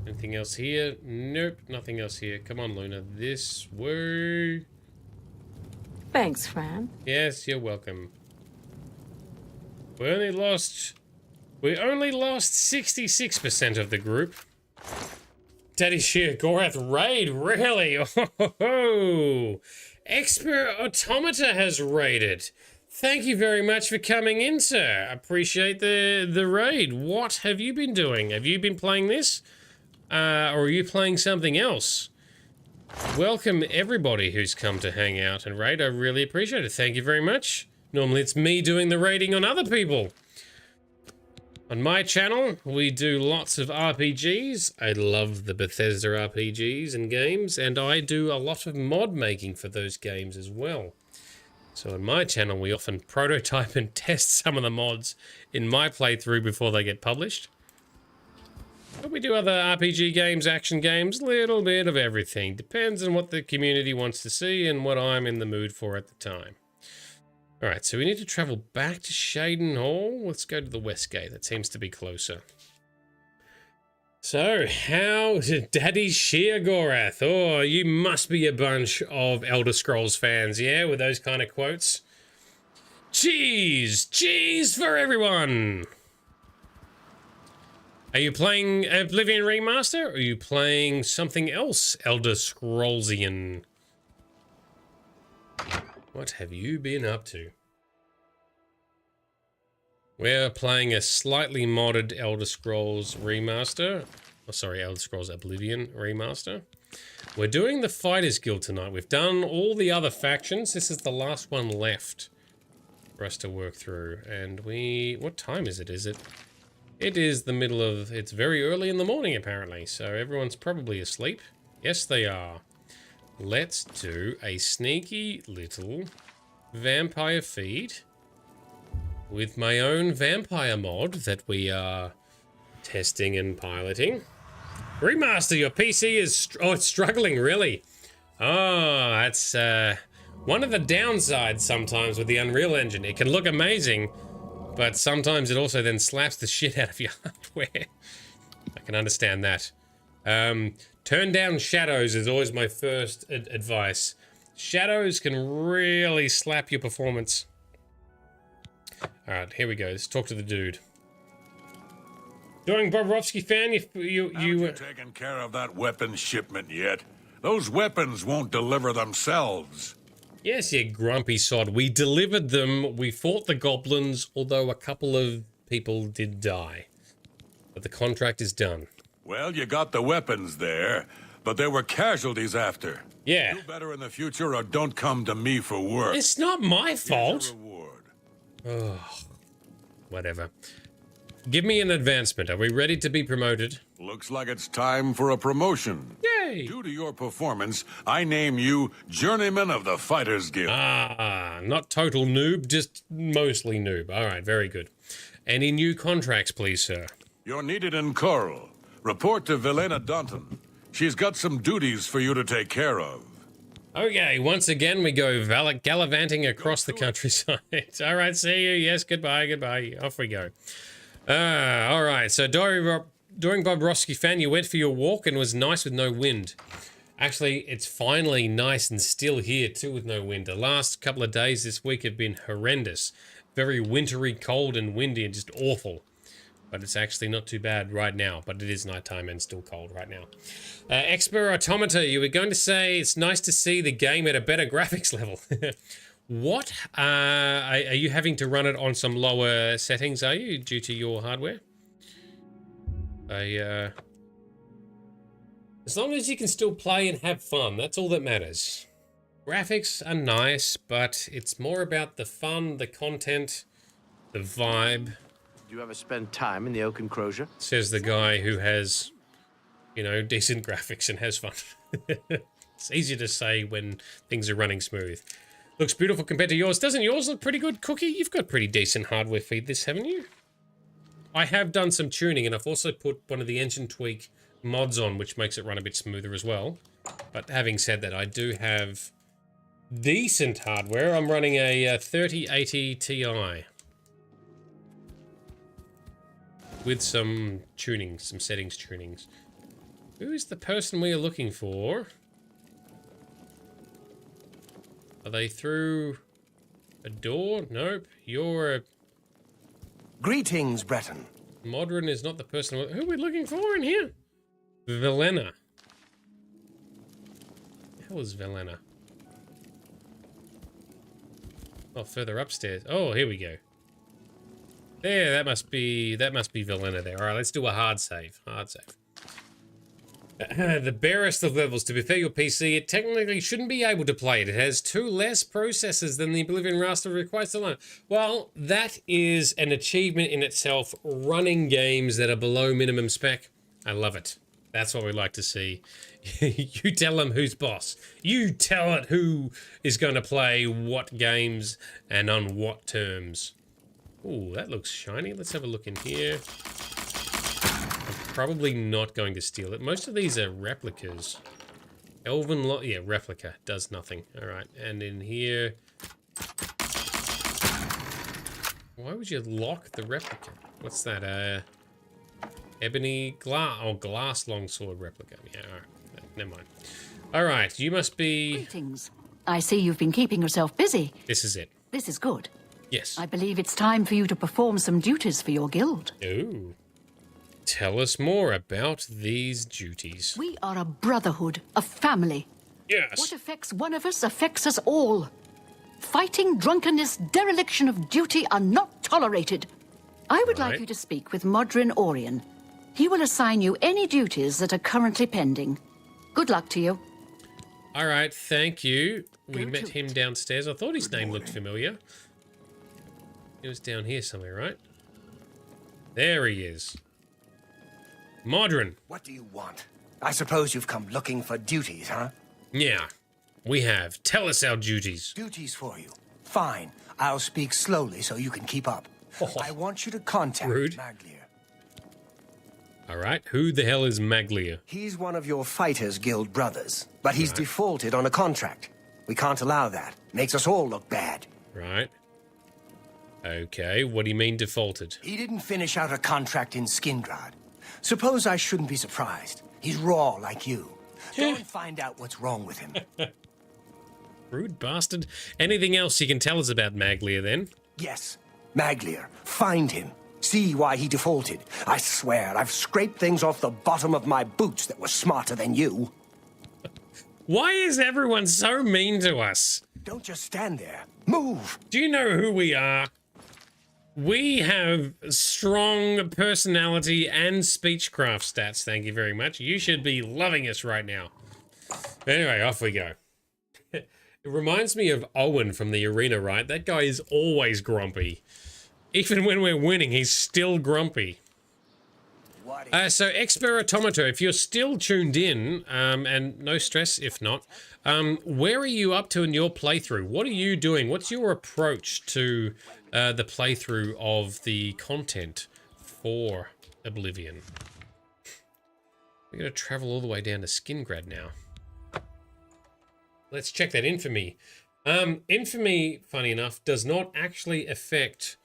Anything else here? Nope, nothing else here. Come on, Luna. This way. Thanks, Fran. Yes, you're welcome. We only lost 66% of the group. Daddy Sheer Gorath raid, really? Oh, Expert Automata has raided. Thank you very much for coming in, sir. Appreciate the raid. What have you been doing? Have you been playing this? Or are you playing something else? welcome everybody who's come to hang out and raid. I really appreciate it. Thank you very much. Normally it's me doing the raiding on other people. On my channel, we do lots of RPGs. I love the Bethesda RPGs and games, and I do a lot of mod making for those games as well. So on my channel, we often prototype and test some of the mods in my playthrough before they get published. But we do other RPG games, action games, little bit of everything. Depends on what the community wants to see and what I'm in the mood for at the time. Alright, so we need to travel back to Shaden Hall. Let's go to the West Gate. That seems to be closer. So, how... Daddy Sheergorath. Oh, you must be a bunch of Elder Scrolls fans, yeah? With those kind of quotes. Cheese! Cheese for everyone! Are you playing Oblivion Remastered, or are you playing something else Elder Scrollsian? What have you been up to? We're playing a slightly modded Elder Scrolls Remaster. Oh, sorry, Elder Scrolls Oblivion Remaster. We're doing the Fighters Guild tonight. We've done all the other factions. This is the last one left for us to work through. And what time is it? It is the middle of... It's very early in the morning, apparently. So everyone's probably asleep. Yes, they are. Let's do a sneaky little vampire feed with my own vampire mod that we are testing and piloting. Remaster, your PC is... Oh, it's struggling, really. Oh, that's one of the downsides sometimes with the Unreal Engine. It can look amazing, but sometimes it also then slaps the shit out of your hardware. I can understand that. Turn down shadows is always my first advice. Shadows can really slap your performance. Alright, here we go. Let's talk to the dude. Doing Bobrovsky fan, you taken care of that weapons shipment yet? Those weapons won't deliver themselves. Yes, you grumpy sod. We delivered them. We fought the goblins, although a couple of people did die. But the contract is done. Well, you got the weapons there, but there were casualties after. Yeah. Do better in the future or don't come to me for work. It's not my fault. Here's a reward. Oh, whatever. Give me an advancement. Are we ready to be promoted? Looks like it's time for a promotion. Yay! Due to your performance, I name you Journeyman of the Fighters Guild. Ah, not total noob, just mostly noob. All right, very good. Any new contracts, please, sir? You're needed in Coral. Report to Velena Dunton. She's got some duties for you to take care of. Okay, once again, we go gallivanting across the countryside. All right, see you. Yes, goodbye, goodbye. Off we go. All right, so during Bobrovsky fan, you went for your walk and was nice with no wind. Actually, it's finally nice and still here, too, with no wind. The last couple of days this week have been horrendous. Very wintry, cold, and windy, and just awful. But it's actually not too bad right now, but it is nighttime and still cold right now. Expert Automata, you were going to say it's nice to see the game at a better graphics level. What? Are you having to run it on some lower settings, are you, due to your hardware? As long as you can still play and have fun, that's all that matters. Graphics are nice, but it's more about the fun, the content, the vibe. Do you ever spend time in the Oak Enclosure? Says the guy who has, you know, decent graphics and has fun. It's easier to say when things are running smooth. Looks beautiful compared to yours. Doesn't yours look pretty good, Cookie? You've got pretty decent hardware feed this, haven't you? I have done some tuning, and I've also put one of the engine tweak mods on, which makes it run a bit smoother as well. But having said that, I do have decent hardware. I'm running a 3080 Ti. With some tuning, some settings tunings. Who is the person we are looking for? Are they through a door? Nope. You're a... Greetings, Breton. Modern is not the person... Who are we looking for in here? Velena. The hell is Velena? Oh, further upstairs. Oh, here we go. There, that must be Velena there. All right, let's do a hard save. Hard save. The barest of levels. To be fair, your PC, it technically shouldn't be able to play it. It has 2 less processors than the Oblivion Remastered requires alone. Well, that is an achievement in itself, running games that are below minimum spec. I love it. That's what we like to see. You tell them who's boss. You tell it who is going to play what games and on what terms. Ooh, that looks shiny. Let's have a look in here. I'm probably not going to steal it. Most of these are replicas. Elven yeah, replica. Does nothing. Alright, and in here... Why would you lock the replica? What's that? Ebony glass... Oh, glass longsword replica. Yeah, alright. Never mind. Alright, you must be... Greetings. I see you've been keeping yourself busy. This is it. This is good. Yes. I believe it's time for you to perform some duties for your guild. Ooh. Tell us more about these duties. We are a brotherhood, a family. Yes. What affects one of us affects us all. Fighting, drunkenness, dereliction of duty are not tolerated. I would like you to speak with Modrin Orion. He will assign you any duties that are currently pending. Good luck to you. All right, thank you. We met him downstairs. I thought his name looked familiar. He was down here somewhere, right? There he is. Modrin. What do you want? I suppose you've come looking for duties, huh? Yeah, we have. Tell us our duties. Duties for you. Fine. I'll speak slowly so you can keep up. I want you to contact Maglia. All right, who the hell is Maglia? He's one of your Fighters Guild brothers, but he's defaulted on a contract. We can't allow that. Makes us all look bad. Right. Okay, what do you mean defaulted? He didn't finish out a contract in Skingrad. Suppose I shouldn't be surprised. He's raw like you. Go and find out what's wrong with him. Rude bastard. Anything else you can tell us about Maglia, then? Yes. Maglia. Find him. See why he defaulted. I swear, I've scraped things off the bottom of my boots that were smarter than you. Why is everyone so mean to us? Don't just stand there. Move! Do you know who we are? We have strong personality and speechcraft stats, thank you very much. You should be loving us right now. Anyway, off we go. It reminds me of Owen from the arena, right? That guy is always grumpy. Even when we're winning, he's still grumpy. So, Experitometer, if you're still tuned in, and no stress if not, where are you up to in your playthrough? What are you doing? What's your approach to the playthrough of the content for Oblivion? We're going to travel all the way down to Skingrad now. Let's check that infamy. Infamy, funny enough, does not actually affect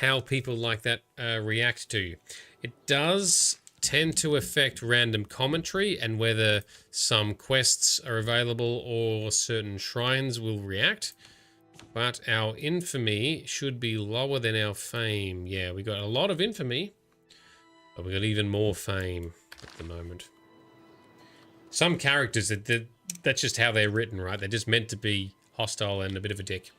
how people like that react to you. It does tend to affect random commentary and whether some quests are available or certain shrines will react. But our infamy should be lower than our fame. Yeah, we got a lot of infamy, but we got even more fame at the moment. Some characters, that's just how they're written, right? They're just meant to be hostile and a bit of a dick.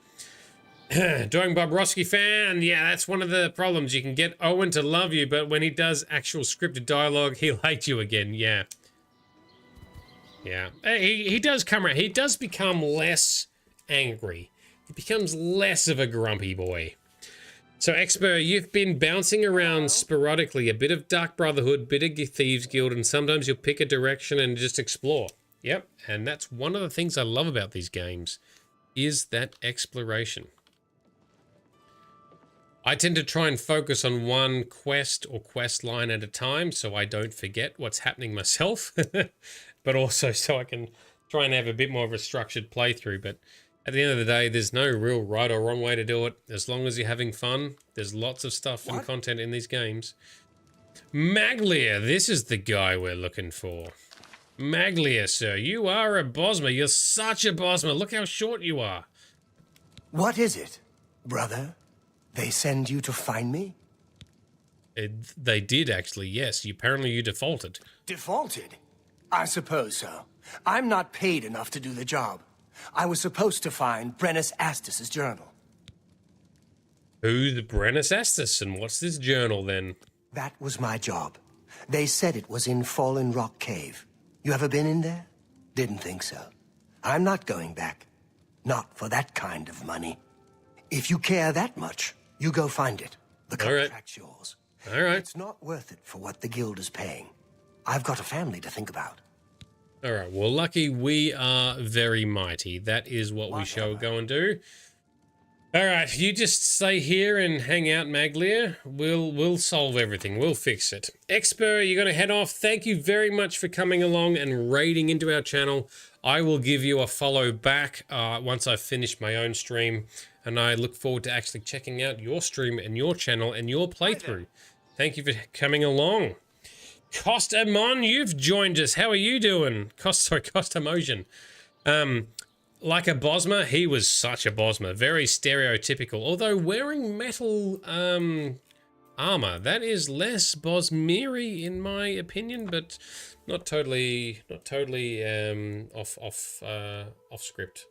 Doing Bob Roski fan, yeah, that's one of the problems. You can get Owen to love you, but when he does actual scripted dialogue, he'll hate you again, yeah. Yeah, he does come around. He does become less angry. He becomes less of a grumpy boy. So, Expo, you've been bouncing around sporadically. A bit of Dark Brotherhood, bit of Thieves Guild, and sometimes you'll pick a direction and just explore. Yep, and that's one of the things I love about these games, is that exploration. I tend to try and focus on one quest or quest line at a time so I don't forget what's happening myself, but also so I can try and have a bit more of a structured playthrough. But at the end of the day, there's no real right or wrong way to do it. As long as you're having fun, there's lots of stuff and content in these games. Maglia, this is the guy we're looking for. Maglia, sir, you are a Bosmer. You're such a Bosmer. Look how short you are. What is it, brother? They send you to find me? They did, actually, yes. Apparently you defaulted. Defaulted? I suppose so. I'm not paid enough to do the job. I was supposed to find Brennus Astus's journal. Who's Brennus Astus, and what's this journal, then? That was my job. They said it was in Fallen Rock Cave. You ever been in there? Didn't think so. I'm not going back. Not for that kind of money. If you care that much, you go find it. The contract's yours. All right. It's not worth it for what the guild is paying. I've got a family to think about. All right. Well, lucky we are very mighty. That is what we shall go and do. All right. You just stay here and hang out, Maglia. We'll solve everything. We'll fix it. Expo, you're going to head off. Thank you very much for coming along and raiding into our channel. I will give you a follow back once I've finished my own stream. And I look forward to actually checking out your stream and your channel and your playthrough. Thank you for coming along. Costamon, you've joined us. How are you doing? Costamotion. Like a Bosma, he was such a Bosma. Very stereotypical. Although wearing metal armor, that is less Bosmiri in my opinion, but not totally off script.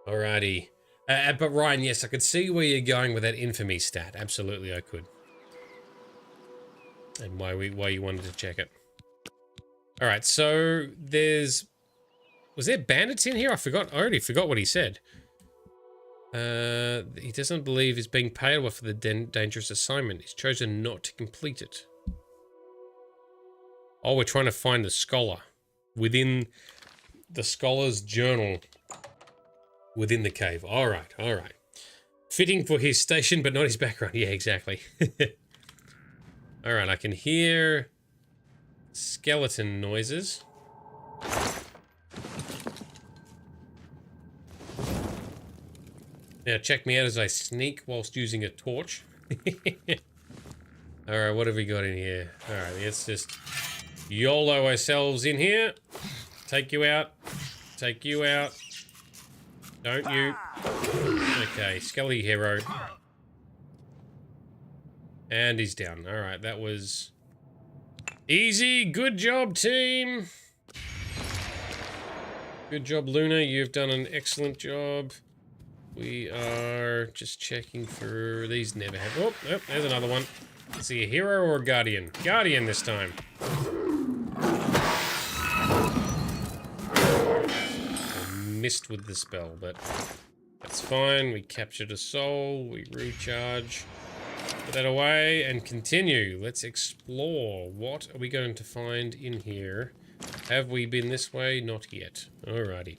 Alrighty. But Ryan, yes, I could see where you're going with that infamy stat. Absolutely, I could. And why you wanted to check it. All right, so was there bandits in here? I already forgot what he said. He doesn't believe he's being paid off for the dangerous assignment. He's chosen not to complete it. Oh, we're trying to find the scholar within the scholar's journal within the cave. All right. Fitting for his station, but not his background. Yeah, exactly. All right, I can hear skeleton noises. Now check me out as I sneak whilst using a torch. All right, what have we got in here? All right, let's just YOLO ourselves in here. Take you out. Take you out. Don't you. Okay, Skelly hero. And he's down. All right, that was easy. Good job, team. Good job, Luna. You've done an excellent job. We are just checking for these. Never have. Oh, nope, there's another one. Is he a hero or a guardian? Guardian this time. I missed with the spell, but that's fine. We captured a soul. We recharge. Put that away and continue. Let's explore. What are we going to find in here? Have we been this way? Not yet. Alrighty.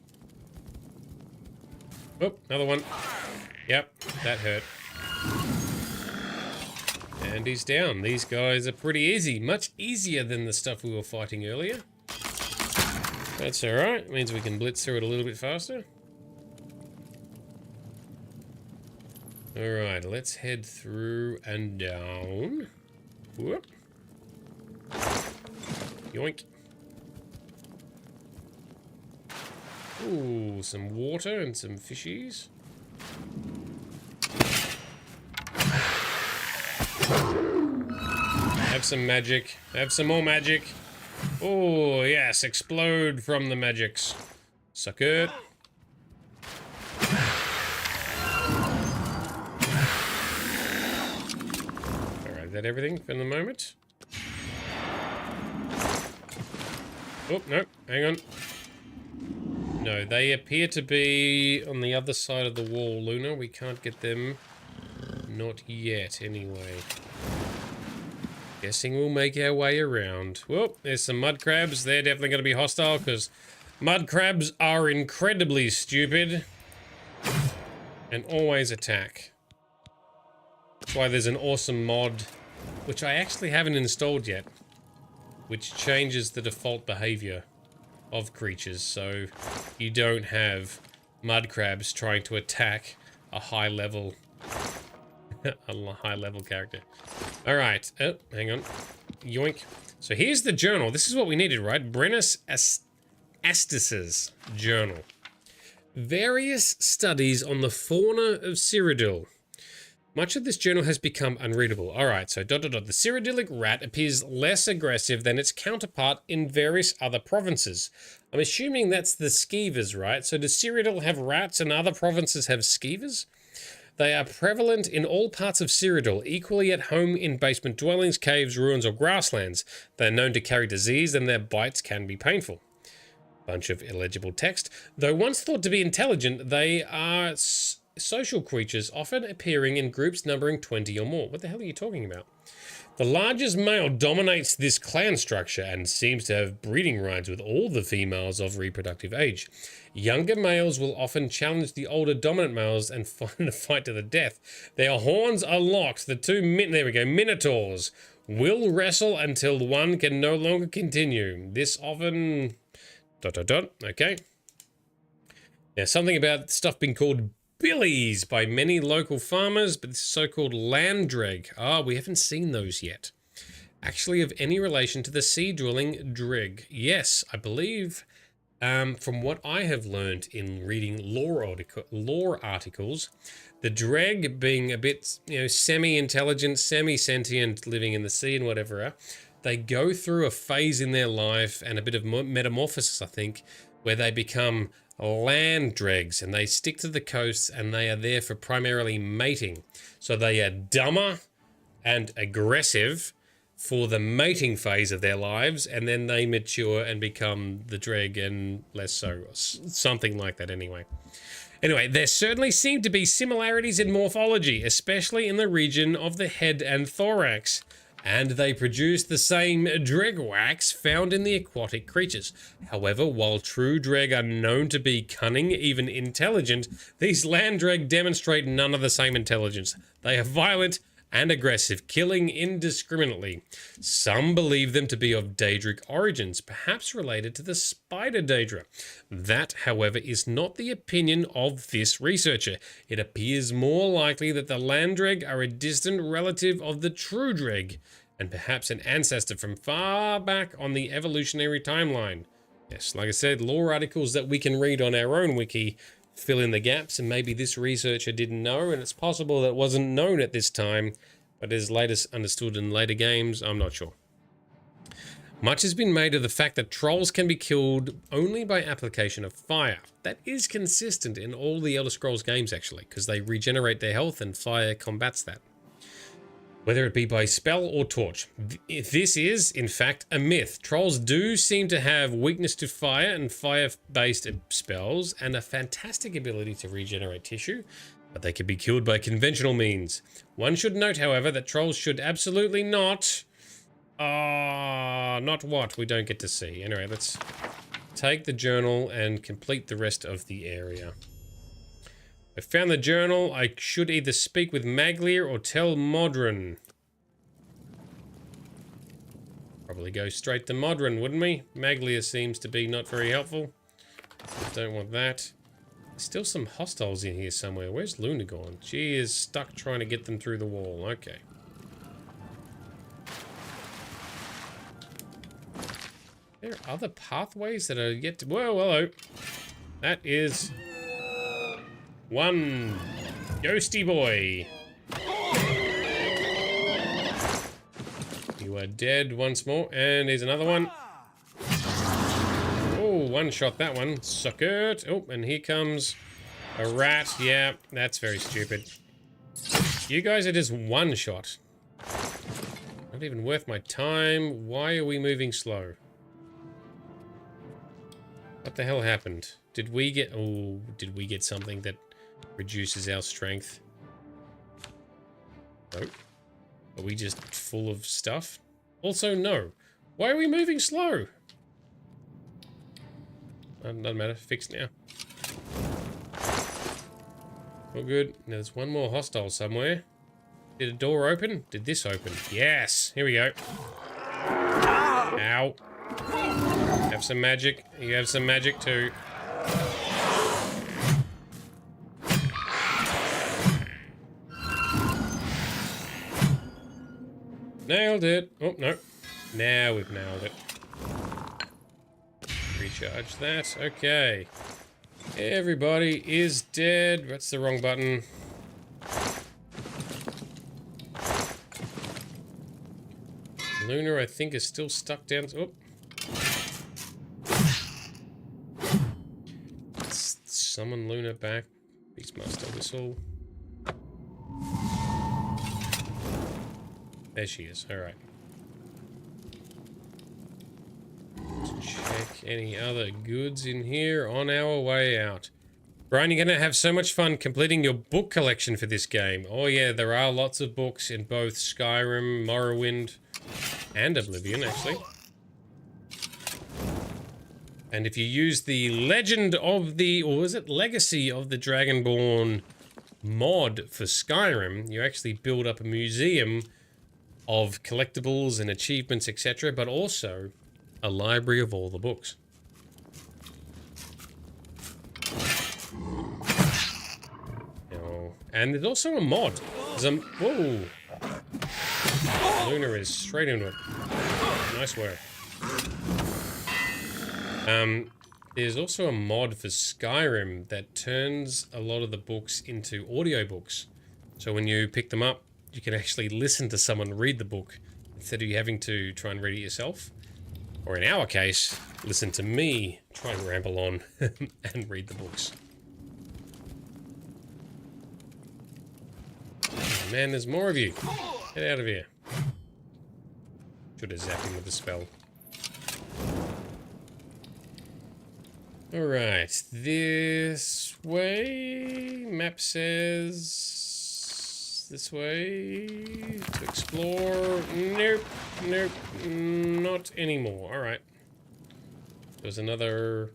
Oh, another one. Yep, that hurt. And he's down. These guys are pretty easy. Much easier than the stuff we were fighting earlier. That's alright. Means we can blitz through it a little bit faster. Alright, let's head through and down. Whoop. Yoink. Ooh, some water and some fishies. Have some magic. Have some more magic. Oh, yes, explode from the magics. Suck it. Alright, is that everything for the moment? Oh, no, hang on. No, they appear to be on the other side of the wall, Luna. We can't get them. Not yet, anyway. Guessing we'll make our way around. Whoop, there's some mud crabs. They're definitely going to be hostile, because mud crabs are incredibly stupid. And always attack. That's why there's an awesome mod, which I actually haven't installed yet, which changes the default behavior of creatures, so you don't have mud crabs trying to attack a high level character. All right. Oh, hang on. Yoink. So here's the journal. This is what we needed, right? Brennus Astis's journal. Various studies on the fauna of Cyrodiil. Much of this journal has become unreadable. Alright, so ... The Cyrodiilic rat appears less aggressive than its counterpart in various other provinces. I'm assuming that's the skeevers, right? So does Cyrodiil have rats and other provinces have skeevers? They are prevalent in all parts of Cyrodiil, equally at home in basement dwellings, caves, ruins, or grasslands. They are known to carry disease, and their bites can be painful. Bunch of illegible text. Though once thought to be intelligent, they are social creatures, often appearing in groups numbering 20 or more. What the hell are you talking about? The largest male dominates this clan structure and seems to have breeding rights with all the females of reproductive age. Younger males will often challenge the older dominant males and find a fight to the death. Their horns are locked. The two minotaurs will wrestle until one can no longer continue. This often... ... Okay. There's something about stuff being called billies by many local farmers, but this so-called land dreg. Ah, we haven't seen those yet. Actually of any relation to the sea-dwelling dreg. Yes, I believe, from what I have learned in reading lore articles, the dreg being a bit, semi-intelligent, semi-sentient, living in the sea and whatever, they go through a phase in their life and a bit of metamorphosis, I think, where they become land dregs and they stick to the coasts and they are there for primarily mating. So they are dumber and aggressive for the mating phase of their lives, and then they mature and become the dreg and less so. Something like that anyway. Anyway, there certainly seem to be similarities in morphology, especially in the region of the head and thorax. And they produce the same dreg wax found in the aquatic creatures. However, while true dreg are known to be cunning, even intelligent, these land dreg demonstrate none of the same intelligence. They are violent and aggressive, killing indiscriminately. Some believe them to be of Daedric origins, perhaps related to the spider Daedra. That, however, is not the opinion of this researcher. It appears more likely that the Landreg are a distant relative of the True Dreg, and perhaps an ancestor from far back on the evolutionary timeline. Yes, like I said, lore articles that we can read on our own wiki fill in the gaps, and maybe this researcher didn't know, and it's possible that it wasn't known at this time, but is later understood in later games. I'm not sure. Much has been made of the fact that trolls can be killed only by application of fire. That is consistent in all the Elder Scrolls games, actually, because they regenerate their health and fire combats that. Whether it be by spell or torch. This is, in fact, a myth. Trolls do seem to have weakness to fire and fire-based spells, and a fantastic ability to regenerate tissue, but they can be killed by conventional means. One should note, however, that trolls should absolutely not... not what? We don't get to see. Anyway, let's take the journal and complete the rest of the area. I found the journal. I should either speak with Maglia or tell Modron. Probably go straight to Modron, wouldn't we? Maglia seems to be not very helpful. Don't want that. There's still some hostiles in here somewhere. Where's Luna gone? She is stuck trying to get them through the wall. Okay. There are other pathways that are yet to... Whoa, hello. That is... one ghosty boy. You are dead once more, and here's another one. Oh, one shot that one. Suck it. Oh, and here comes a rat. Yeah, that's very stupid. You guys are just one shot. Not even worth my time. Why are we moving slow? What the hell happened? Did we get... Oh, did we get something that reduces our strength? No. Are we just full of stuff? Also, no. Why are we moving slow? Doesn't matter. Fixed now. All good. Now there's one more hostile somewhere. Did a door open? Did this open? Yes! Here we go. Ow. Have some magic. You have some magic too. Nailed it. Oh, no. Now we've nailed it. Recharge that. Okay. Everybody is dead. That's the wrong button. Luna, I think, is still stuck down. Oh. Let's summon Luna back. Beastmaster whistle. There she is. All right. Let's check any other goods in here on our way out. Brian, you're going to have so much fun completing your book collection for this game. Oh yeah, there are lots of books in both Skyrim, Morrowind, and Oblivion, actually. And if you use the Legend of the, or is it Legacy of the Dragonborn mod for Skyrim, you actually build up a museum of collectibles and achievements, etc., but also a library of all the books. And there's also a mod. There's a... Whoa! Luna is straight into it. Nice work. There's also a mod for Skyrim that turns a lot of the books into audiobooks. So when you pick them up, you can actually listen to someone read the book instead of you having to try and read it yourself. Or in our case, listen to me try and ramble on and read the books. Oh, man, there's more of you. Get out of here. Should have zapped him with the spell. Alright, this way. Map says this way to explore. Nope, nope, not anymore. Alright. There was another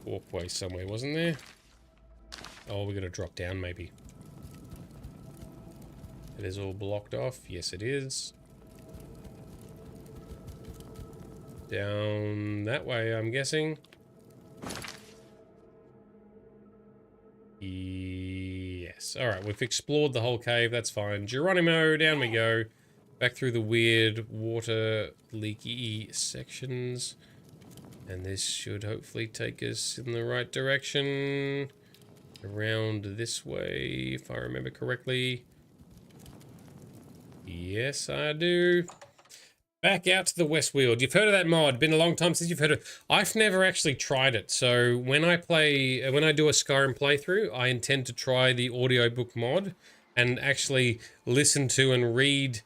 walkway somewhere, wasn't there? Oh, we're gonna drop down maybe. It is all blocked off. Yes, it is. Down that way, I'm guessing. Yes. Alright, we've explored the whole cave. That's fine. Geronimo, down we go. Back through the weird water leaky sections. And this should hopefully take us in the right direction. Around this way, if I remember correctly. Yes, I do. Back out to the Westfield. You've heard of that mod. Been a long time since you've heard of it. I've never actually tried it. So when I do a Skyrim playthrough, I intend to try the audiobook mod and actually listen to and read,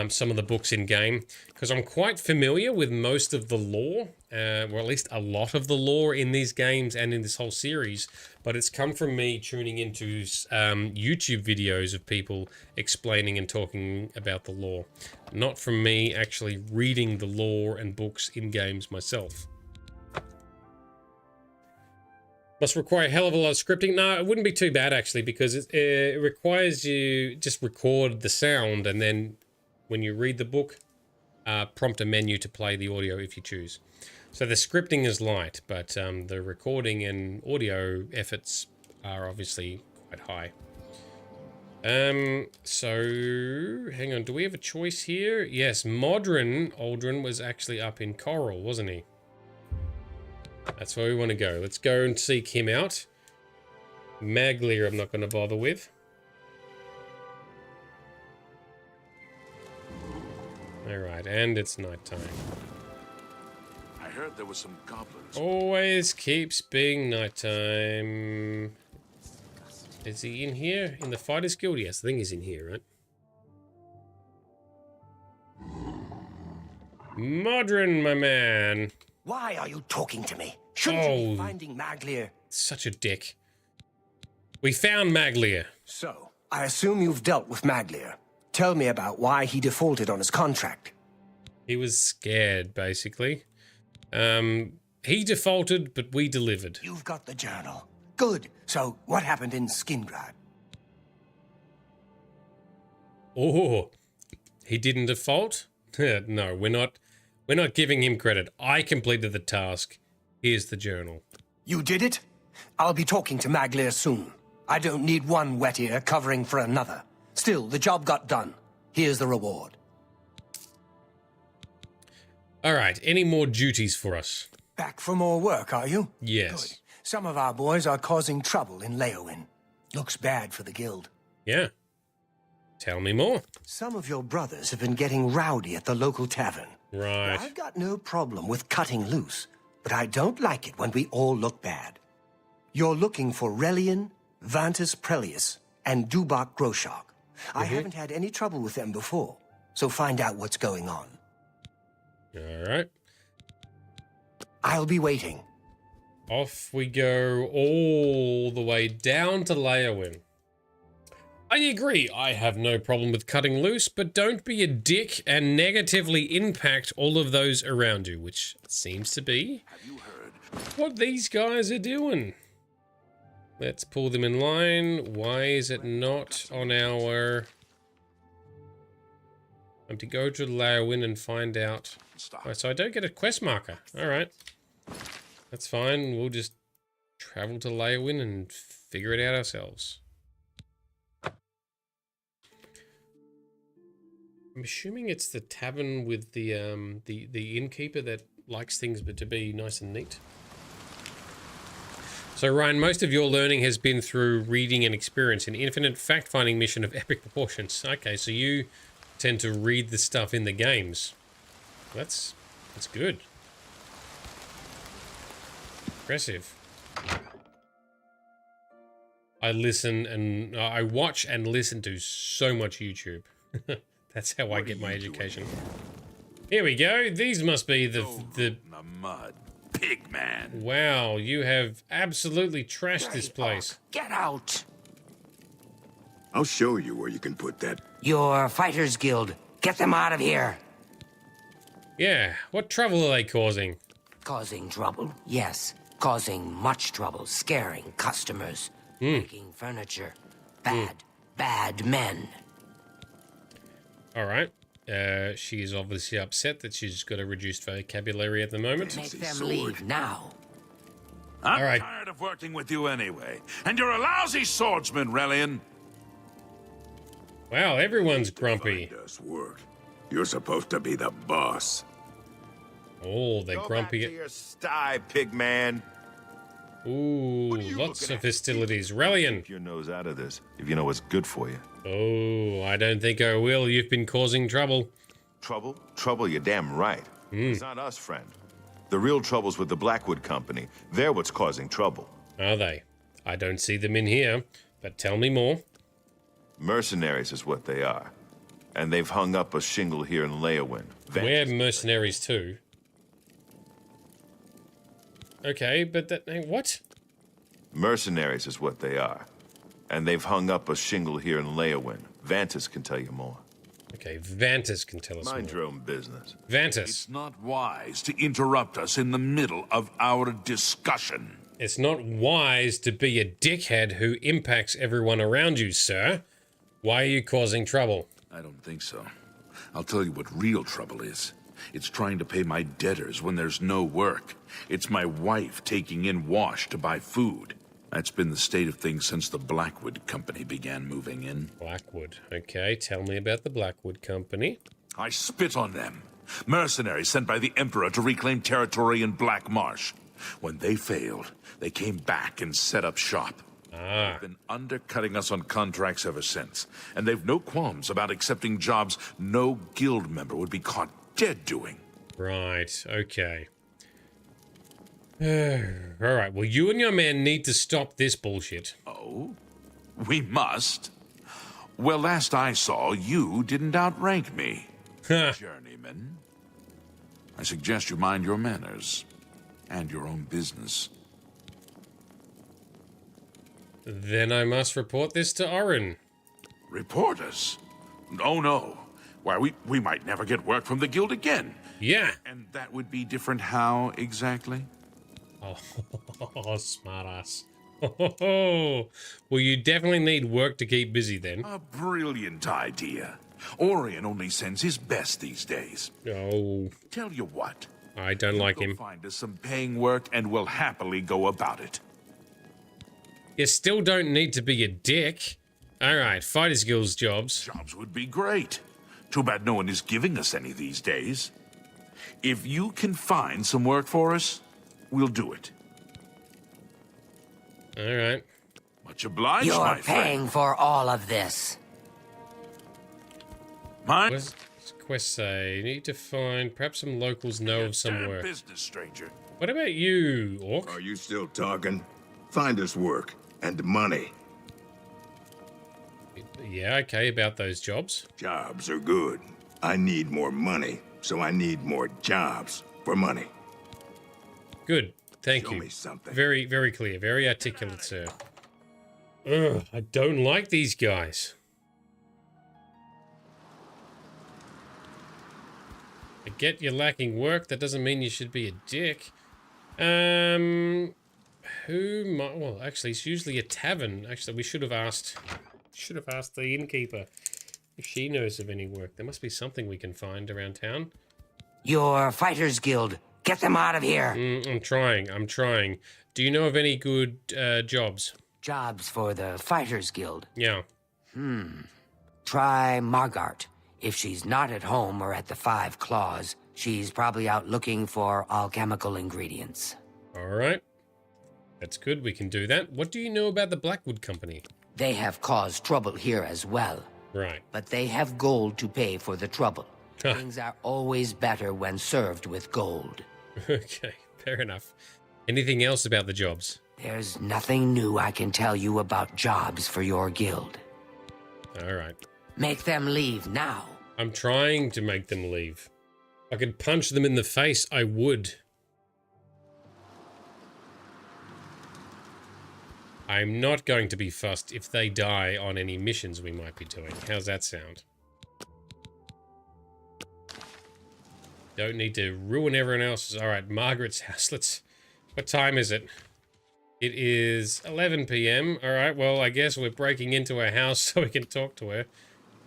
some of the books in game, because I'm quite familiar with most of the lore, or at least a lot of the lore in these games and in this whole series, but it's come from me tuning into YouTube videos of people explaining and talking about the lore, not from me actually reading the lore and books in games myself. Must require a hell of a lot of scripting. No, it wouldn't be too bad actually, because it requires you just record the sound and then when you read the book, prompt a menu to play the audio if you choose. So the scripting is light, but the recording and audio efforts are obviously quite high. So, hang on, do we have a choice here? Yes, Aldrin was actually up in Coral, wasn't he? That's where we want to go. Let's go and seek him out. Maglia I'm not going to bother with. Alright, and it's nighttime. I heard there was some goblins. Always keeps being nighttime. Is he in here? In the Fighters Guild? Yes, I think he's in here, right? Modern, my man. Why are you talking to me? Shouldn't you be finding Maglia? Such a dick. We found Maglia. So, I assume you've dealt with Maglia. Tell me about why he defaulted on his contract. He was scared, basically. He defaulted, but we delivered. You've got the journal. Good. So, what happened in Skingrad? Oh, he didn't default? No, we're not giving him credit. I completed the task. Here's the journal. You did it? I'll be talking to Maglia soon. I don't need one wet ear covering for another. Still, the job got done. Here's the reward. All right, any more duties for us? Back for more work, are you? Yes. Good. Some of our boys are causing trouble in Leowin. Looks bad for the guild. Yeah. Tell me more. Some of your brothers have been getting rowdy at the local tavern. Right. I've got no problem with cutting loose, but I don't like it when we all look bad. You're looking for Relian, Vantus Prelius, and Dubak Groshok. I haven't had any trouble with them before, so find out what's going on. All right. I'll be waiting. Off we go all the way down to Leowin. I agree, I have no problem with cutting loose, but don't be a dick and negatively impact all of those around you, which seems to be what these guys are doing. Let's pull them in line. Why is it not on our... I'm to go to Leowin and find out. Oh, so I don't get a quest marker. Alright. That's fine. We'll just travel to Leowin and figure it out ourselves. I'm assuming it's the tavern with the innkeeper that likes things but to be nice and neat. So Ryan, most of your learning has been through reading and experience, an infinite fact-finding mission of epic proportions. Okay, so you tend to read the stuff in the games. That's good. Impressive. I listen and I watch and listen to so much YouTube. That's how I get my education. Here we go. These must be the mud, pig man. Wow, you have absolutely trashed this place. Get out. I'll show you where you can put that. Your fighters guild. Get them out of here. Yeah, what trouble are they causing? Causing trouble? Yes. Causing much trouble. Scaring customers. Making furniture. Bad men. All right. She is obviously upset that she's got a reduced vocabulary at the moment. Make them leave now. I'm tired of working with you anyway. And you're a lousy swordsman, Relian. Wow, everyone's grumpy. Does work. You're supposed to be the boss. Oh, they're grumpy. Go back to your sty, pig man. Ooh, lots of hostilities. Relian. Keep your nose out of this, if you know what's good for you. Oh, I don't think I will. You've been causing trouble. Trouble? Trouble, you're damn right. It's not us, friend. The real trouble's with the Blackwood Company. They're what's causing trouble. Are they? I don't see them in here, but tell me more. Mercenaries is what they are. And they've hung up a shingle here in Leowin. We're mercenaries too. Okay, but that... What? Mercenaries is what they are. And they've hung up a shingle here in Leowin. Vantus can tell you more. Okay, Vantus can tell us more. Mind your own business. Vantus. It's not wise to interrupt us in the middle of our discussion. It's not wise to be a dickhead who impacts everyone around you, sir. Why are you causing trouble? I don't think so. I'll tell you what real trouble is. It's trying to pay my debtors when there's no work. It's my wife taking in wash to buy food. That's been the state of things since the Blackwood Company began moving in. Blackwood. Okay, tell me about the Blackwood Company. I spit on them. Mercenaries sent by the Emperor to reclaim territory in Black Marsh. When they failed, they came back and set up shop. They've been undercutting us on contracts ever since, and they've no qualms about accepting jobs no guild member would be caught dead doing. Right, okay. Alright, well, you and your men need to stop this bullshit. Oh? We must? Well, last I saw, you didn't outrank me. Journeyman. I suggest you mind your manners. And your own business. Then I must report this to Orin. Report us? Oh, no. Why, we might never get work from the guild again. Yeah. And that would be different how, exactly? Oh, smart ass. Well, you definitely need work to keep busy then. A brilliant idea. Orion only sends his best these days. Oh. Tell you what. I don't like him. Find us some paying work and we'll happily go about it. You still don't need to be a dick. Alright, fighter skills jobs. Jobs would be great. Too bad no one is giving us any these days. If you can find some work for us, we'll do it. Alright. Much obliged, You're my friend. paying for all of this. Mine? Quest say, you need to find, perhaps some locals know of some work. Business, stranger. What about you, Orc? Are you still talking? Find us work and money. Yeah, okay, about those jobs. Jobs are good. I need more money, so I need more jobs for money. Good, thank Show you. me something. Very, very clear, very articulate, sir. Ugh, I don't like these guys. I get you're lacking work. That doesn't mean you should be a dick. Who might... Well, actually, it's usually a tavern. Actually, we should have asked the innkeeper if she knows of any work. There must be something we can find around town. Your Fighters Guild. Get them out of here. I'm trying. Do you know of any good jobs? Jobs for the Fighters Guild. Yeah. Try Margart. If she's not at home or at the Five Claws, she's probably out looking for alchemical ingredients. All right. That's good. We can do that. What do you know about the Blackwood Company? They have caused trouble here as well. Right. But they have gold to pay for the trouble. Things are always better when served with gold. Okay, fair enough. Anything else about the jobs? There's nothing new I can tell you about jobs for your guild. All right. Make them leave now. I'm trying to make them leave. If I could punch them in the face, I would. I'm not going to be fussed if they die on any missions we might be doing. How's that sound? Don't need to ruin everyone else's. All right, Margaret's house. What time is it? It is 11 p.m. All right, well, I guess we're breaking into her house so we can talk to her.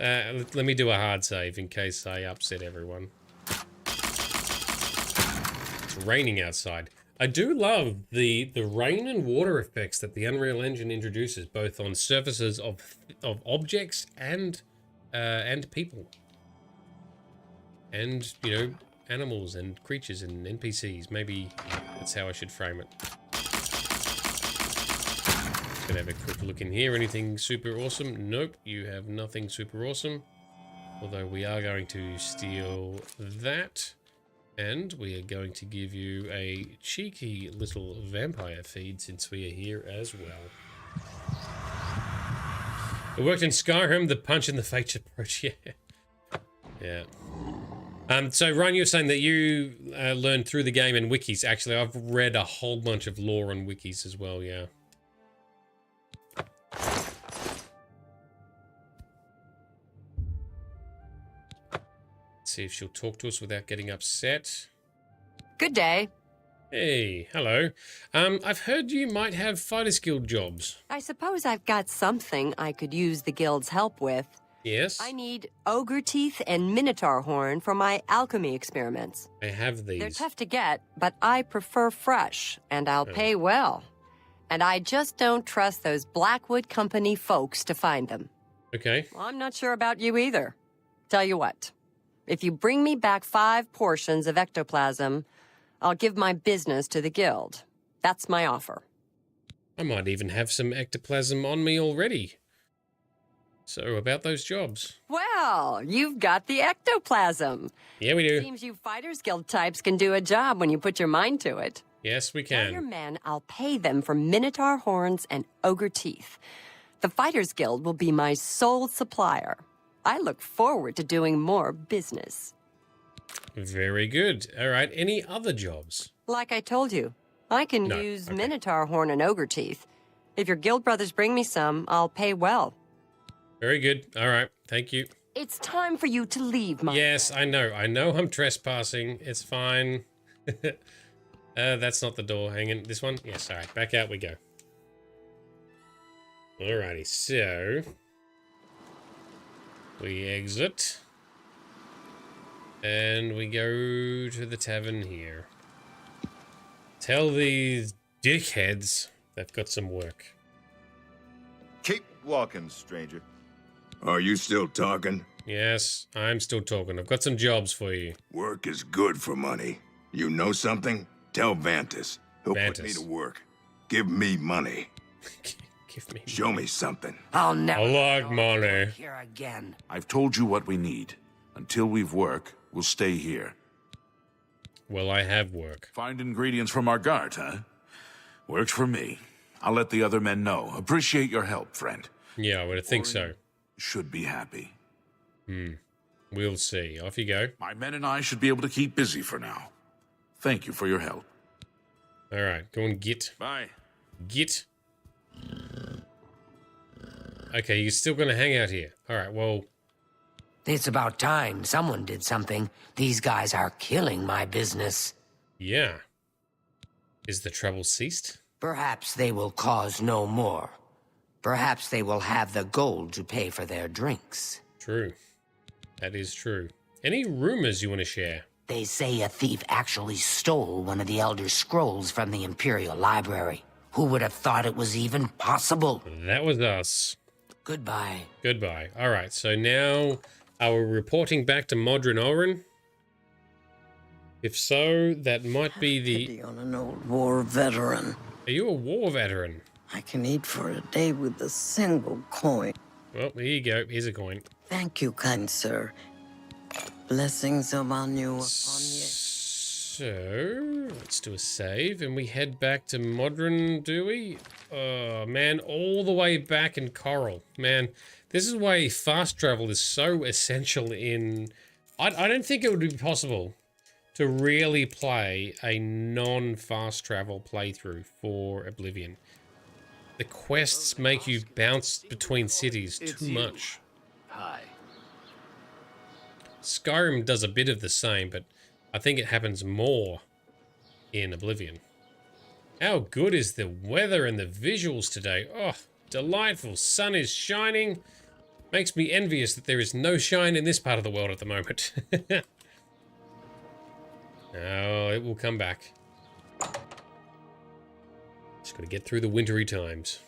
Let me do a hard save in case I upset everyone. It's raining outside. I do love the rain and water effects that the Unreal Engine introduces, both on surfaces of objects and people. And, you know, animals and creatures and NPCs. Maybe that's how I should frame it. Gonna have a quick look in here. Anything super awesome? Nope, you have nothing super awesome. Although we are going to steal that. And we are going to give you a cheeky little vampire feed since we are here as well. It worked in Skyrim, the punch in the face approach, yeah. Yeah. So Ryan, you were saying that you learned through the game and wikis. Actually, I've read a whole bunch of lore and wikis as well, yeah. See if she'll talk to us without getting upset. Good day. Hey, hello. I've heard you might have Fighters Guild jobs. I suppose I've got something I could use the guild's help with. Yes? I need ogre teeth and minotaur horn for my alchemy experiments. I have these. They're tough to get, but I prefer fresh, and I'll pay well. And I just don't trust those Blackwood Company folks to find them. Okay. Well, I'm not sure about you either. Tell you what. If you bring me back 5 portions of ectoplasm, I'll give my business to the guild. That's my offer. I might even have some ectoplasm on me already. So, about those jobs. Well, you've got the ectoplasm. Yeah, we do. Seems you Fighters Guild types can do a job when you put your mind to it. Yes, we Tell your can. men I'll pay them for minotaur horns and ogre teeth. The Fighters Guild will be my sole supplier. I look forward to doing more business. Very good. All right, any other jobs? Like I told you, I can use minotaur horn and ogre teeth. If your guild brothers bring me some, I'll pay well. Very good. All right, thank you. It's time for you to leave, my Yes, I know. I know I'm trespassing. It's fine. That's not the door. Hang on. This one? Yes, all right. Back out we go. Alrighty, so... we exit. And we go to the tavern here. Tell these dickheads they've got some work. Keep walking, stranger. Are you still talking? Yes, I'm still talking. I've got some jobs for you. Work is good for money. You know something? Tell Vantus. He'll put me to work. Give me money. Give me Show me something. I'll never I like money. here again. I've told you what we need. Until we've work, we'll stay here. Well, I have work. Find ingredients from our guard, huh? Works for me. I'll let the other men know. Appreciate your help, friend. Yeah, I would think so. should be happy. We'll see. Off you go. My men and I should be able to keep busy for now. Thank you for your help. All right, go on, git. Bye. Git. Okay, you're still going to hang out here. All right, well... It's about time someone did something. These guys are killing my business. Yeah. Is the trouble ceased? Perhaps they will cause no more. Perhaps they will have the gold to pay for their drinks. True. That is true. Any rumors you want to share? They say a thief actually stole one of the Elder Scrolls from the Imperial Library. Who would have thought it was even possible? That was us. Goodbye. Goodbye. All right, so now are we reporting back to Modern Oren? If so, that might be the... Pity on an old war veteran. Are you a war veteran? I can eat for a day with a single coin. Well, here you go. Here's a coin. Thank you, kind sir. Blessings upon you. So, let's do a save, and we head back to Modern, do we? Oh, man, all the way back in Coral. Man, this is why fast travel is so essential in... I don't think it would be possible to really play a non-fast travel playthrough for Oblivion. The quests make you bounce between cities too much. Hi. Skyrim does a bit of the same, but I think it happens more in Oblivion. How good is the weather and the visuals today? Oh, delightful. Sun is shining. Makes me envious that there is no shine in this part of the world at the moment. Oh, it will come back. Just got to get through the wintry times.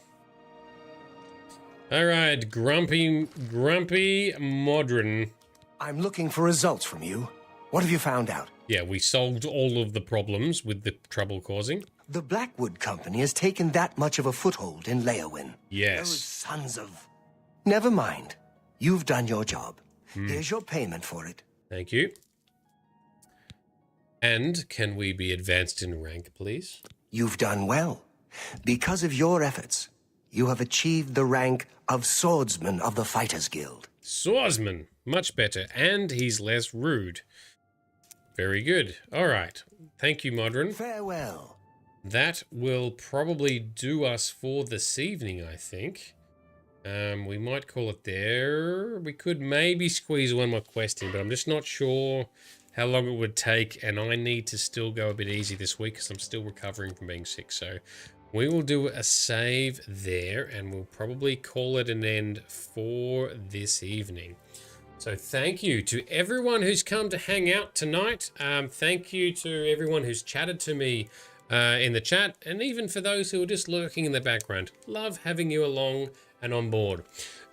All right, grumpy Modern. I'm looking for results from you. What have you found out? Yeah, we solved all of the problems with the trouble causing. The Blackwood Company has taken that much of a foothold in Leowyn. Yes. Those sons of... Never mind. You've done your job. Here's your payment for it. Thank you. And can we be advanced in rank, please? You've done well. Because of your efforts, you have achieved the rank of Swordsman of the Fighters Guild. Swordsman! Much better. And he's less rude. Very good. All right. Thank you, Modern. Farewell. That will probably do us for this evening, I think. We might call it there. We could maybe squeeze one more quest in, but I'm just not sure how long it would take, and I need to still go a bit easy this week because I'm still recovering from being sick. So we will do a save there, and we'll probably call it an end for this evening. So thank you to everyone who's come to hang out tonight. Thank you to everyone who's chatted to me in the chat, and even for those who are just lurking in the background. Love having you along and on board.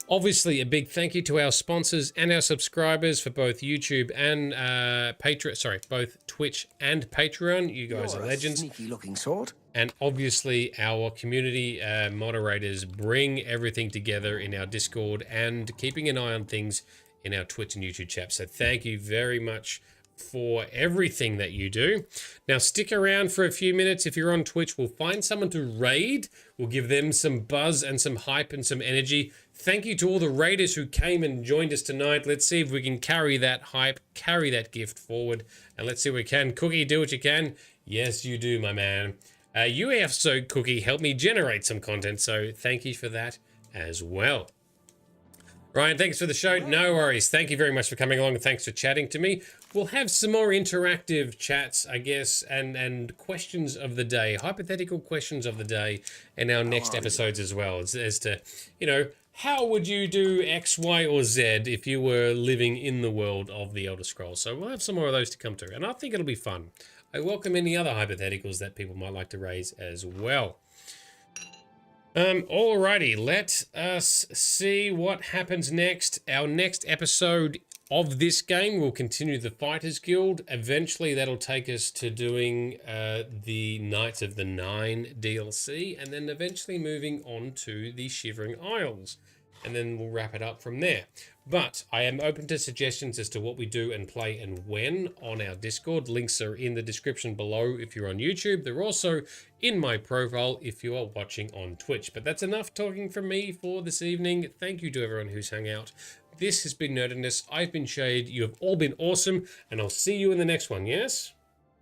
Obviously, a big thank you to our sponsors and our subscribers for both YouTube and Patreon. Sorry, both Twitch and Patreon. You guys are legends. Sneaky-looking sort. And obviously, our community moderators bring everything together in our Discord and keeping an eye on things in our Twitch and YouTube chat. So thank you very much for everything that you do. Now stick around for a few minutes. If you're on Twitch, we'll find someone to raid. We'll give them some buzz and some hype and some energy. Thank you to all the raiders who came and joined us tonight. Let's see if we can carry that hype, carry that gift forward, and let's see what we can. Cookie, do what you can. Yes, you do, my man. You also, Cookie, helped me generate some content, so thank you for that as well. Ryan, thanks for the show. No worries. Thank you very much for coming along, and thanks for chatting to me. We'll have some more interactive chats, I guess, and questions of the day, hypothetical questions of the day in our next episodes as well, as to, you know, how would you do X, Y, or Z if you were living in the world of the Elder Scrolls? So we'll have some more of those to come through, and I think it'll be fun. I welcome any other hypotheticals that people might like to raise as well. Alrighty, let us see what happens next. Our next episode of this game will continue the Fighters Guild. Eventually, that'll take us to doing the Knights of the Nine DLC, and then eventually moving on to the Shivering Isles. and then we'll wrap it up from there. But I am open to suggestions as to what we do and play and when on our Discord. Links are in the description below if you're on YouTube. They're also in my profile if you are watching on Twitch. But that's enough talking from me for this evening. Thank you to everyone who's hung out. This has been Nerdedness. I've been Shade. You have all been awesome, and I'll see you in the next one, yes?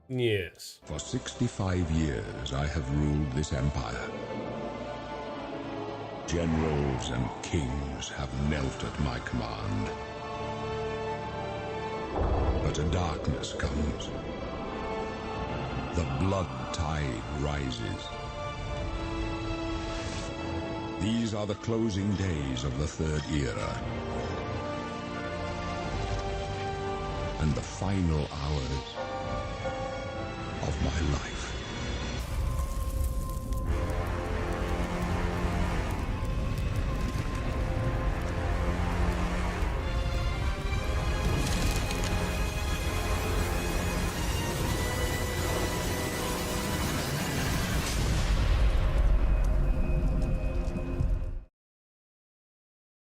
Yes. For 65 years, I have ruled this empire. Generals and kings have knelt at my command. But a darkness comes. The blood tide rises. These are the closing days of the Third Era. And the final hours of my life.